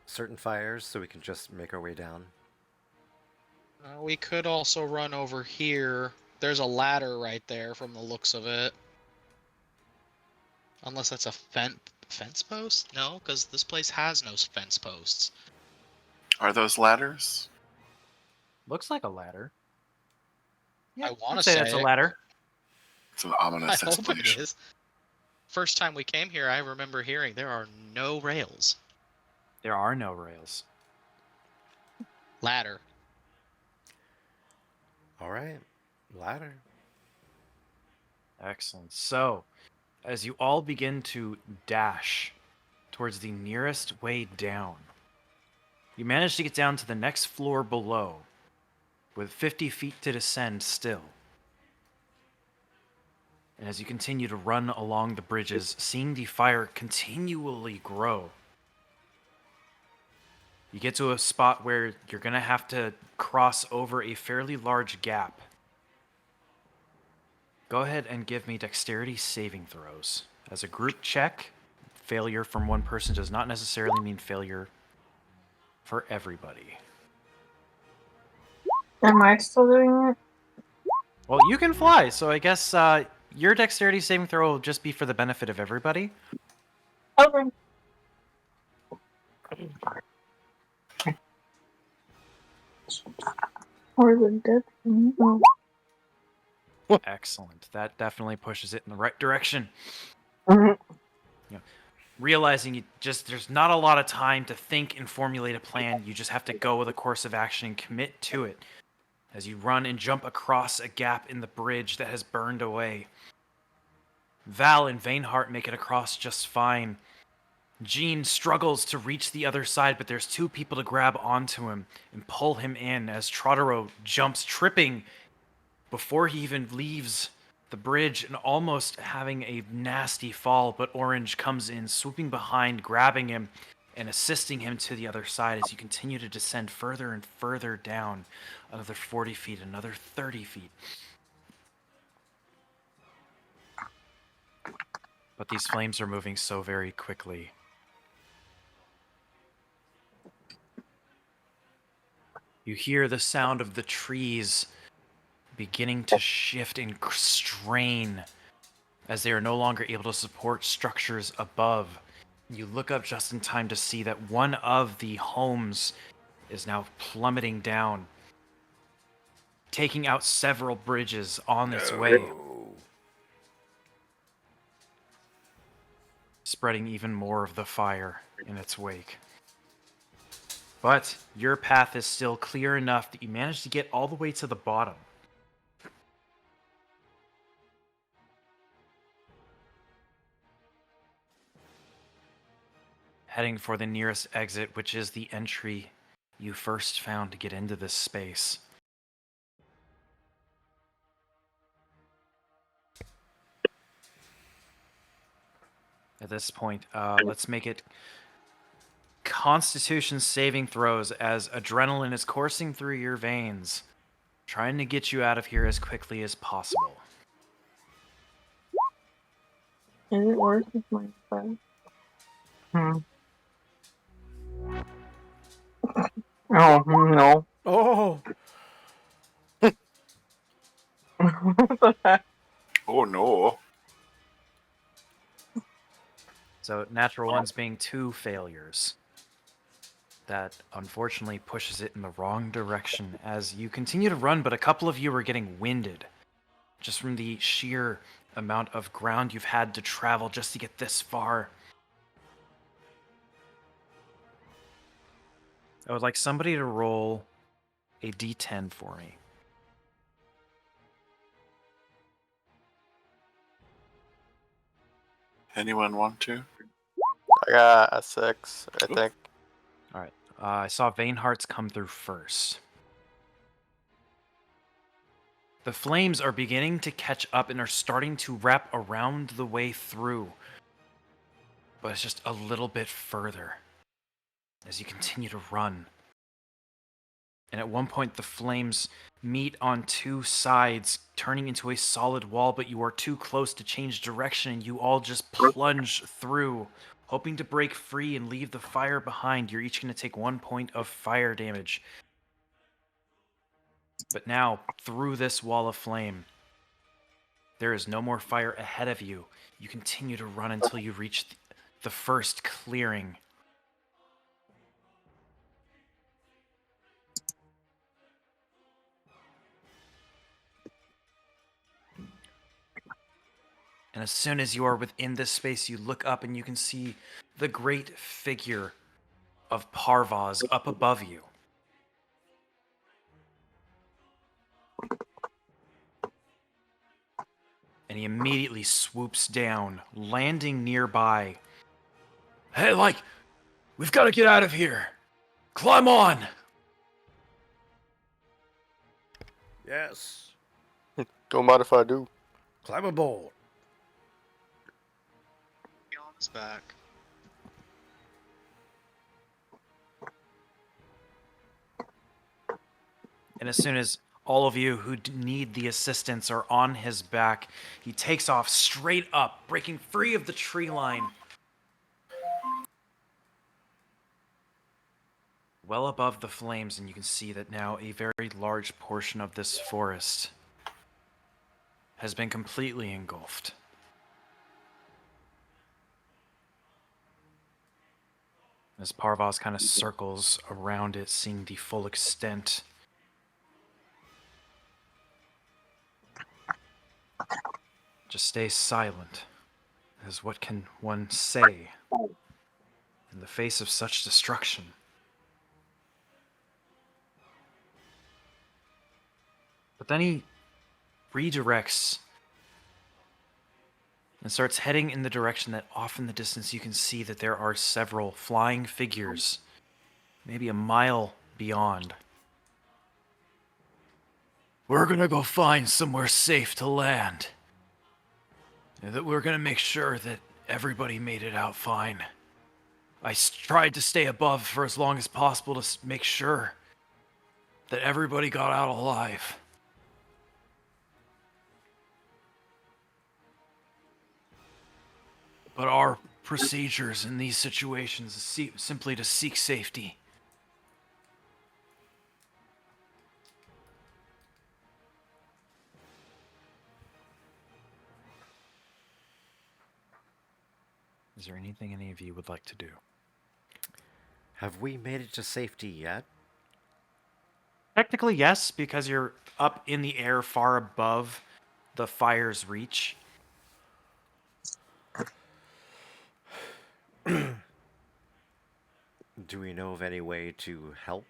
Speaker 3: certain fires so we can just make our way down?
Speaker 6: We could also run over here. There's a ladder right there from the looks of it. Unless that's a fence post? No, because this place has no fence posts.
Speaker 8: Are those ladders?
Speaker 2: Looks like a ladder. Yeah,
Speaker 6: I want to
Speaker 2: I'd say
Speaker 6: say
Speaker 2: that's a
Speaker 6: it.
Speaker 2: ladder.
Speaker 8: It's an
Speaker 6: I
Speaker 8: ominous
Speaker 6: hope it
Speaker 8: explanation.
Speaker 6: is. First time we came here, I remember hearing there are no rails.
Speaker 2: There are no rails.
Speaker 6: Ladder.
Speaker 3: All right, ladder.
Speaker 2: Excellent. So, as you all begin to dash towards the nearest way down, you manage to get down to the next floor below, with 50 feet to descend still. And as you continue to run along the bridges, seeing the fire continually grow, you get to a spot where you're going to have to cross over a fairly large gap. Go ahead and give me dexterity saving throws. As a group check, failure from one person does not necessarily mean failure for everybody.
Speaker 1: Am I still doing it?
Speaker 2: Well, you can fly, so I guess your dexterity saving throw will just be for the benefit of everybody.
Speaker 1: Okay. Or the depth? No.
Speaker 2: Excellent. That definitely pushes it in the right direction.
Speaker 1: Mhm.
Speaker 2: Realizing there's not a lot of time to think and formulate a plan. You just have to go with a course of action and commit to it as you run and jump across a gap in the bridge that has burned away. Val and Vainheart make it across just fine. Jean struggles to reach the other side, but there's two people to grab onto him and pull him in as Tradoroh jumps, tripping before he even leaves the bridge and almost having a nasty fall, but Orange comes in, swooping behind, grabbing him, and assisting him to the other side as you continue to descend further and further down. Another 40 feet, another 30 feet. But these flames are moving so very quickly. You hear the sound of the trees beginning to shift and strain as they are no longer able to support structures above. You look up just in time to see that one of the homes is now plummeting down, taking out several bridges on its way, spreading even more of the fire in its wake. But your path is still clear enough that you manage to get all the way to the bottom. Heading for the nearest exit, which is the entry you first found to get into this space. At this point, let's make it Constitution saving throws as adrenaline is coursing through your veins, trying to get you out of here as quickly as possible.
Speaker 1: Is it worse with my friend? Oh, no.
Speaker 3: Oh!
Speaker 1: What the heck?
Speaker 8: Oh no.
Speaker 2: So natural ones being 2 failures. That unfortunately pushes it in the wrong direction as you continue to run, but a couple of you are getting winded just from the sheer amount of ground you've had to travel just to get this far. I would like somebody to roll a d10 for me.
Speaker 8: Anyone want to?
Speaker 7: I got a 6, I think.
Speaker 2: All right. I saw Vainheart's come through first. The flames are beginning to catch up and are starting to wrap around the way through. But it's just a little bit further as you continue to run. And at one point, the flames meet on 2 sides, turning into a solid wall, but you are too close to change direction, and you all just plunge through, hoping to break free and leave the fire behind. You're each going to take 1 point of fire damage. But now, through this wall of flame, there is no more fire ahead of you. You continue to run until you reach the first clearing. And as soon as you are within this space, you look up and you can see the great figure of Parvas up above you. And he immediately swoops down, landing nearby. Hey, we've got to get out of here. Climb on!
Speaker 3: Yes.
Speaker 7: Don't mind if I do.
Speaker 3: Climb aboard.
Speaker 6: Be on his back.
Speaker 2: And as soon as all of you who need the assistance are on his back, he takes off straight up, breaking free of the tree line. Well above the flames, and you can see that now a very large portion of this forest has been completely engulfed. As Parvas kind of circles around it, seeing the full extent. Just stay silent, as what can one say in the face of such destruction? But then he redirects and starts heading in the direction that off in the distance you can see that there are several flying figures, maybe a mile beyond. We're gonna go find somewhere safe to land. And that we're gonna make sure that everybody made it out fine. tried to stay above for as long as possible to make sure that everybody got out alive. But our procedures in these situations is simply to seek safety. Is there anything any of you would like to do?
Speaker 3: Have we made it to safety yet?
Speaker 2: Technically, yes, because you're up in the air far above the fire's reach.
Speaker 3: Do we know of any way to help?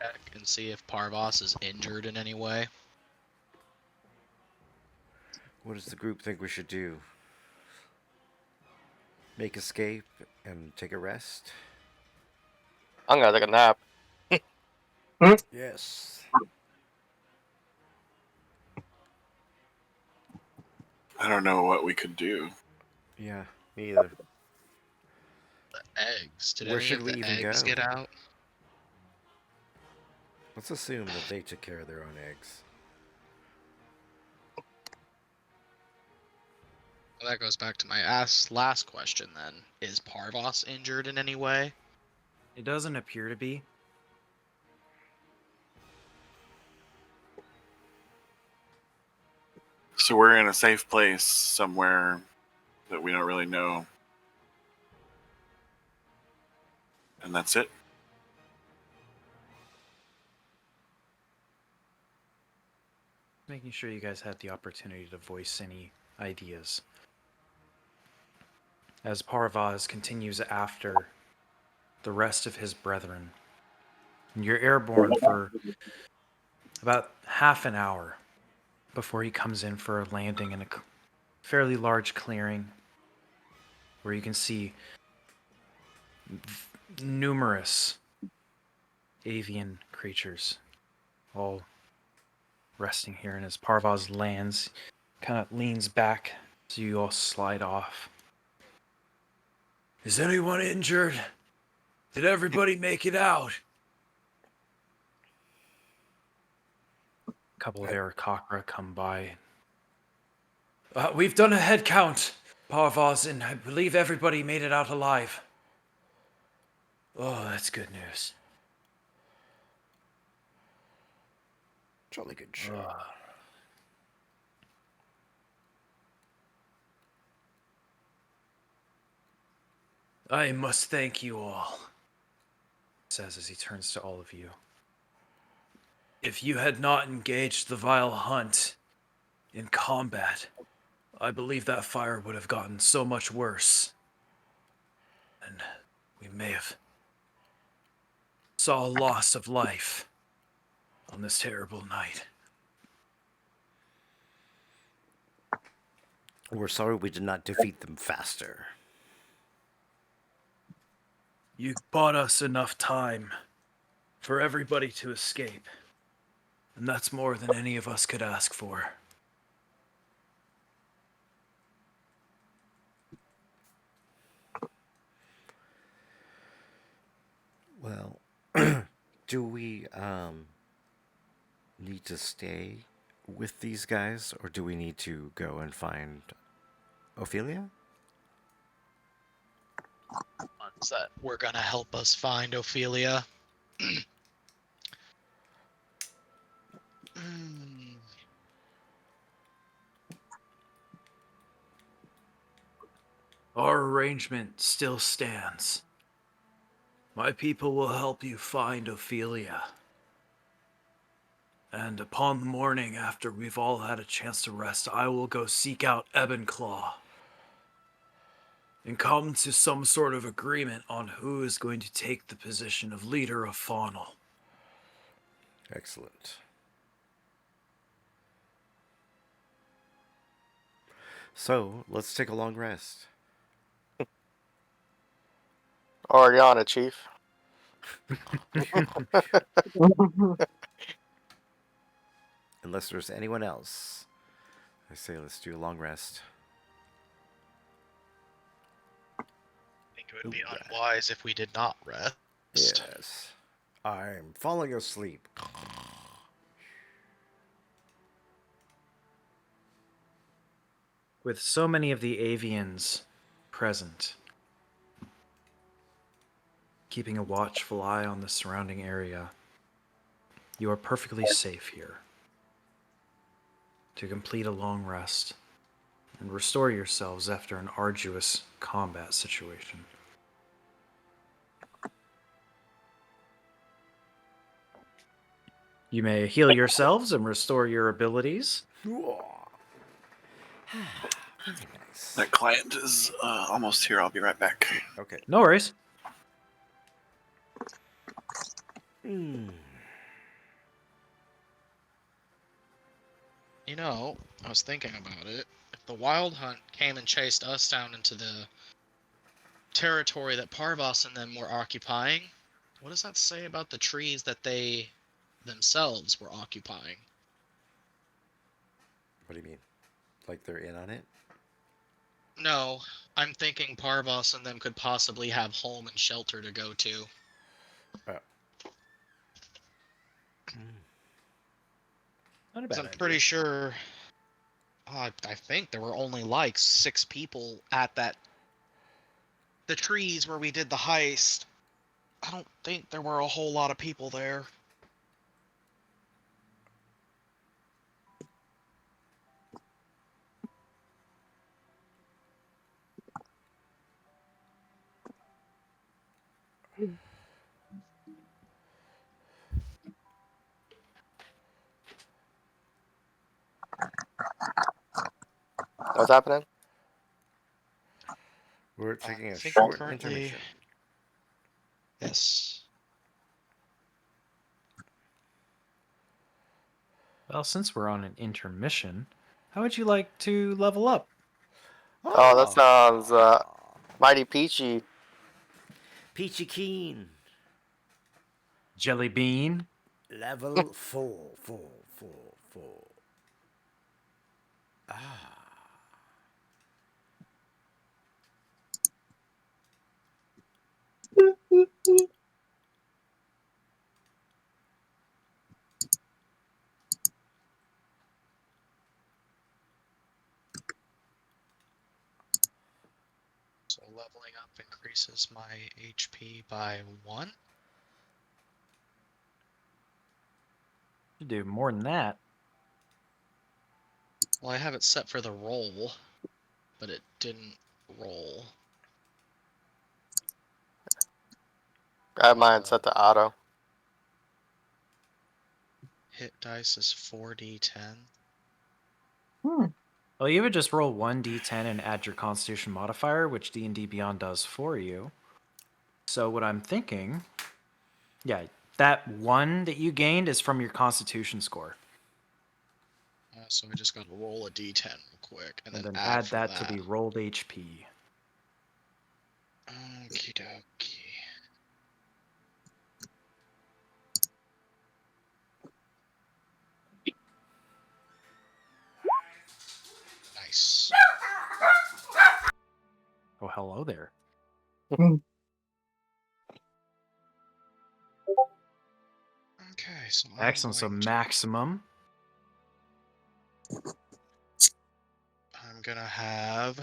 Speaker 6: Check and see if Parvas is injured in any way.
Speaker 3: What does the group think we should do? Make escape and take a rest?
Speaker 7: I'm gonna take a nap.
Speaker 3: Yes.
Speaker 8: I don't know what we could do.
Speaker 3: Yeah, me either.
Speaker 6: The eggs. Did
Speaker 3: Where
Speaker 6: any
Speaker 3: should
Speaker 6: of
Speaker 3: we
Speaker 6: the
Speaker 3: even
Speaker 6: eggs
Speaker 3: go?
Speaker 6: get out?
Speaker 3: Let's assume that they took care of their own eggs.
Speaker 6: Well, that goes back to my last question then. Is Parvas injured in any way?
Speaker 2: It doesn't appear to be.
Speaker 8: So we're in a safe place somewhere that we don't really know. And that's it.
Speaker 2: Making sure you guys had the opportunity to voice any ideas. As Parvas continues after the rest of his brethren. And you're airborne for about half an hour before he comes in for a landing in a fairly large clearing where you can see numerous avian creatures all resting here. And as Parvas lands, kind of leans back so you all slide off. Is anyone injured? Did everybody make it out? A couple of Aarakocra come by. We've done a head count, Parvas, and I believe everybody made it out alive. Oh, that's good news.
Speaker 3: Jolly good show.
Speaker 2: I must thank you all, says as he turns to all of you. If you had not engaged the vile hunt in combat, I believe that fire would have gotten so much worse. And we may have saw a loss of life on this terrible night.
Speaker 3: We're sorry we did not defeat them faster.
Speaker 2: You bought us enough time for everybody to escape. And that's more than any of us could ask for.
Speaker 3: Well, do we need to stay with these guys, or do we need to go and find Opilia?
Speaker 6: Ones that were gonna help us find Opilia.
Speaker 2: Our arrangement still stands. My people will help you find Opilia. And upon the morning after we've all had a chance to rest, I will go seek out Ebenclaw and come to some sort of agreement on who is going to take the position of leader of Faunal.
Speaker 3: Excellent. So, let's take a long rest.
Speaker 7: Oriana, Chief.
Speaker 3: Unless there's anyone else, I say let's do a long rest.
Speaker 6: think it would be unwise if we did not rest.
Speaker 3: Yes. I'm falling asleep.
Speaker 2: With so many of the avians present, keeping a watchful eye on the surrounding area, you are perfectly safe here to complete a long rest and restore yourselves after an arduous combat situation. You may heal yourselves and restore your abilities.
Speaker 3: Very nice.
Speaker 8: That client is almost here. I'll be right back.
Speaker 3: Okay.
Speaker 2: No worries.
Speaker 6: You know, I was thinking about it. If the Wild Hunt came and chased us down into the territory that Parvas and them were occupying, what does that say about the trees that they themselves were occupying?
Speaker 3: What do you mean? Like they're in on it?
Speaker 6: No, I'm thinking Parvas and them could possibly have home and shelter to go to.
Speaker 2: Not a bad
Speaker 6: I'm
Speaker 2: idea.
Speaker 6: pretty sure. I think there were only like 6 people at the trees where we did the heist. I don't think there were a whole lot of people there.
Speaker 7: What's happening?
Speaker 3: We're taking
Speaker 6: I
Speaker 3: a
Speaker 6: think
Speaker 3: short
Speaker 6: currently-
Speaker 3: intermission.
Speaker 6: Yes.
Speaker 2: Well, since we're on an intermission, how would you like to level up?
Speaker 7: Oh, that sounds mighty peachy.
Speaker 3: Peachy Keen.
Speaker 2: Jelly bean?
Speaker 3: Level 4.
Speaker 6: So leveling up increases my HP by 1.
Speaker 2: You do more than that.
Speaker 6: Well, I have it set for the roll, but it didn't roll.
Speaker 7: I have mine set to auto.
Speaker 6: Hit dice is 4d10.
Speaker 2: Well, you would just roll 1d10 and add your Constitution modifier, which D&D Beyond does for you. So what I'm thinking, yeah, that 1 that you gained is from your Constitution score.
Speaker 6: So I just gotta roll a d10 real quick, and
Speaker 2: And
Speaker 6: then
Speaker 2: then
Speaker 6: add
Speaker 2: add
Speaker 6: from
Speaker 2: that to the rolled HP.
Speaker 6: Okie dokie. Nice.
Speaker 2: Oh, hello there.
Speaker 6: Okay, so
Speaker 2: Excellent. So maximum.
Speaker 6: I'm gonna have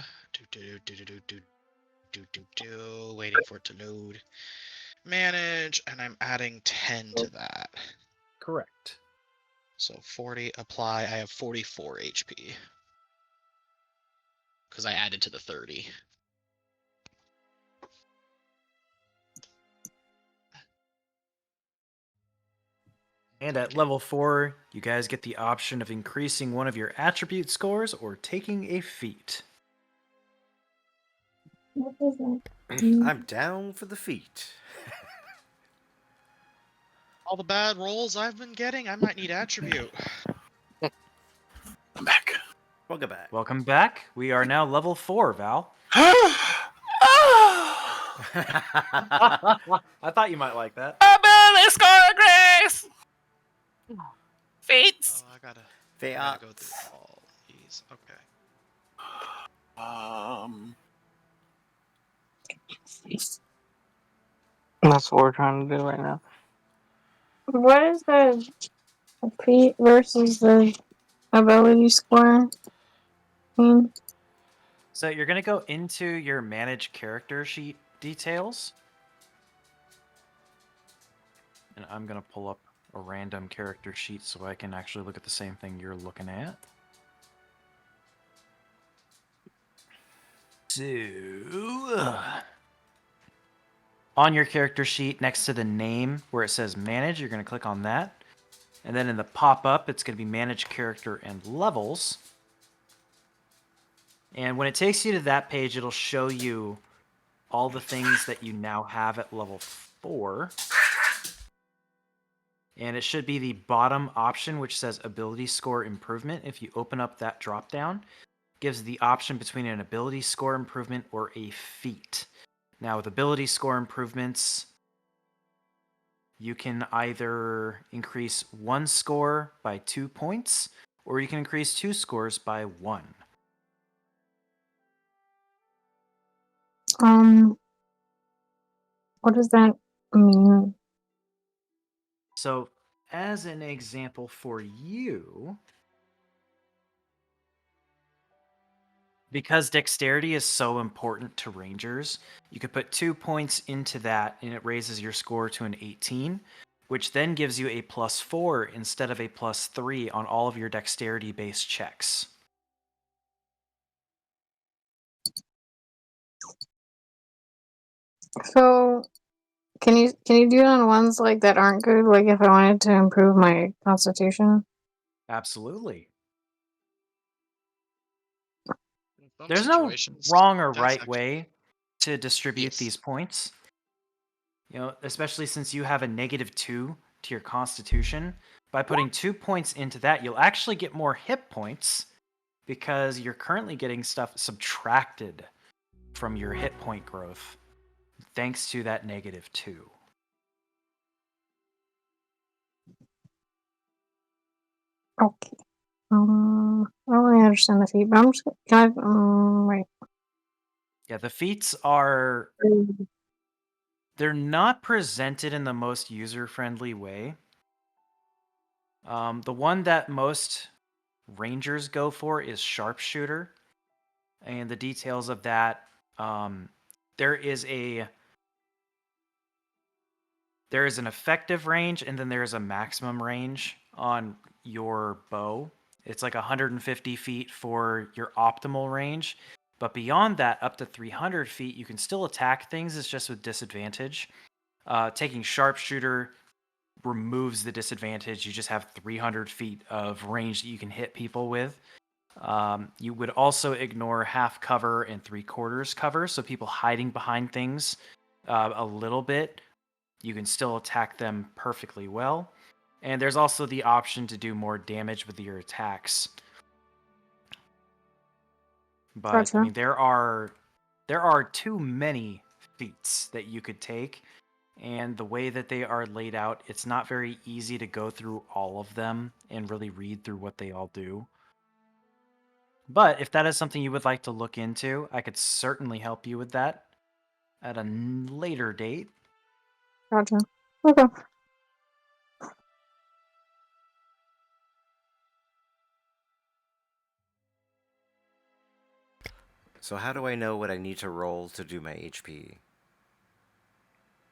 Speaker 6: waiting for it to load. Manage, and I'm adding 10 to that.
Speaker 2: Correct.
Speaker 6: So 40 apply. I have 44 HP because I added to the 30.
Speaker 2: And at level 4, you guys get the option of increasing one of your attribute scores or taking a feat.
Speaker 3: I'm down for the feat.
Speaker 6: All the bad rolls I've been getting, I might need attribute.
Speaker 8: I'm back.
Speaker 3: Welcome back.
Speaker 2: Welcome back. We are now level 4, Val. I thought you might like that.
Speaker 5: Ability score grace. Fates.
Speaker 6: Oh, I gotta go
Speaker 3: Feats.
Speaker 6: through all these. Okay.
Speaker 4: That's what we're trying to do right now.
Speaker 1: What is the feat versus the ability score mean?
Speaker 2: So you're going to go into your manage character sheet details. And I'm going to pull up a random character sheet so I can actually look at the same thing you're looking at. So, on your character sheet next to the name where it says manage, you're going to click on that. And then in the pop-up, it's going to be manage character and levels. And when it takes you to that page, it'll show you all the things that you now have at level 4. And it should be the bottom option, which says ability score improvement. If you open up that drop-down, it gives the option between an ability score improvement or a feat. Now, with ability score improvements, you can either increase 1 score by 2 points, or you can increase 2 scores by 1.
Speaker 1: What does that mean?
Speaker 2: So, as an example for you, because dexterity is so important to rangers, you could put 2 points into that and it raises your score to an 18, which then gives you a +4 instead of a +3 on all of your dexterity-based checks.
Speaker 1: So, can you do it on ones like that aren't good? Like if I wanted to improve my constitution?
Speaker 2: Absolutely.
Speaker 6: In some
Speaker 2: There's no
Speaker 6: situations,
Speaker 2: wrong or
Speaker 6: that's
Speaker 2: right
Speaker 6: actually-
Speaker 2: way to distribute
Speaker 6: Yes.
Speaker 2: these points. You know, especially since you have a -2 to your constitution. By putting 2 points into that, you'll actually get more hit points because you're currently getting stuff subtracted from your hit point growth thanks to that -2.
Speaker 1: Okay. I don't really understand the feat, but I'm just can I, right.
Speaker 2: Yeah, the feats are they're not presented in the most user-friendly way. The one that most rangers go for is sharpshooter, and the details of that, there is an effective range, and then there is a maximum range on your bow. It's like 150 feet for your optimal range, but beyond that, up to 300 feet, you can still attack things. It's just with disadvantage. Taking sharpshooter removes the disadvantage. You just have 300 feet of range that you can hit people with. You would also ignore half cover and 3/4 cover, so people hiding behind things a little bit, you can still attack them perfectly well. And there's also the option to do more damage with your attacks. But
Speaker 1: Gotcha.
Speaker 2: I mean, there are too many feats that you could take, and the way that they are laid out, it's not very easy to go through all of them and really read through what they all do. But if that is something you would like to look into, I could certainly help you with that at a later date.
Speaker 1: Gotcha. Okay.
Speaker 3: So how do I know what I need to roll to do my HP?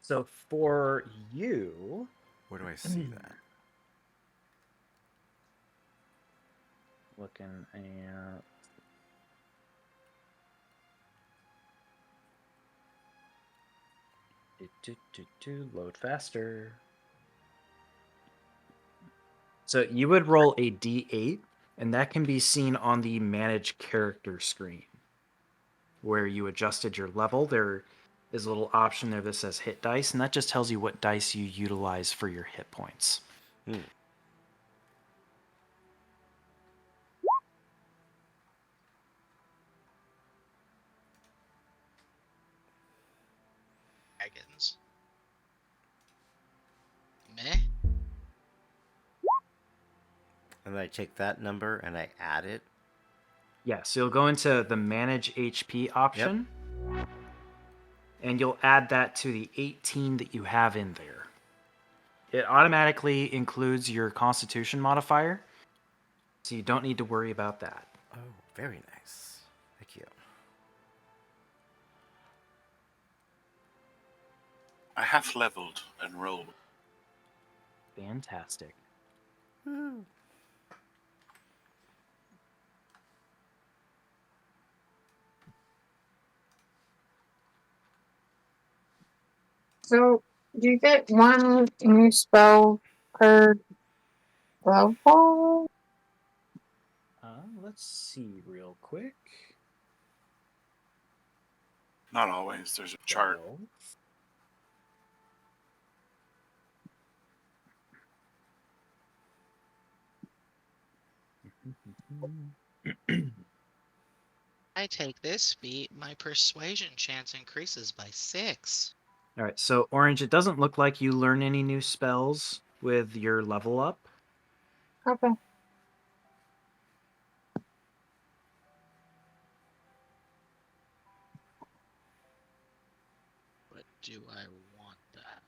Speaker 2: So for you,
Speaker 3: Where do I see that?
Speaker 2: looking at load faster. So you would roll a d8, and that can be seen on the manage character screen where you adjusted your level. There is a little option there that says hit dice, and that just tells you what dice you utilize for your hit points.
Speaker 6: Dragons. Meh.
Speaker 3: And I take that number and I add it.
Speaker 2: Yeah, so you'll go into the manage HP option. and you'll add that to the 18 that you have in there. It automatically includes your Constitution modifier, so you don't need to worry about that.
Speaker 3: Oh, very nice. Thank you.
Speaker 8: I half leveled and rolled.
Speaker 2: Fantastic.
Speaker 1: So, do you get one new spell per level?
Speaker 2: Let's see real quick.
Speaker 8: Not always. There's a chart.
Speaker 6: I take this feat, my persuasion chance increases by 6.
Speaker 2: All right, so Orange, it doesn't look like you learn any new spells with your level up.
Speaker 1: Okay.
Speaker 6: But do I want that?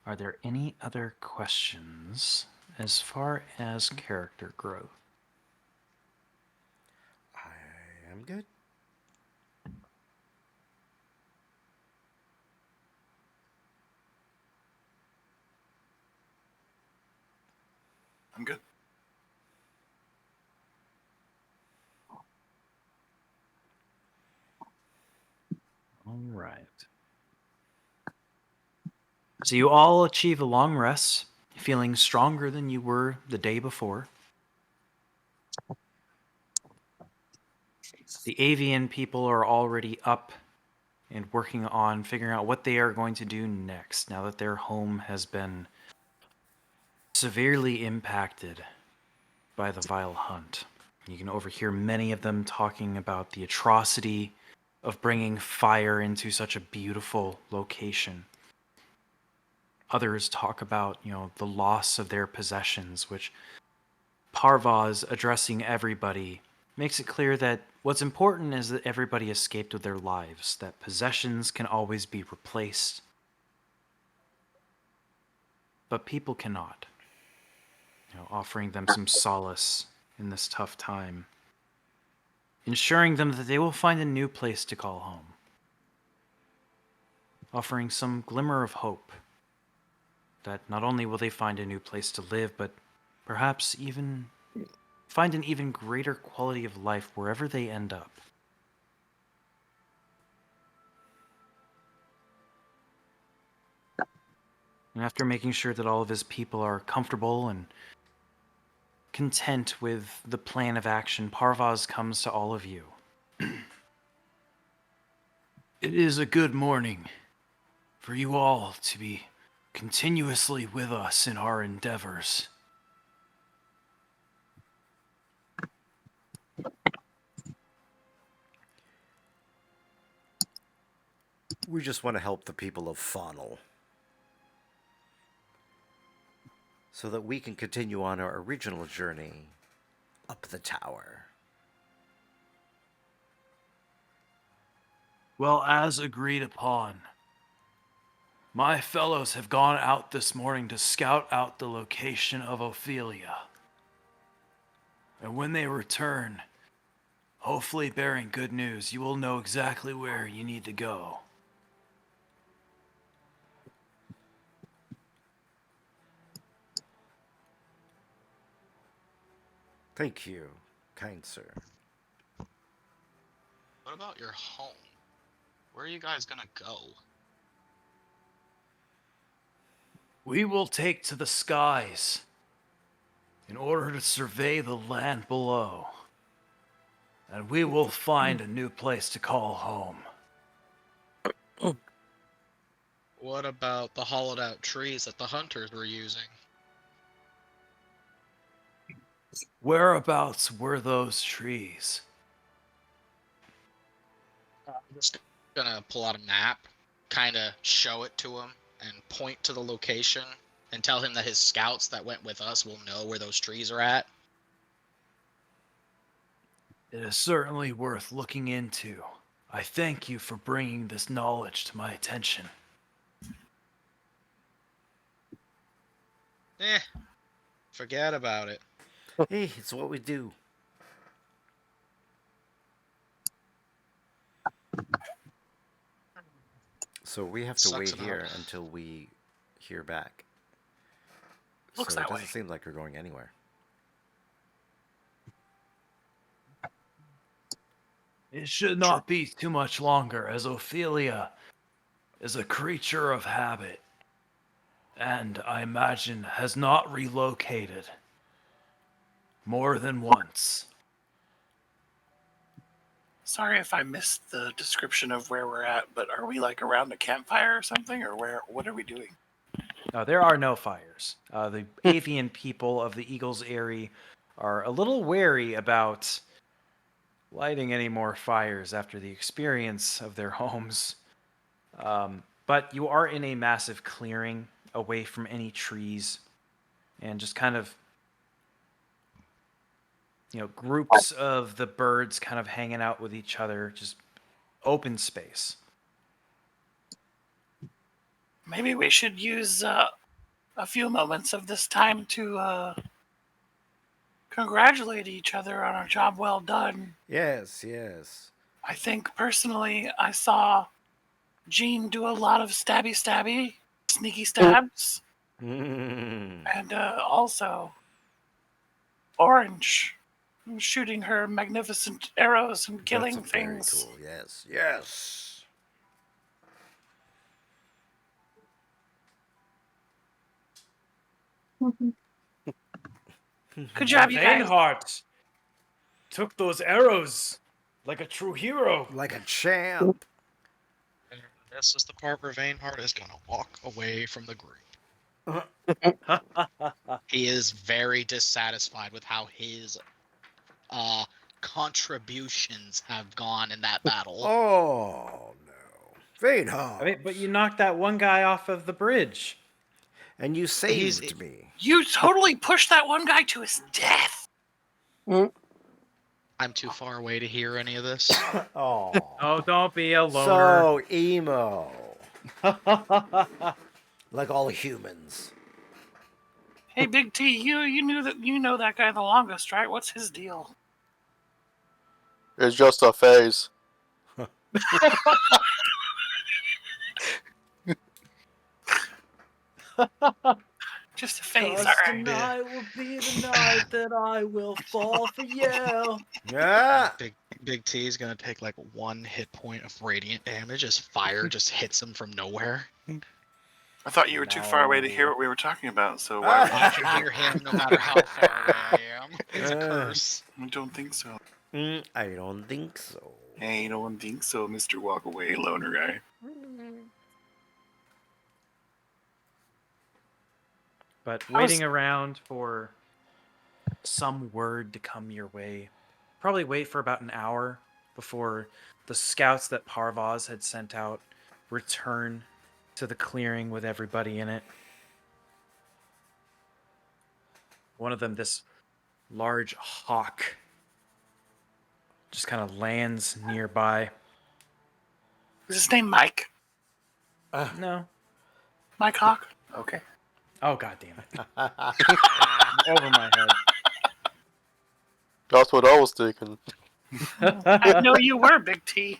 Speaker 2: Are there any other questions as far as character growth?
Speaker 3: I am good.
Speaker 8: I'm good.
Speaker 2: All right. So you all achieve a long rest, feeling stronger than you were the day before. The avian people are already up and working on figuring out what they are going to do next now that their home has been severely impacted by the vile hunt. You can overhear many of them talking about the atrocity of bringing fire into such a beautiful location. Others talk about, the loss of their possessions, which Parvas, addressing everybody, makes it clear that what's important is that everybody escaped with their lives, that possessions can always be replaced, but people cannot. Offering them some solace in this tough time, ensuring them that they will find a new place to call home, offering some glimmer of hope that not only will they find a new place to live, but perhaps even find an even greater quality of life wherever they end up. And after making sure that all of his people are comfortable and content with the plan of action, Parvas comes to all of you. It is a good morning for you all to be continuously with us in our endeavors.
Speaker 3: We just want to help the people of Faunal so that we can continue on our original journey up the tower.
Speaker 2: Well, as agreed upon, my fellows have gone out this morning to scout out the location of Opilia. And when they return, hopefully bearing good news, you will know exactly where you need to go.
Speaker 3: Thank you, kind sir.
Speaker 6: What about your home? Where are you guys gonna go?
Speaker 2: We will take to the skies in order to survey the land below. And we will find a new place to call home.
Speaker 6: What about the hollowed out trees that the hunters were using?
Speaker 2: Whereabouts were those trees?
Speaker 6: I'm just gonna pull out a map, kind of show it to him, and point to the location and tell him that his scouts that went with us will know where those trees are at?
Speaker 2: It is certainly worth looking into. I thank you for bringing this knowledge to my attention.
Speaker 6: Forget about it.
Speaker 3: Hey, it's what we do. So we have to
Speaker 6: Sucks
Speaker 3: wait
Speaker 6: it
Speaker 3: here
Speaker 6: up.
Speaker 3: until we hear back.
Speaker 5: Looks
Speaker 3: So it
Speaker 5: that
Speaker 3: doesn't
Speaker 5: way.
Speaker 3: seem like we're going anywhere.
Speaker 2: It should not be too much longer, as Opilia is a creature of habit, and I imagine has not relocated more than once.
Speaker 5: Sorry if I missed the description of where we're at, but are we like around a campfire or something, or where? What are we doing?
Speaker 2: No, there are no fires. The avian people of the Eagle's Aerie are a little wary about lighting any more fires after the experience of their homes. But you are in a massive clearing away from any trees and just kind of, groups of the birds kind of hanging out with each other, just open space.
Speaker 5: Maybe we should use a few moments of this time to congratulate each other on a job well done.
Speaker 3: Yes, yes.
Speaker 5: I think personally, I saw Jean do a lot of stabby, sneaky stabs, and also Orange shooting her magnificent arrows and killing
Speaker 3: That's very
Speaker 5: things.
Speaker 3: cool. Yes, yes.
Speaker 5: Good job, you guys.
Speaker 2: Vainheart took those arrows like a true hero.
Speaker 3: Like a champ.
Speaker 6: And this is the part where Vainheart is gonna walk away from the group. He is very dissatisfied with how his contributions have gone in that battle.
Speaker 3: Oh, no. Vainheart.
Speaker 2: I mean, but you knocked that one guy off of the bridge.
Speaker 3: And you saved me.
Speaker 5: You totally pushed that one guy to his death.
Speaker 6: I'm too far away to hear any of this.
Speaker 3: Oh.
Speaker 2: Oh, don't be a loner.
Speaker 3: So emo. Like all humans.
Speaker 5: Hey, Big T, you know that guy the longest, right? What's his deal?
Speaker 7: It's just a phase.
Speaker 5: Just a phase,
Speaker 2: Cause
Speaker 5: alright.
Speaker 2: tonight will be the night that I will fall for you.
Speaker 3: Yeah.
Speaker 6: Big T is gonna take like 1 hit point of radiant damage as fire just hits him from nowhere.
Speaker 8: I thought you were too far away to hear what we were talking about, so why would
Speaker 6: I can hear him no matter how far away I am. It's a curse.
Speaker 8: I don't think so.
Speaker 3: I don't think so.
Speaker 8: Hey, no one thinks so, Mr. Walk Away Loner Guy.
Speaker 2: But waiting around for some word to come your way. Probably wait for about an hour before the scouts that Parvas had sent out return to the clearing with everybody in it. One of them, this large hawk, just kind of lands nearby.
Speaker 5: Is his name Mike?
Speaker 2: No.
Speaker 5: Mike Hawk? Okay.
Speaker 2: Oh, god damn it. Over my head.
Speaker 7: That's what I was thinking.
Speaker 5: I know you were, Big T.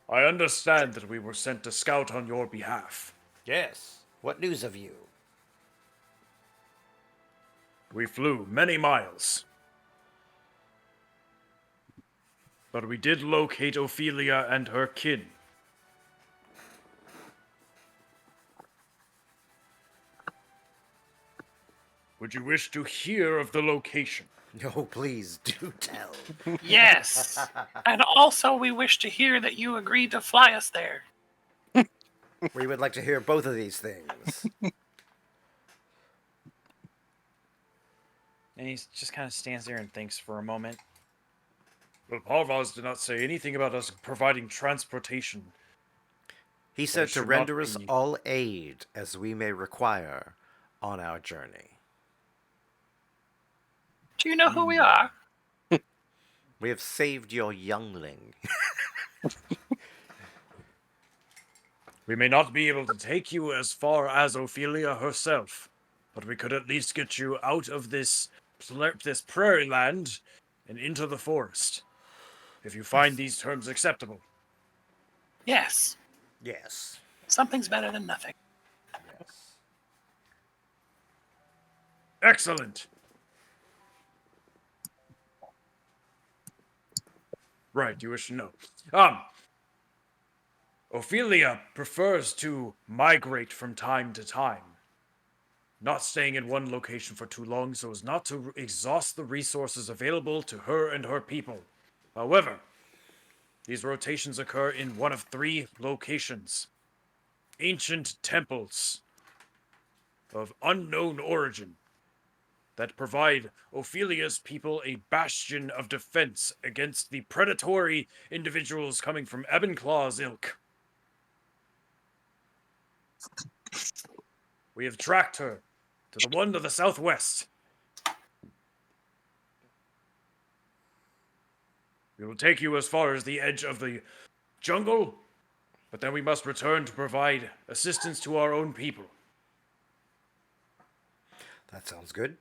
Speaker 2: I understand that we were sent to scout on your behalf.
Speaker 3: Yes. What news of you?
Speaker 2: We flew many miles. But we did locate Opilia and her kin. Would you wish to hear of the location?
Speaker 3: No, please do tell.
Speaker 5: Yes. And also, we wish to hear that you agreed to fly us there.
Speaker 3: We would like to hear both of these things.
Speaker 2: And he just kind of stands there and thinks for a moment. Well, Parvas did not say anything about us providing transportation.
Speaker 3: He
Speaker 2: There
Speaker 3: said to
Speaker 2: should
Speaker 3: render
Speaker 2: not
Speaker 3: us
Speaker 2: be.
Speaker 3: all aid as we may require on our journey.
Speaker 5: Do you know who we are?
Speaker 3: We have saved your youngling.
Speaker 2: We may not be able to take you as far as Opilia herself, but we could at least get you out of this prairie land and into the forest, if you find these terms acceptable.
Speaker 5: Yes.
Speaker 3: Yes.
Speaker 5: Something's better than nothing.
Speaker 3: Yes.
Speaker 2: Excellent. Right, you wish to know. Opilia prefers to migrate from time to time, not staying in one location for too long so as not to exhaust the resources available to her and her people. However, these rotations occur in one of 3 locations: ancient temples of unknown origin that provide Ophilia's people a bastion of defense against the predatory individuals coming from Ebenclaw's ilk. We have tracked her to the one to the southwest. We will take you as far as the edge of the jungle, but then we must return to provide assistance to our own people.
Speaker 3: That sounds good.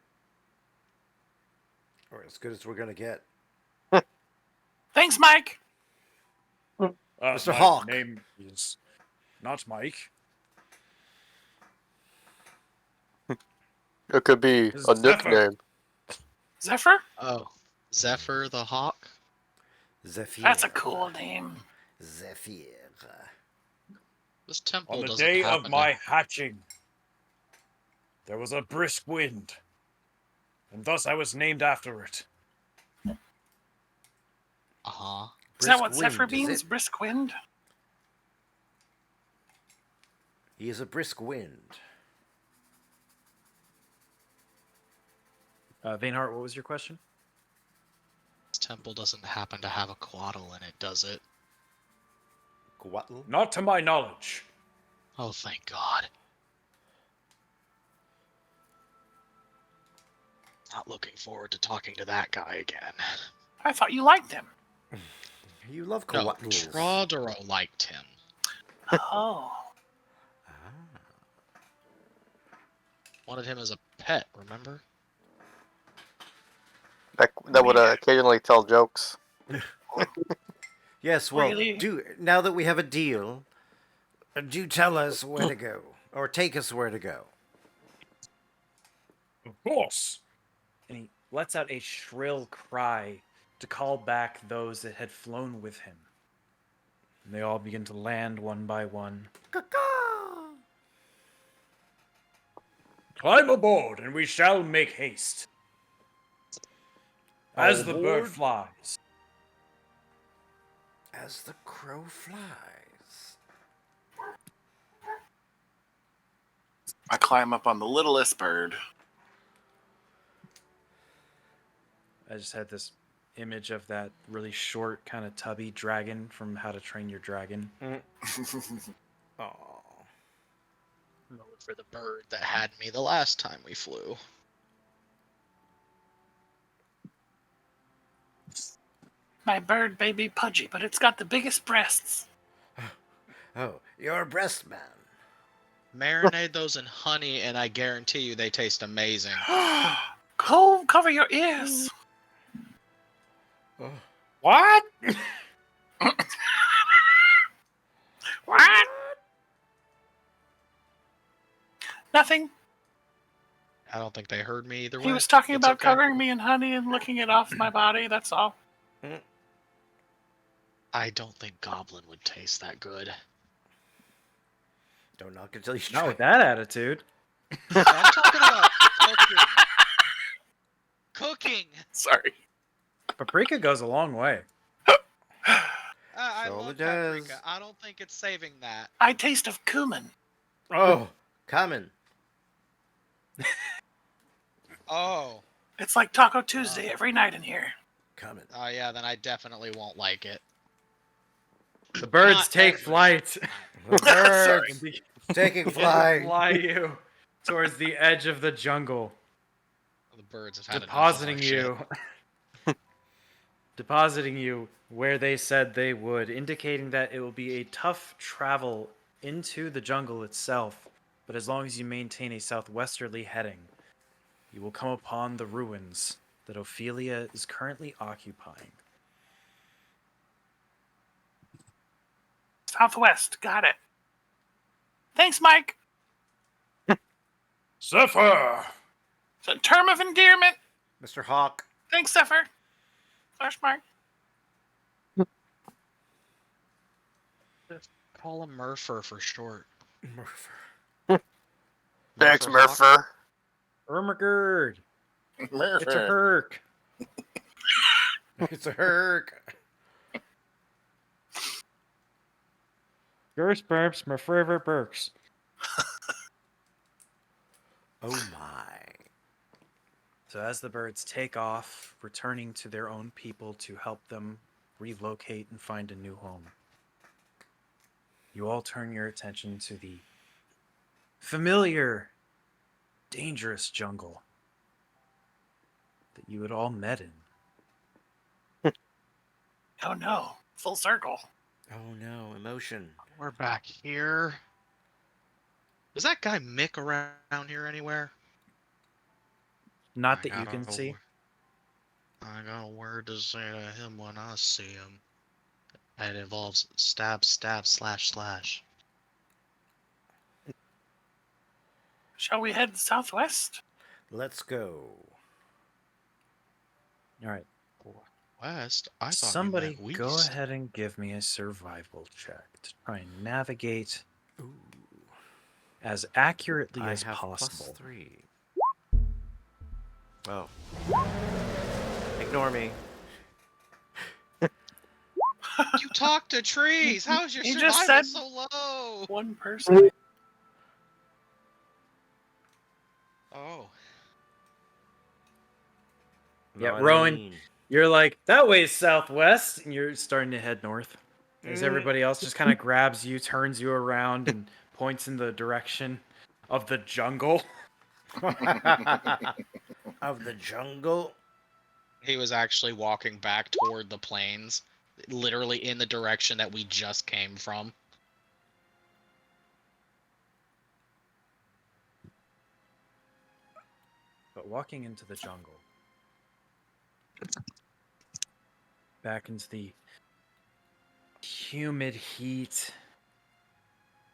Speaker 3: Or as good as we're going to get.
Speaker 5: Thanks, Mike.
Speaker 3: Mr.
Speaker 2: My
Speaker 3: Hawk.
Speaker 2: name is not Mike.
Speaker 7: It could be
Speaker 2: This
Speaker 7: a
Speaker 2: is Zephyr.
Speaker 7: nickname.
Speaker 5: Zephyr?
Speaker 6: Oh, Zephyr the Hawk?
Speaker 3: Zephyr.
Speaker 5: That's a cool name.
Speaker 3: Zephyr.
Speaker 6: This temple
Speaker 2: On the
Speaker 6: doesn't
Speaker 2: day
Speaker 6: happen
Speaker 2: of my hatching, there was a brisk wind, and thus I was named after it.
Speaker 6: Uh-huh.
Speaker 5: Is that what
Speaker 3: Brisk
Speaker 5: Zephyr
Speaker 3: wind, is
Speaker 5: means?
Speaker 3: it?
Speaker 5: Brisk wind?
Speaker 3: He is a brisk wind.
Speaker 2: Vainheart, what was your question?
Speaker 6: This temple doesn't happen to have a quaddle in it, does it?
Speaker 3: Guatl?
Speaker 2: Not to my knowledge.
Speaker 6: Oh, thank God. Not looking forward to talking to that guy again.
Speaker 5: I thought you liked him.
Speaker 3: You love
Speaker 6: No,
Speaker 3: Guatls.
Speaker 6: Tradoroh liked him.
Speaker 5: Oh.
Speaker 6: Wanted him as a pet, remember?
Speaker 7: That would occasionally tell jokes.
Speaker 3: Yes, well,
Speaker 5: Really?
Speaker 3: now that we have a deal, do tell us where to go. Or take us where to go.
Speaker 2: Of course. And he lets out a shrill cry to call back those that had flown with him. And they all begin to land one by one. Climb aboard, and we shall make haste. As the bird
Speaker 3: Aboard?
Speaker 2: flies.
Speaker 3: As the crow flies.
Speaker 8: I climb up on the littlest bird.
Speaker 2: I just had this image of that really short, kind of tubby dragon from How to Train Your Dragon.
Speaker 3: Aww.
Speaker 6: Going for the bird that had me the last time we flew.
Speaker 5: My bird baby Pudgy, but it's got the biggest breasts.
Speaker 3: Oh, you're a breast man.
Speaker 6: Marinate those in honey, and I guarantee you they taste amazing.
Speaker 5: Cover your ears.
Speaker 2: What?
Speaker 5: What? Nothing.
Speaker 6: I don't think they heard me either way.
Speaker 5: He was talking
Speaker 6: It's
Speaker 5: about
Speaker 6: okay.
Speaker 5: covering me in honey and licking it off my body. That's all.
Speaker 6: I don't think Goblin would taste that good.
Speaker 3: Don't knock until you
Speaker 2: Not
Speaker 3: try.
Speaker 2: with that attitude.
Speaker 6: I'm talking about cooking. Cooking!
Speaker 8: Sorry.
Speaker 2: Paprika goes a long way.
Speaker 6: I
Speaker 3: Surely
Speaker 6: love
Speaker 3: does.
Speaker 6: paprika. I don't think it's saving that.
Speaker 5: I taste of cumin.
Speaker 3: Oh, common.
Speaker 6: Oh.
Speaker 5: It's like Taco Tuesday every night in here.
Speaker 3: Common.
Speaker 6: Oh yeah, then I definitely won't like it.
Speaker 2: The birds
Speaker 6: Not
Speaker 2: take
Speaker 6: every-
Speaker 2: flight.
Speaker 3: The birds
Speaker 2: and be-
Speaker 3: taking
Speaker 2: and
Speaker 3: flight.
Speaker 2: fly you towards the edge of the jungle,
Speaker 6: The birds have had
Speaker 2: depositing
Speaker 6: enough of our
Speaker 2: you, depositing you where they said they would, indicating that it will be a tough travel into the jungle itself. But as long as you maintain a southwesterly heading, you will come upon the ruins that Opilia is currently occupying.
Speaker 5: Southwest. Got it. Thanks, Mike.
Speaker 2: Zephyr!
Speaker 5: It's a term of endearment.
Speaker 3: Mr. Hawk.
Speaker 5: Thanks, Zephyr. / Mark.
Speaker 6: Call him Murpher for short.
Speaker 7: Thanks,
Speaker 6: Hawk.
Speaker 7: Murpher.
Speaker 2: Ermagerd! It's a
Speaker 7: Murpher.
Speaker 2: herc!
Speaker 3: It's a herc.
Speaker 2: Gers burps, my favorite burks.
Speaker 3: Oh my.
Speaker 2: So as the birds take off, returning to their own people to help them relocate and find a new home, you all turn your attention to the familiar, dangerous jungle that you had all met in.
Speaker 5: Oh no. Full circle.
Speaker 3: Oh no, emotion.
Speaker 6: We're back here. Does that guy Mick around here anywhere?
Speaker 2: Not that you can see.
Speaker 6: I got a word to say to him when I see him. And it involves stab, stab, slash, slash.
Speaker 5: Shall we head southwest?
Speaker 3: Let's go.
Speaker 2: All right.
Speaker 6: West? I thought
Speaker 2: Somebody
Speaker 6: we meant
Speaker 2: go
Speaker 6: west.
Speaker 2: ahead and give me a survival check to try and navigate
Speaker 3: Ooh.
Speaker 2: as accurately
Speaker 3: I
Speaker 2: as
Speaker 3: have
Speaker 2: possible.
Speaker 3: +3. Oh. Ignore me.
Speaker 6: You talk to trees. How is your
Speaker 5: He
Speaker 6: survival
Speaker 5: just said-
Speaker 6: so low?
Speaker 5: One person.
Speaker 6: Oh.
Speaker 2: Yeah,
Speaker 3: No, I
Speaker 2: Rowan.
Speaker 3: mean-
Speaker 2: You're like, that way's southwest, and you're starting to head north. As everybody else just kind of grabs you, turns you around, and points in the direction of the jungle.
Speaker 3: Of the jungle.
Speaker 6: He was actually walking back toward the plains, literally in the direction that we just came from.
Speaker 2: But walking into the jungle, back into the humid heat,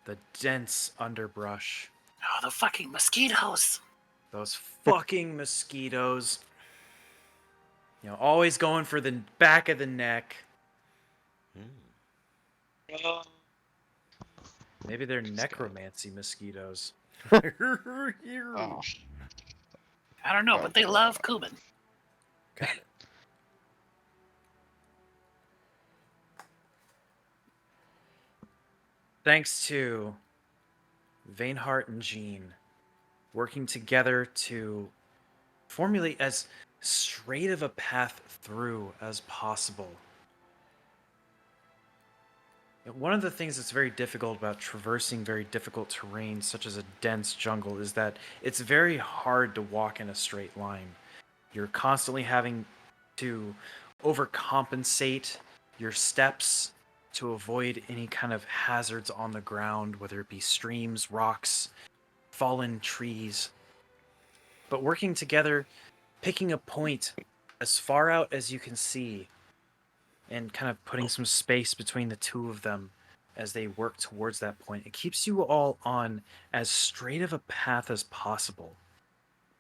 Speaker 2: the dense underbrush,
Speaker 5: Oh, the fucking mosquitoes.
Speaker 2: those fucking mosquitoes. You know, always going for the back of the neck. Maybe they're necromancy mosquitoes.
Speaker 6: Oh.
Speaker 5: I don't know, but they love cumin.
Speaker 3: Got it.
Speaker 2: Thanks to Vainheart and Jean working together to formulate as straight of a path through as possible. One of the things that's very difficult about traversing very difficult terrain, such as a dense jungle, is that it's very hard to walk in a straight line. You're constantly having to overcompensate your steps to avoid any kind of hazards on the ground, whether it be streams, rocks, fallen trees. But working together, picking a point as far out as you can see, and kind of putting some space between the two of them as they work towards that point, it keeps you all on as straight of a path as possible,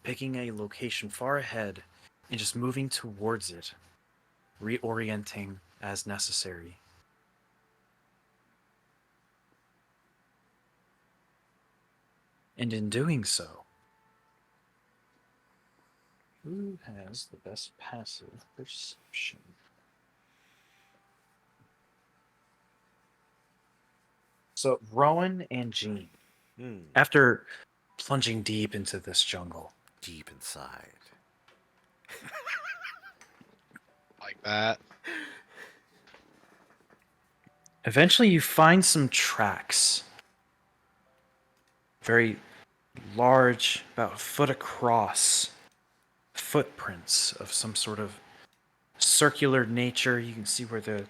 Speaker 2: picking a location far ahead and just moving towards it, reorienting as necessary. And in doing so, who has the best passive perception? So Rowan and Jean, after plunging deep into this jungle,
Speaker 3: Deep inside.
Speaker 6: Like that.
Speaker 2: Eventually, you find some tracks. Very large, about a foot across, footprints of some sort of circular nature. You can see where the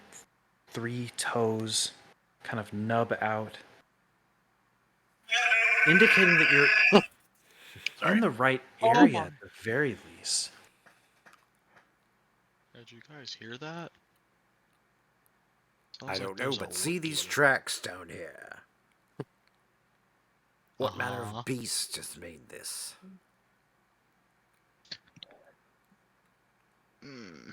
Speaker 2: 3 toes kind of nub out, indicating that you're in the right area at the very least.
Speaker 6: Did you guys hear that?
Speaker 3: I
Speaker 6: Sounds like
Speaker 3: don't know,
Speaker 6: there's a
Speaker 3: but see these
Speaker 6: Wookiee.
Speaker 3: tracks down here. What manner
Speaker 6: Uh-huh.
Speaker 3: of beast just made this?
Speaker 6: Hmm.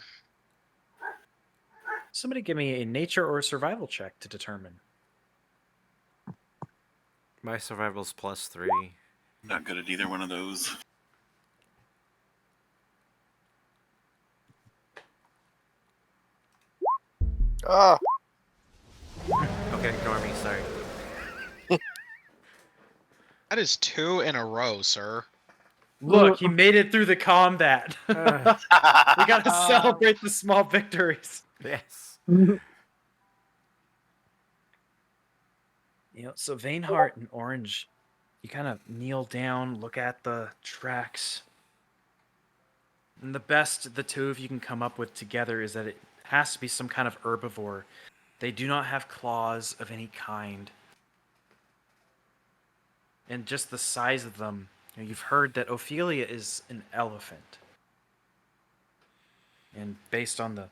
Speaker 2: Somebody give me a nature or a survival check to determine.
Speaker 3: My survival's +3.
Speaker 8: Not good at either one of those.
Speaker 7: Ah,
Speaker 3: Okay, ignore me, sorry.
Speaker 6: That is 2 in a row, sir.
Speaker 2: Look, he made it through the combat. We gotta celebrate the small victories.
Speaker 3: Yes.
Speaker 2: So Vainheart and Orange, you kind of kneel down, look at the tracks. And the best the two of you can come up with together is that it has to be some kind of herbivore. They do not have claws of any kind. And just the size of them, you've heard that Opilia is an elephant. And based on the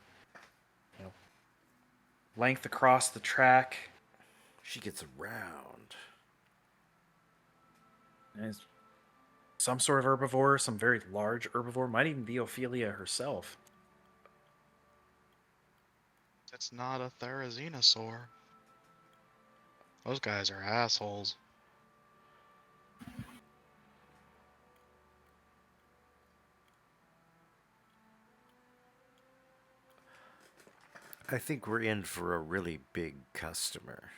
Speaker 2: length across the track,
Speaker 3: She gets around.
Speaker 2: and it's some sort of herbivore, some very large herbivore, might even be Opilia herself.
Speaker 6: That's not a Therizinosaur. Those guys are assholes.
Speaker 3: I think we're in for a really big customer.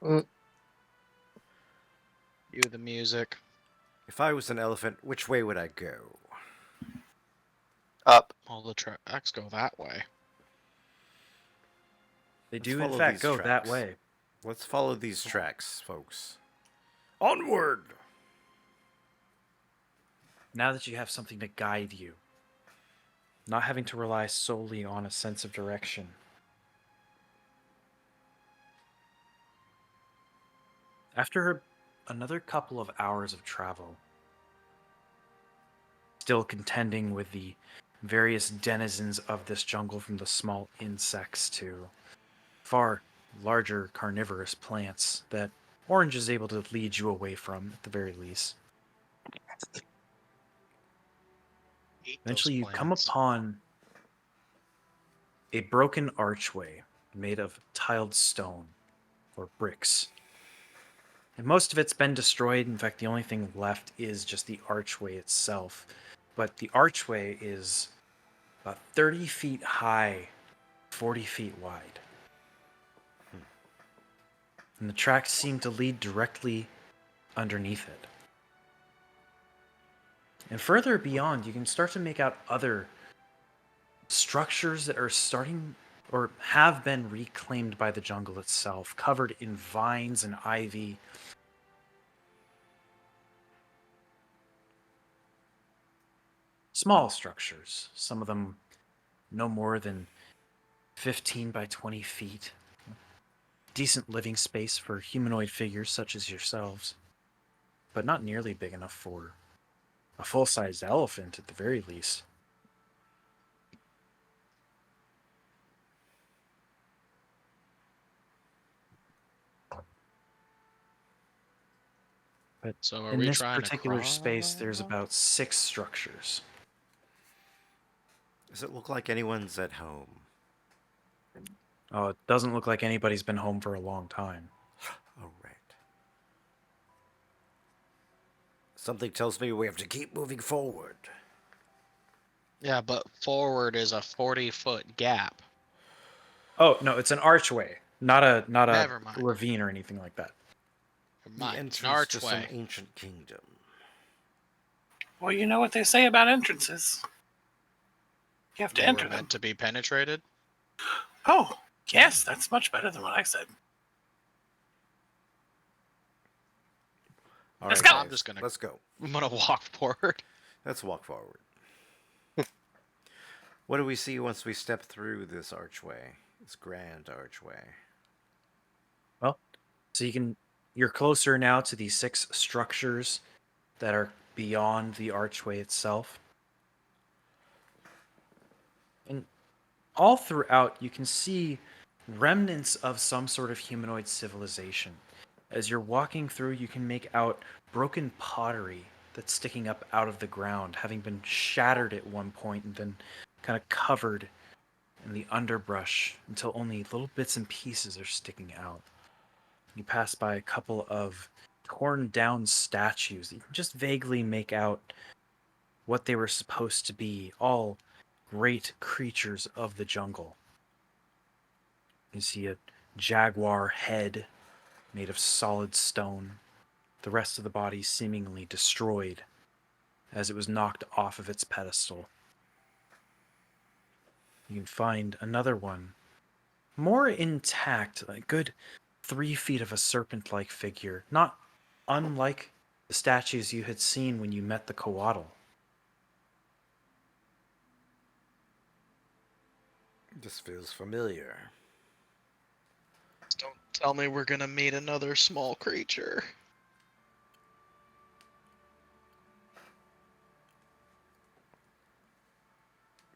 Speaker 6: Cue the music.
Speaker 3: If I was an elephant, which way would I go?
Speaker 7: up.
Speaker 6: All the tracks go that way.
Speaker 2: They
Speaker 3: Let's
Speaker 2: do, in
Speaker 3: follow
Speaker 2: fact,
Speaker 3: these
Speaker 2: go that
Speaker 3: tracks.
Speaker 2: way.
Speaker 3: Let's follow these tracks, folks. Onward!
Speaker 2: Now that you have something to guide you, not having to rely solely on a sense of direction. After another couple of hours of travel, still contending with the various denizens of this jungle, from the small insects to far larger carnivorous plants that Orange is able to lead you away from, at the very least. Eventually, you come upon a broken archway made of tiled stone or bricks. And most of it's been destroyed. In fact, the only thing left is just the archway itself. But the archway is about 30 feet high, 40 feet wide. And the tracks seem to lead directly underneath it. And further beyond, you can start to make out other structures that are starting or have been reclaimed by the jungle itself, covered in vines and ivy. Small structures, some of them no more than 15 by 20 feet. Decent living space for humanoid figures such as yourselves, but not nearly big enough for a full-sized elephant at the very least. But
Speaker 6: So are
Speaker 2: in
Speaker 6: we
Speaker 2: this
Speaker 6: trying
Speaker 2: particular
Speaker 6: to
Speaker 2: space, there's about 6 structures.
Speaker 3: Does it look like anyone's at home?
Speaker 2: Oh, it doesn't look like anybody's been home for a long time.
Speaker 3: Oh, right. Something tells me we have to keep moving forward.
Speaker 6: Yeah, but forward is a 40-foot gap.
Speaker 2: Oh, no, it's an archway, not a
Speaker 6: Never mind.
Speaker 2: ravine or anything like that.
Speaker 6: Never
Speaker 3: The
Speaker 6: mind. It's an
Speaker 3: entrance to some
Speaker 6: archway.
Speaker 3: ancient kingdom.
Speaker 5: Well, you know what they say about entrances. You have to
Speaker 6: They
Speaker 5: enter
Speaker 6: were
Speaker 5: them.
Speaker 6: meant to be penetrated.
Speaker 5: Oh, Yes, that's much better than what I said.
Speaker 3: All
Speaker 5: Let's
Speaker 3: right,
Speaker 5: go.
Speaker 3: guys,
Speaker 6: I'm just gonna.
Speaker 3: let's go.
Speaker 6: I'm gonna walk forward.
Speaker 3: Let's walk forward. What do we see once we step through this archway? This grand archway.
Speaker 2: Well, so you're closer now to these 6 structures that are beyond the archway itself. And all throughout, you can see remnants of some sort of humanoid civilization. As you're walking through, you can make out broken pottery that's sticking up out of the ground, having been shattered at one point and then kind of covered in the underbrush until only little bits and pieces are sticking out. You pass by a couple of torn down statues. You can just vaguely make out what they were supposed to be, all great creatures of the jungle. You see a jaguar head made of solid stone, the rest of the body seemingly destroyed as it was knocked off of its pedestal. You can find another one, more intact, a good 3 feet of a serpent-like figure, not unlike the statues you had seen when you met the Coatl.
Speaker 3: This feels familiar.
Speaker 6: Don't tell me we're gonna meet another small creature.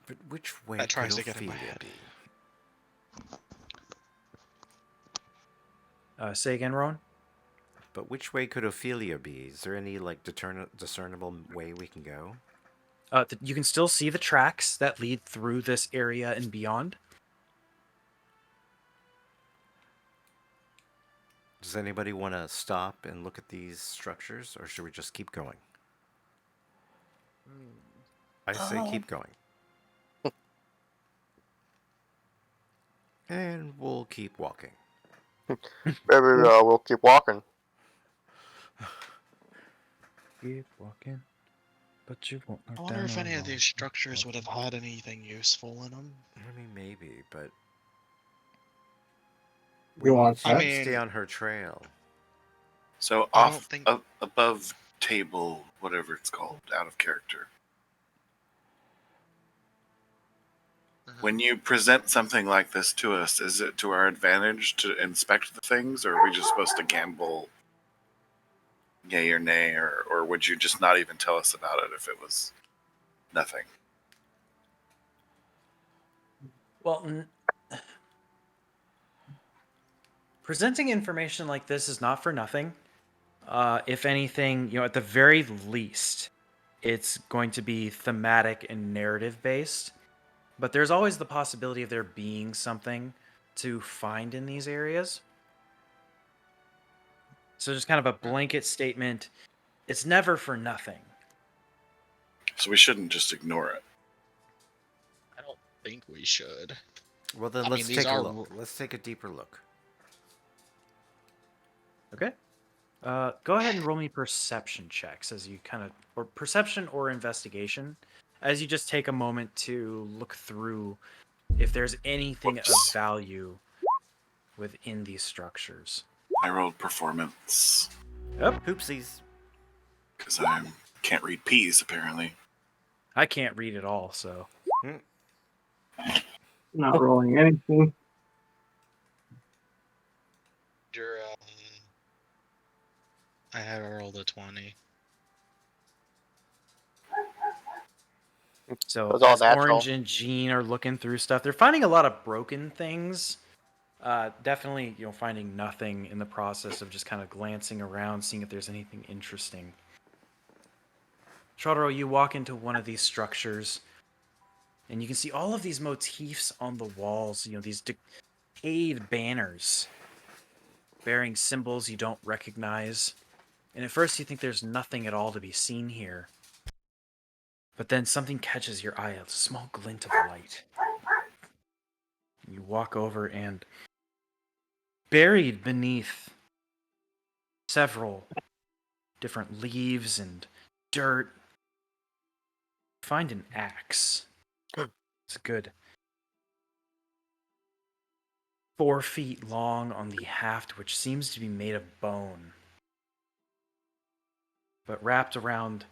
Speaker 3: But which way
Speaker 6: That tries
Speaker 3: could
Speaker 6: to get in my
Speaker 3: Opilia
Speaker 6: head.
Speaker 3: be?
Speaker 2: Say again, Rowan?
Speaker 3: But which way could Opilia be? Is there any like discernible way we can go?
Speaker 2: You can still see the tracks that lead through this area and beyond.
Speaker 3: Does anybody want to stop and look at these structures, or should we just keep going? I say keep going. And we'll keep walking.
Speaker 7: Maybe we'll keep walking.
Speaker 2: Keep walking, but you won't
Speaker 6: I
Speaker 2: go
Speaker 6: wonder
Speaker 2: down
Speaker 6: if any of
Speaker 2: alone.
Speaker 6: these structures would have had anything useful in them.
Speaker 3: I mean, maybe, but
Speaker 7: You want
Speaker 3: we
Speaker 6: I
Speaker 3: need to stay
Speaker 6: mean-
Speaker 3: on her trail.
Speaker 8: So
Speaker 6: I don't
Speaker 8: off
Speaker 6: think-
Speaker 8: above table, whatever it's called, out of character. When you present something like this to us, is it to our advantage to inspect the things, or are we just supposed to gamble yay or nay, or would you just not even tell us about it if it was nothing?
Speaker 2: Well, presenting information like this is not for nothing. If anything, at the very least, it's going to be thematic and narrative based. But there's always the possibility of there being something to find in these areas. So just kind of a blanket statement. It's never for nothing.
Speaker 8: So we shouldn't just ignore it.
Speaker 6: I don't think we should.
Speaker 3: Well, then
Speaker 6: I
Speaker 3: let's
Speaker 6: mean,
Speaker 3: take
Speaker 6: these
Speaker 3: a
Speaker 6: are-
Speaker 3: look. Let's take a deeper look.
Speaker 2: Okay. Go ahead and roll me perception checks as you or perception or investigation, as you just take a moment to look through if there's anything of
Speaker 8: Whoops.
Speaker 2: value within these structures.
Speaker 8: I rolled performance
Speaker 2: Yep.
Speaker 3: Hoopsies.
Speaker 8: because I can't read P's apparently.
Speaker 2: I can't read it all, so.
Speaker 7: Not rolling anything.
Speaker 6: You're, I had rolled a 20.
Speaker 2: So
Speaker 7: Those all
Speaker 2: as
Speaker 7: natural.
Speaker 2: Orange and Jean are looking through stuff, they're finding a lot of broken things. Definitely, finding nothing in the process of just kind of glancing around, seeing if there's anything interesting. Traddoroh, you walk into one of these structures, and you can see all of these motifs on the walls. These decayed banners bearing symbols you don't recognize. And at first, you think there's nothing at all to be seen here. But then something catches your eye, a small glint of light. You walk over, and buried beneath several different leaves and dirt, find an axe. It's good. 4 feet long on the haft, which seems to be made of bone. But wrapped around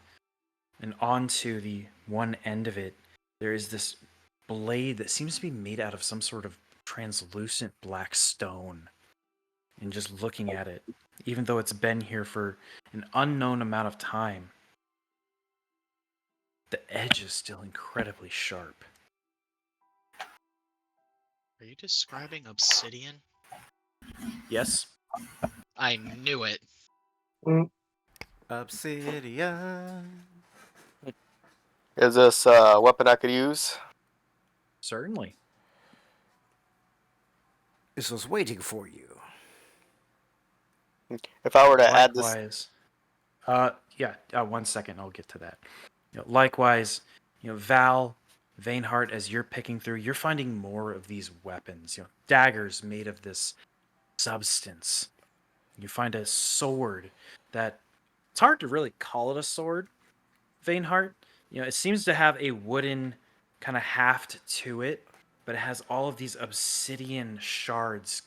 Speaker 2: and onto the one end of it, there is this blade that seems to be made out of some sort of translucent black stone. And just looking at it, even though it's been here for an unknown amount of time, the edge is still incredibly sharp.
Speaker 6: Are you describing obsidian?
Speaker 2: Yes?
Speaker 6: I knew it.
Speaker 3: Obsidian.
Speaker 7: Is this a weapon I could use?
Speaker 2: Certainly.
Speaker 3: This was waiting for you.
Speaker 7: If I were to add this,
Speaker 2: Likewise, 1 second, I'll get to that. Likewise, Val, Vainheart, as you're picking through, you're finding more of these weapons. Daggers made of this substance. You find a sword that it's hard to really call it a sword. Vainheart, it seems to have a wooden kind of haft to it, but it has all of these obsidian shards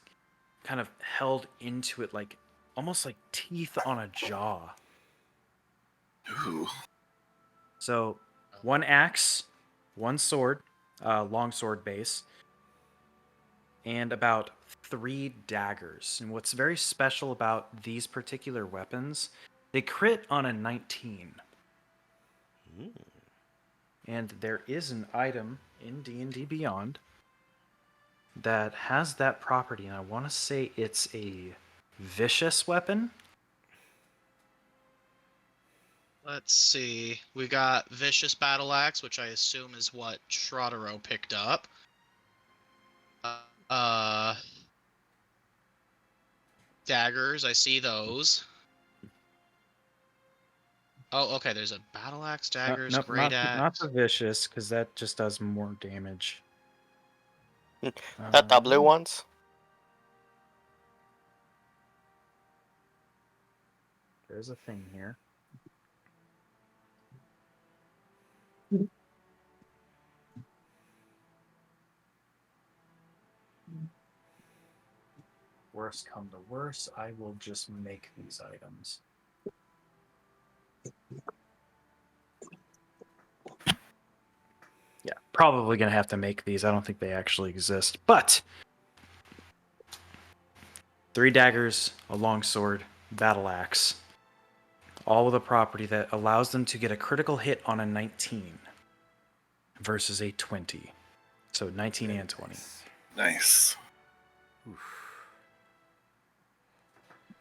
Speaker 2: kind of held into it, like almost like teeth on a jaw.
Speaker 8: Ooh.
Speaker 2: So 1 axe, 1 sword, long sword base, and about 3 daggers. And what's very special about these particular weapons, they crit on a 19. And there is an item in D&D Beyond that has that property, and I want to say it's a vicious weapon.
Speaker 6: Let's see. We got Vicious Battle Axe, which I assume is what Tradoroh picked up. Daggers, I see those. Oh, okay, there's a Battle Axe, daggers,
Speaker 2: Nope,
Speaker 6: Great
Speaker 2: not
Speaker 6: Axe.
Speaker 2: the vicious, because that just does more damage.
Speaker 7: that the blue ones.
Speaker 2: There's a thing here. Worst come to worst, I will just make these items. Yeah, probably going to have to make these. I don't think they actually exist. But 3 daggers, a longsword, battle axe. All with a property that allows them to get a critical hit on a 19 versus a 20. So 19 and 20.
Speaker 8: Nice.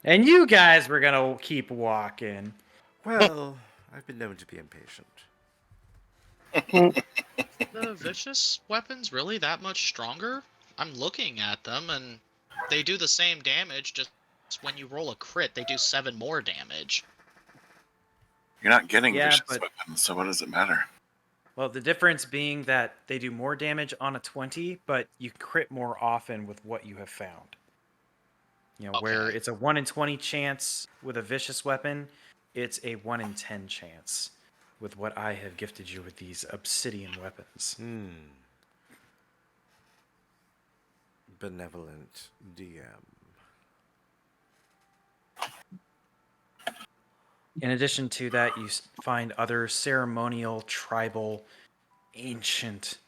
Speaker 2: And you guys were going to keep walking.
Speaker 3: Well, I've been known to be impatient.
Speaker 6: The Vicious weapons really that much stronger? I'm looking at them, and they do the same damage, just when you roll a crit, they do 7 more damage.
Speaker 8: You're not getting
Speaker 2: Yeah,
Speaker 8: vicious
Speaker 2: but-
Speaker 8: weapons, so what does it matter?
Speaker 2: Well, the difference being that they do more damage on a 20, but you crit more often with what you have found. Where
Speaker 6: Okay.
Speaker 2: it's a 1 in 20 chance with a vicious weapon, it's a 1 in 10 chance with what I have gifted you with these obsidian weapons.
Speaker 3: Benevolent DM.
Speaker 2: In addition to that, you find other ceremonial, tribal, ancient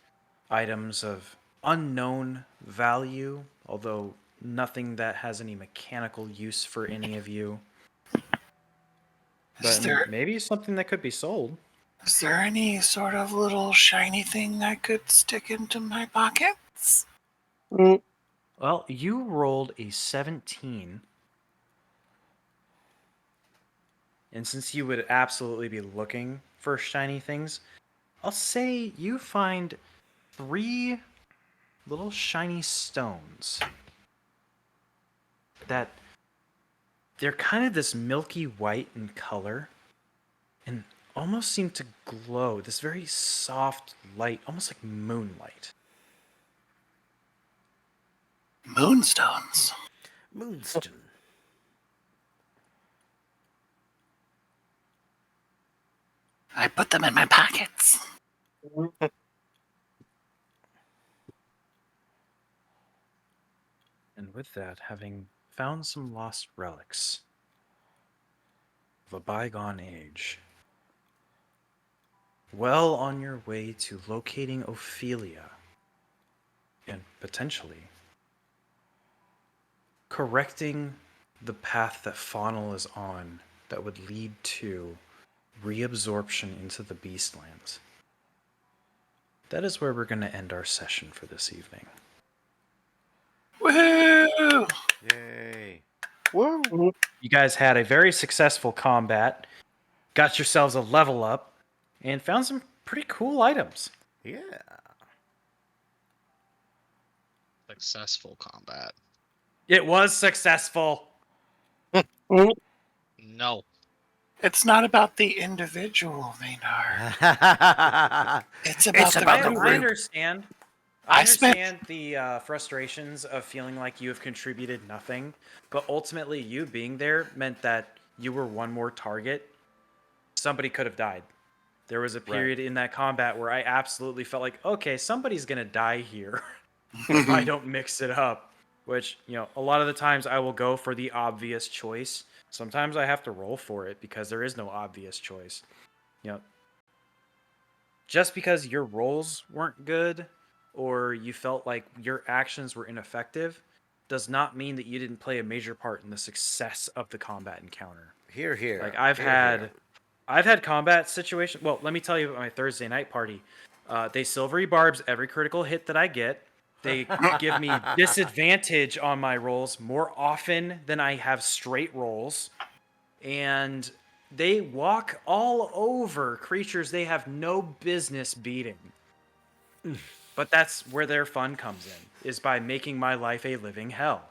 Speaker 2: items of unknown value, although nothing that has any mechanical use for any of you.
Speaker 8: Is
Speaker 2: But
Speaker 8: there
Speaker 2: maybe something that could be sold.
Speaker 8: is there any sort of little shiny thing I could stick into my pockets?
Speaker 2: Well, you rolled a 17. And since you would absolutely be looking for shiny things, I'll say you find 3 little shiny stones that they're kind of this milky white in color and almost seem to glow, this very soft light, almost like moonlight.
Speaker 8: Moonstones.
Speaker 3: Moonstone.
Speaker 5: I put them in my pockets.
Speaker 2: with that, having found some lost relics of a bygone age, well on your way to locating Opilia and potentially correcting the path that Faunal is on that would lead to reabsorption into the Beastlands. That is where we're going to end our session for this evening.
Speaker 5: Woohoo!
Speaker 3: Yay.
Speaker 7: Woo!
Speaker 2: You guys had a very successful combat, got yourselves a level up, and found some pretty cool items.
Speaker 3: Yeah.
Speaker 6: Successful combat.
Speaker 2: It was successful.
Speaker 6: No.
Speaker 5: It's not about the individual, Vainheart. It's about the
Speaker 2: I
Speaker 5: group.
Speaker 2: understand.
Speaker 5: I
Speaker 2: I
Speaker 5: spent-
Speaker 2: understand the frustrations of feeling like you have contributed nothing, but ultimately you being there meant that you were one more target. Somebody could have died. There was a period in that combat where I absolutely felt like, okay, somebody's going to die here if I don't mix it up. Which, a lot of the times I will go for the obvious choice. Sometimes I have to roll for it because there is no obvious choice. Just because your rolls weren't good or you felt like your actions were ineffective does not mean that you didn't play a major part in the success of the combat encounter.
Speaker 3: Here.
Speaker 2: Like I've had combat situations. Well, let me tell you about my Thursday night party. They silvery barbs every critical hit that I get. They give me disadvantage on my rolls more often than I have straight rolls. And they walk all over creatures they have no business beating. But that's where their fun comes in, is by making my life a living hell.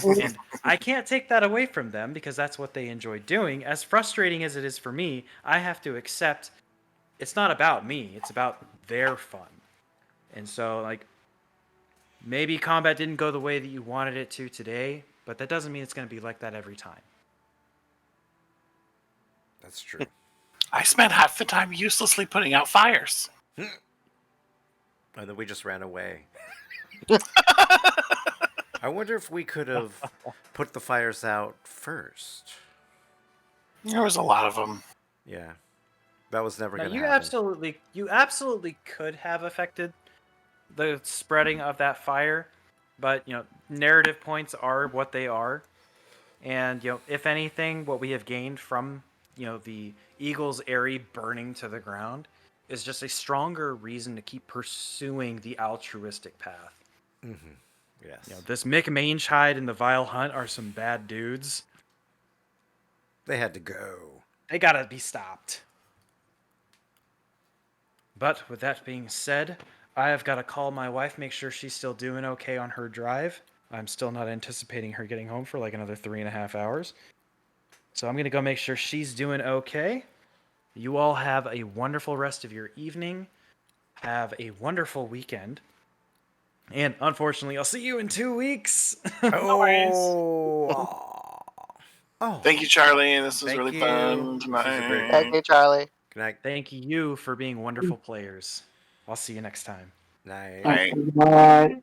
Speaker 2: And I can't take that away from them because that's what they enjoy doing. As frustrating as it is for me, I have to accept it's not about me, it's about their fun. And so, maybe combat didn't go the way that you wanted it to today, but that doesn't mean it's going to be like that every time.
Speaker 3: That's true.
Speaker 5: I spent half the time uselessly putting out fires.
Speaker 3: And then we just ran away. I wonder if we could have put the fires out first.
Speaker 5: There was a lot of them.
Speaker 3: Yeah. That was never going to
Speaker 2: You
Speaker 3: happen.
Speaker 2: absolutely could have affected the spreading of that fire, but narrative points are what they are. And if anything, what we have gained from the Eagle's Aerie burning to the ground is just a stronger reason to keep pursuing the altruistic path.
Speaker 3: Mm-hmm. Yes.
Speaker 2: This Mick Mangehide and the Vile Hunt are some bad dudes.
Speaker 3: They had to go.
Speaker 2: They gotta be stopped. But with that being said, I have got to call my wife, make sure she's still doing okay on her drive. I'm still not anticipating her getting home for another 3.5 hours. So I'm going to go make sure she's doing okay. You all have a wonderful rest of your evening. Have a wonderful weekend. And unfortunately, I'll see you in 2 weeks.
Speaker 3: Oh.
Speaker 5: Thank you, Charlie. This was
Speaker 3: Thank
Speaker 5: really
Speaker 3: you.
Speaker 5: fun
Speaker 3: This was a great
Speaker 5: tonight.
Speaker 7: Thank you, Charlie.
Speaker 3: Good night.
Speaker 2: Thank you for being wonderful players. I'll see you next time.
Speaker 3: Night.
Speaker 5: Night.
Speaker 7: Bye.